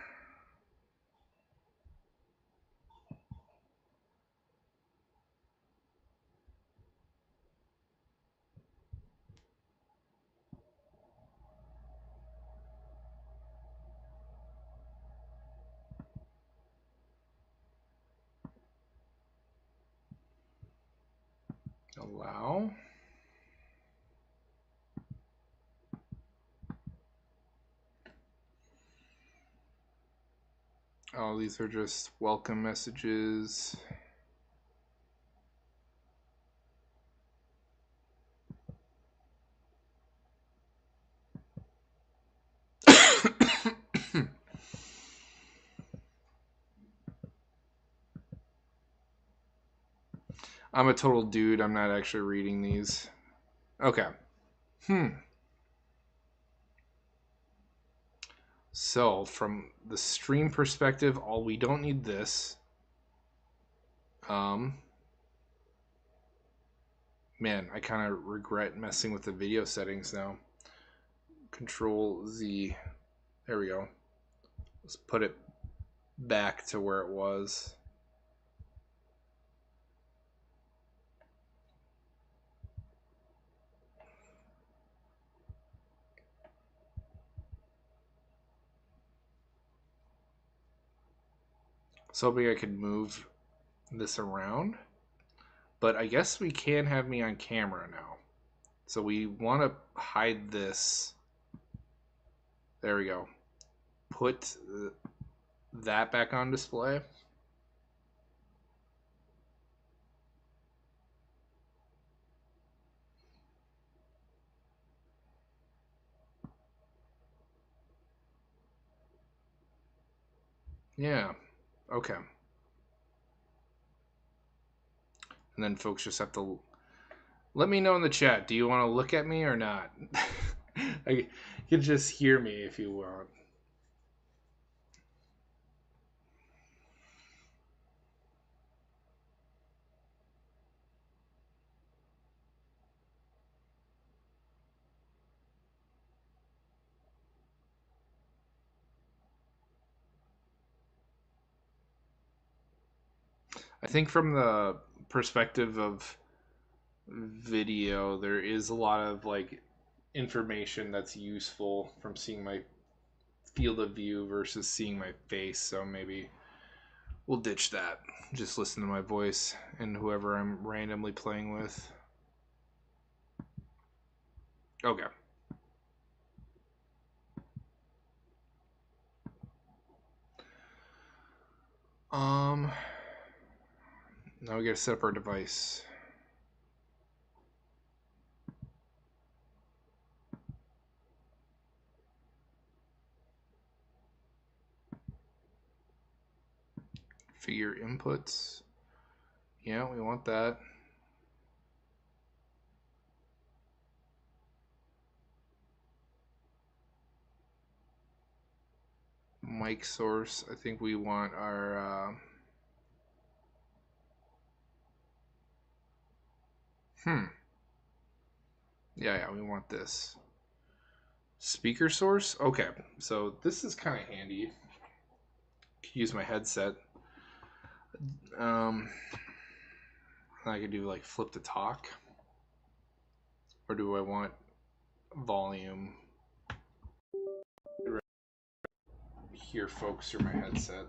Allow. Oh, these are just welcome messages. I'm a total dude. I'm not actually reading these. Okay. So, from the stream perspective, we don't need this. Man, I kind of regret messing with the video settings now. Control Z. There we go. Let's put it back to where it was. So hoping I could move this around. But I guess we can have me on camera now. So we want to hide this. There we go. Put that back on display. Yeah. Okay. And then folks just have to let me know in the chat. Do you want to look at me or not? You can just hear me if you want. I think from the perspective of video, there is a lot of like information that's useful from seeing my field of view versus seeing my face. So maybe we'll ditch that. Just listen to my voice and whoever I'm randomly playing with. Okay. Now we gotta set up our device. Figure inputs. Yeah, we want that. Mic source. I think we want our yeah, we want this. Speaker source? Okay, so this is kind of handy. Use my headset. I could do like flip to talk. Or do I want volume? Hear folks through my headset.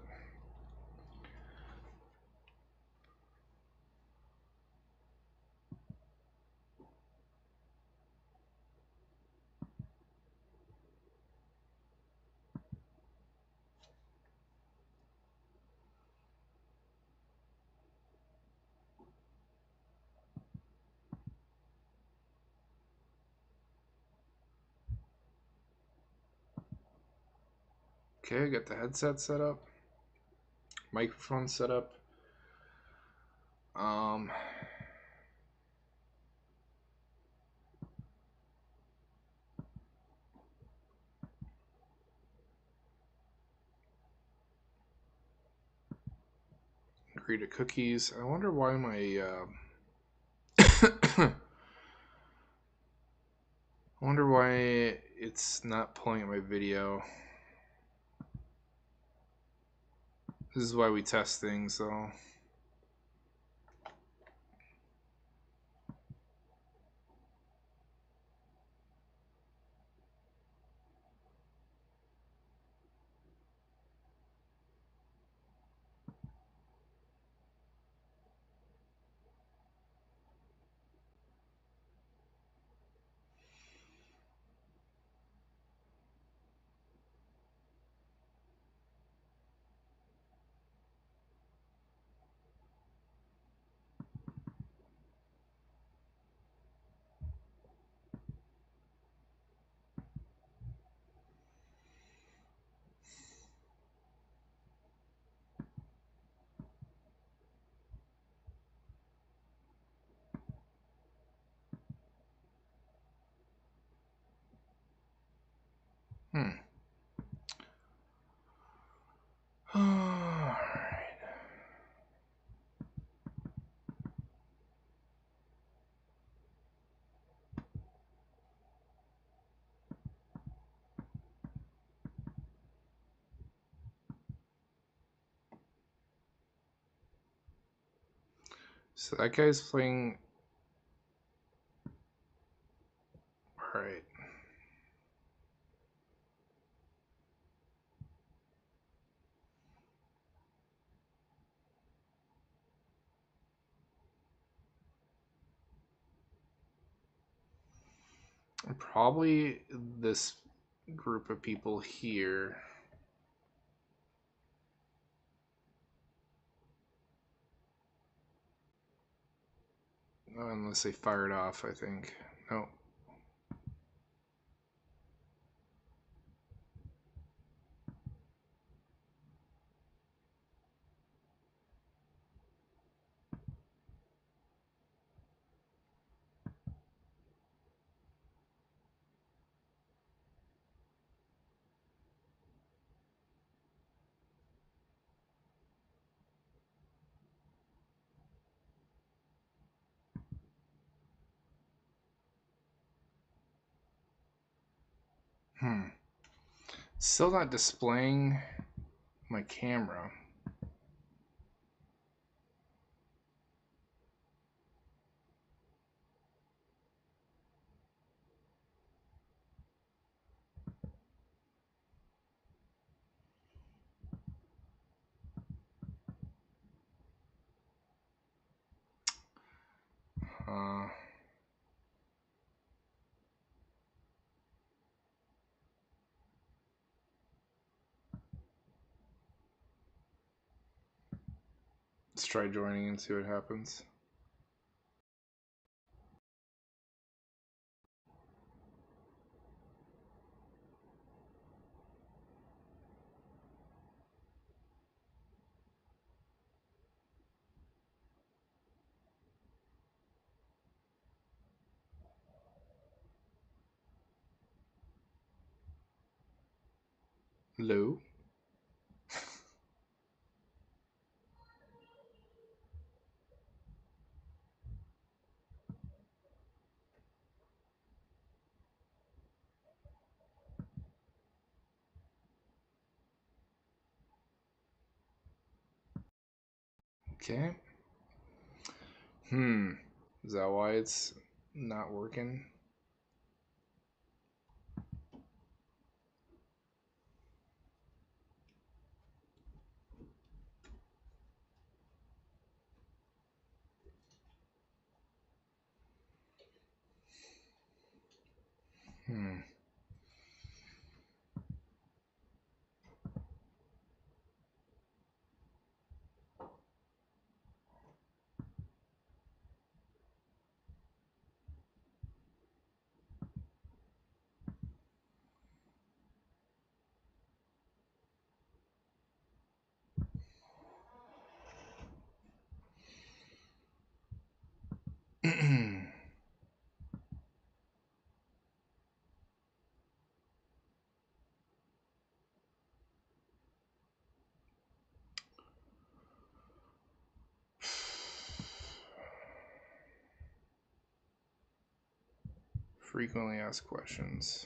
Okay, got the headset set up, microphone set up. Um, agree to cookies. I wonder why my I wonder why it's not pulling up my video. This is why we test things, though. Alright. So that guy's playing. Alright. Probably this group of people here. Unless they fired off, I think. No. Still not displaying my camera. Let's try joining and see what happens. Hello? Okay. Is that why it's not working? Frequently asked questions.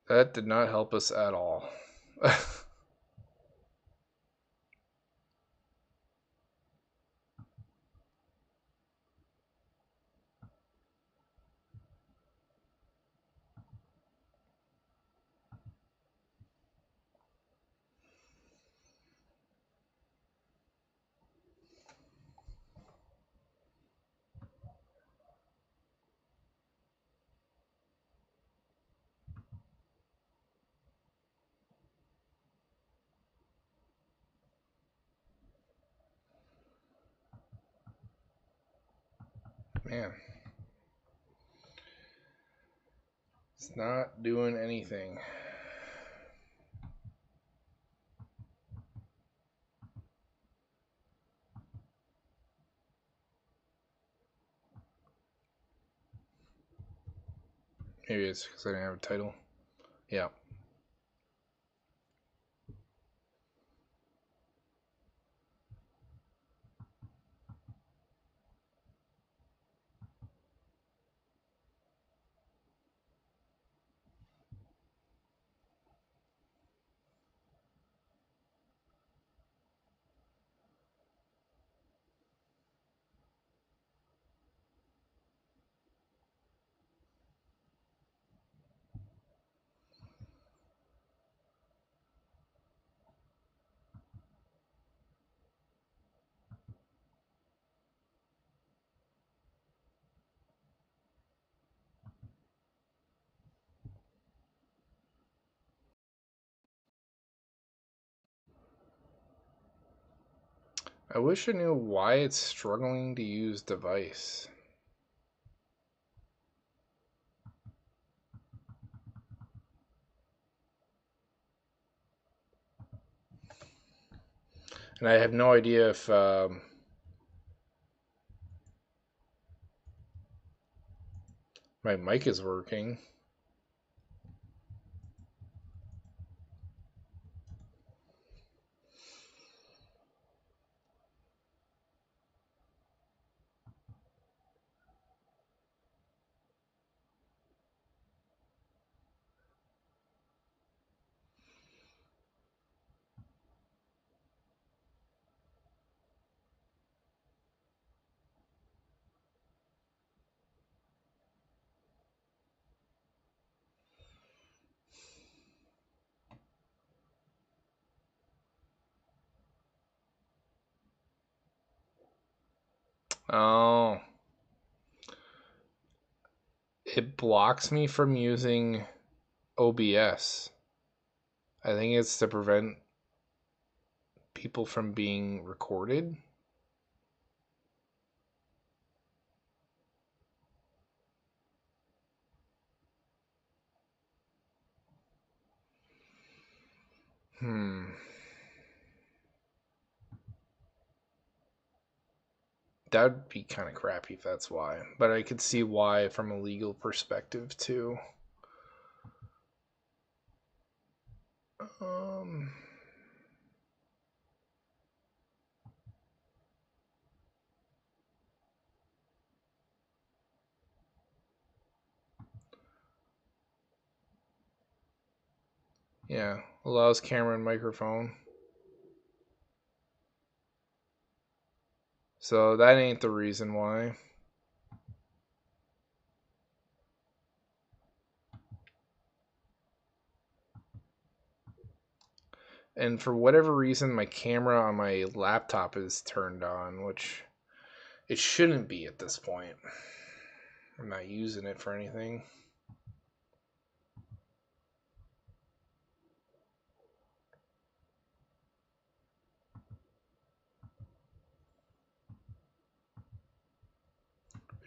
That did not help us at all. Man. It's not doing anything. Maybe it's because I didn't have a title. Yeah. I wish I knew why it's struggling to use device. And I have no idea if my mic is working. Oh. It blocks me from using OBS. I think it's to prevent people from being recorded. That would be kind of crappy if that's why. But I could see why from a legal perspective, too. Yeah, allows camera and microphone. So that ain't the reason why. And for whatever reason, my camera on my laptop is turned on, which it shouldn't be at this point. I'm not using it for anything.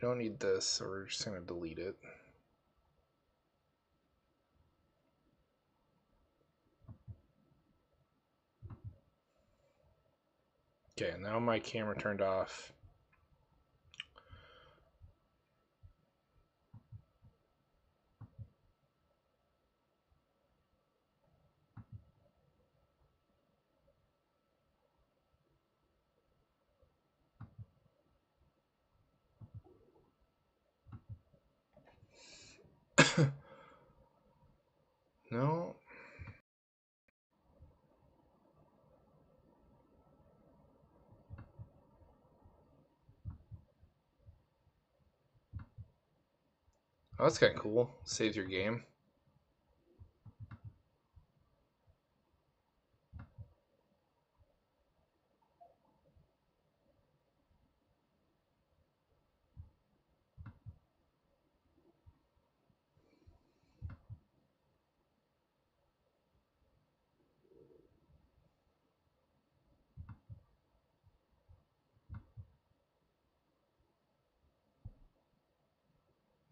don't need this, so we're just going to delete it. Okay, now my camera turned off. No. Oh, that's kind of cool. Saves your game.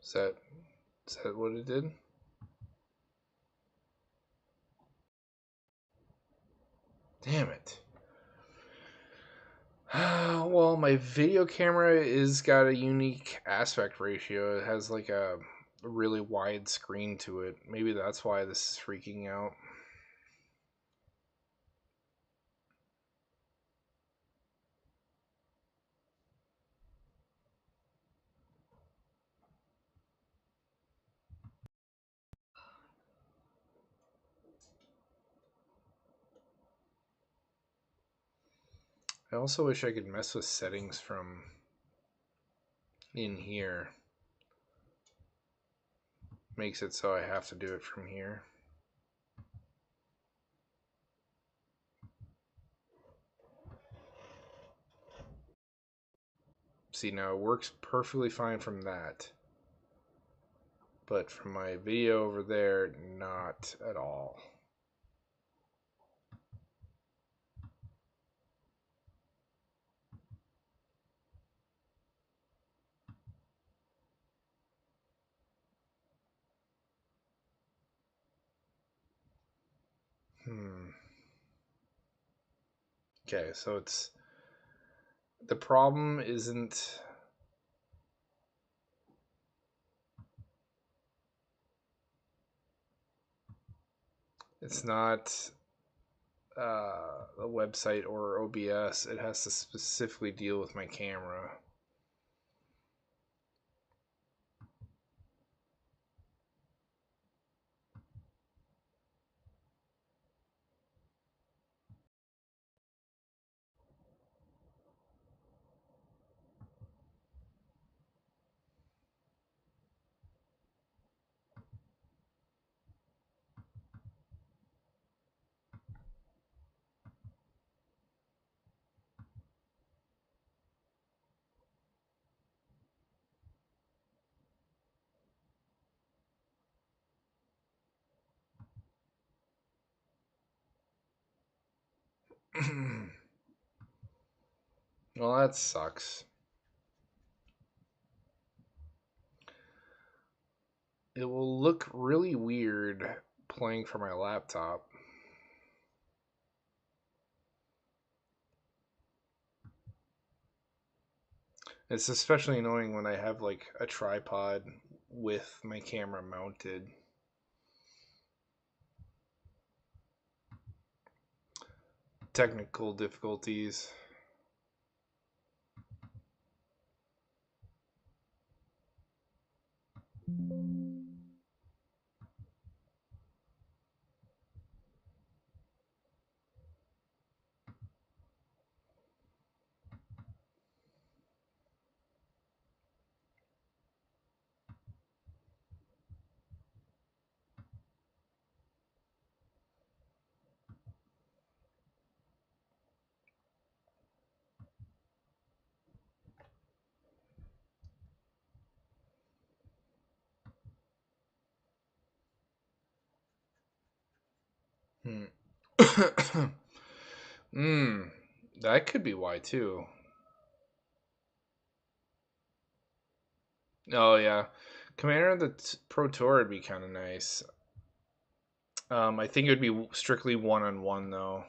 Is that what it did? Damn it. Well, my video camera is got a unique aspect ratio. It has like a really wide screen to it. Maybe that's why this is freaking out. I also wish I could mess with settings from in here. Makes it so I have to do it from here. See, now it works perfectly fine from that. But from my video over there, not at all. Okay, so it's the problem isn't it's not a website or OBS. It has to specifically deal with my camera. Well, that sucks. It will look really weird playing from my laptop. It's especially annoying when I have like a tripod with my camera mounted. Technical difficulties. That could be why too. Oh yeah, Commander of the Pro Tour would be kind of nice. I think it would be strictly one-on-one though.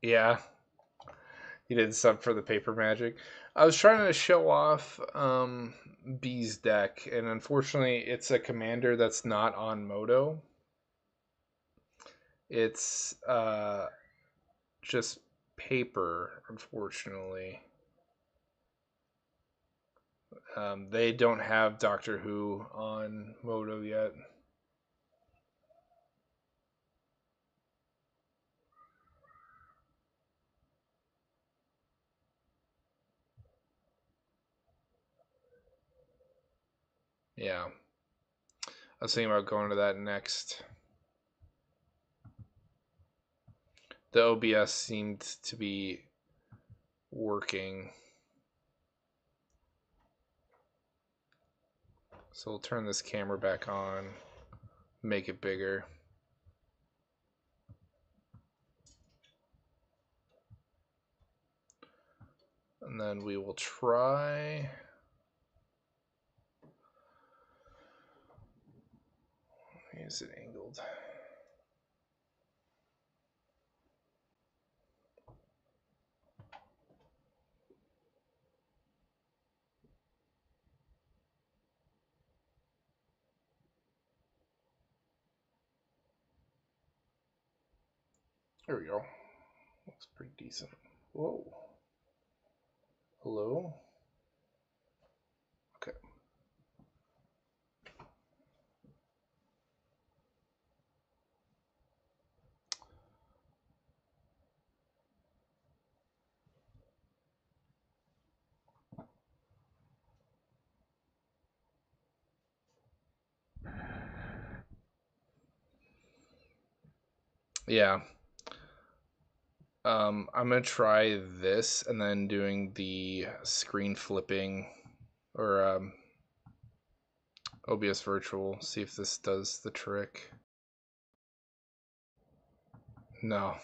Yeah, he did sub for the paper magic. I was trying to show off B's deck, and unfortunately, it's a commander that's not on Moto. It's just paper, unfortunately. They don't have Doctor Who on Moto yet. Yeah, I was thinking about going to that next. The OBS seemed to be working. So we'll turn this camera back on, make it bigger. And then we will try. Is it angled? There we go. Looks pretty decent. Whoa. Hello? Okay. Yeah. I'm gonna try this and then doing the screen flipping or OBS virtual. See if this does the trick. No.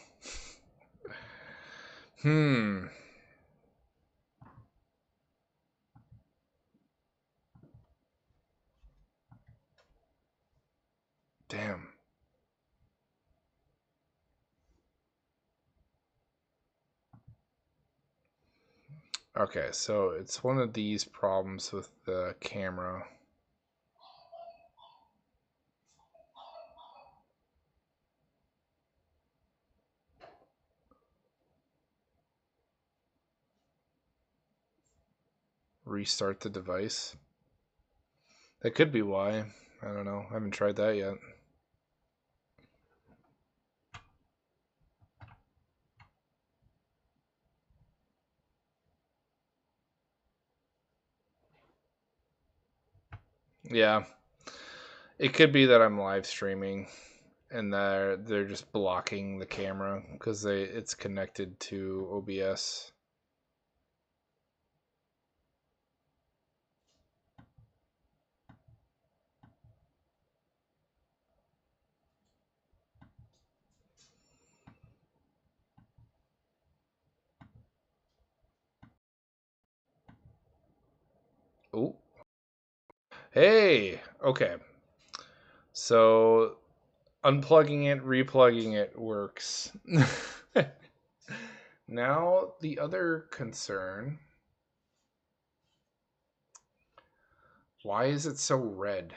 Hmm. Damn. Okay, so it's one of these problems with the camera. Restart the device. That could be why. I don't know. I haven't tried that yet. Yeah. It could be that I'm live streaming and they're just blocking the camera because it's connected to OBS. Oh. Hey. Okay. So unplugging it, replugging it works. Now the other concern. Why is it so red?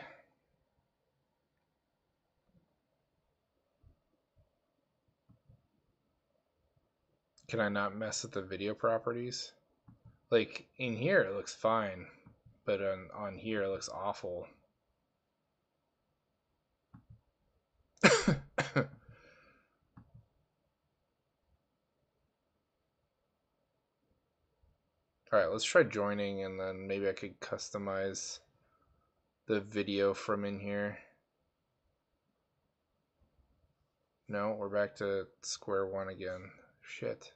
Can I not mess with the video properties? Like in here it looks fine, but on here it looks awful. All right, let's try joining and then maybe I could customize the video from in here. No, we're back to square one again. Shit.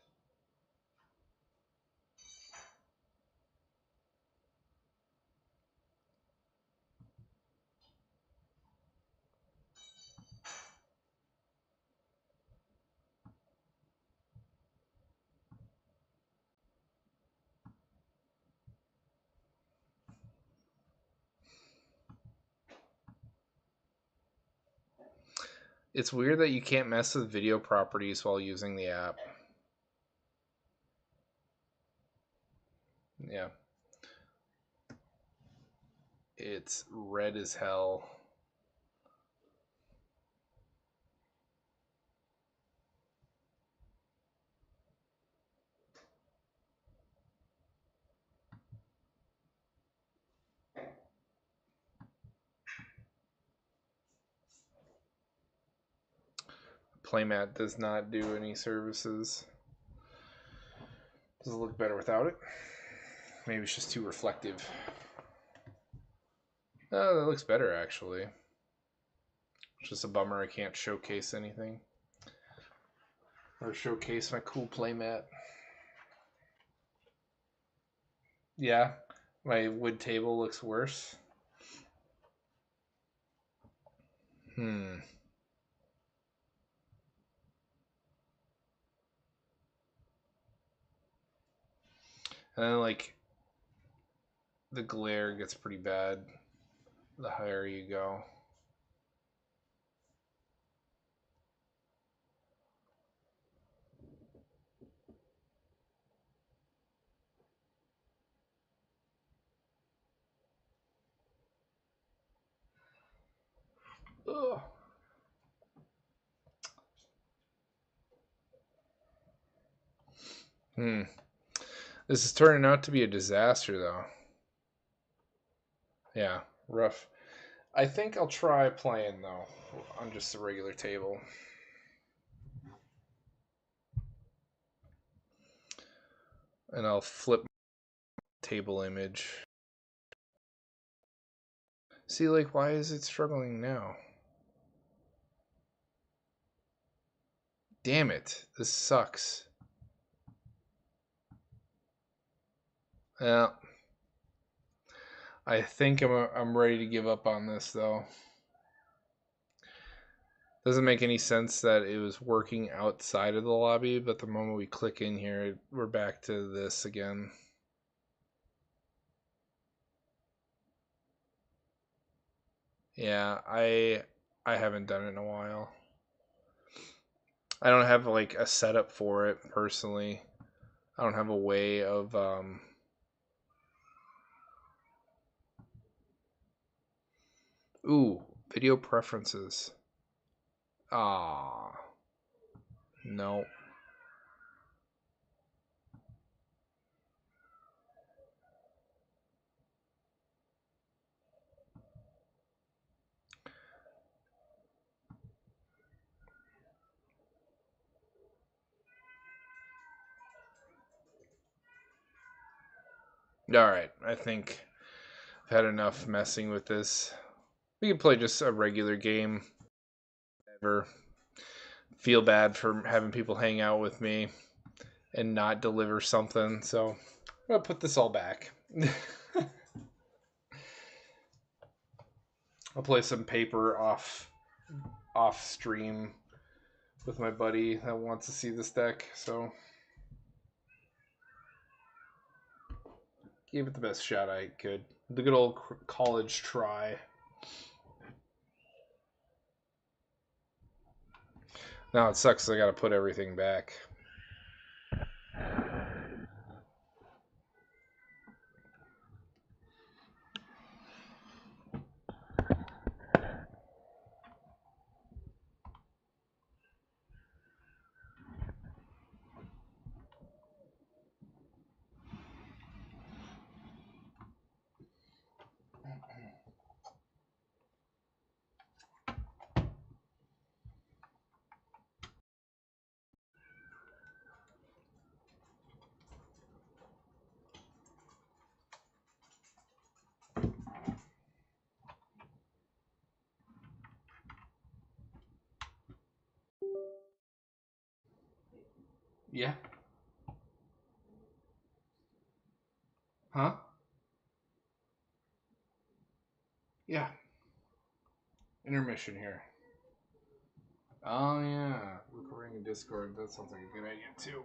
It's weird that you can't mess with video properties while using the app. Yeah. It's red as hell. Playmat does not do any services. Does it look better without it? Maybe it's just too reflective. Oh, that looks better actually. It's just a bummer I can't showcase anything. Or showcase my cool playmat. Yeah, my wood table looks worse. And then like the glare gets pretty bad the higher you go. Ugh. This is turning out to be a disaster though. Yeah, rough. I think I'll try playing though on just a regular table. And I'll flip table image. See, like, why is it struggling now? Damn it, this sucks. Yeah, I think I'm ready to give up on this though. Doesn't make any sense that it was working outside of the lobby, but the moment we click in here, we're back to this again. Yeah, I haven't done it in a while. I don't have like a setup for it personally. I don't have a way of Ooh, video preferences. Ah. No. Alright, I think I've had enough messing with this. We can play just a regular game. Never feel bad for having people hang out with me and not deliver something, so I'm gonna put this all back. I'll play some paper off stream with my buddy that wants to see this deck, so gave it the best shot I could. The good old college try. Now it sucks I gotta put everything back. Yeah. Huh? Yeah. Intermission here. Oh yeah, recording in Discord. That sounds like a good idea too.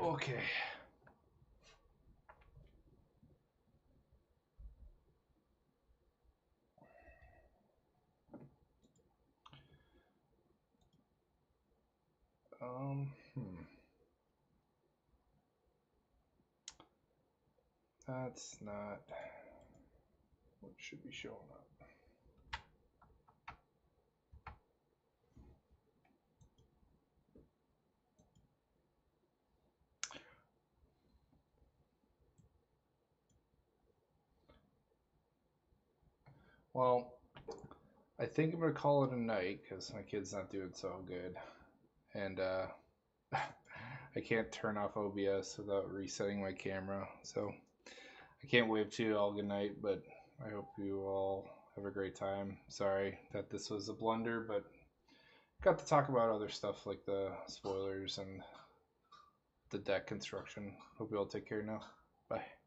Okay. That's not what should be showing up. Well, I think I'm gonna call it a night because my kid's not doing so good, and I can't turn off OBS without resetting my camera. So I can't wave to you all good night, but I hope you all have a great time. Sorry that this was a blunder, but got to talk about other stuff like the spoilers and the deck construction. Hope you all take care now. Bye.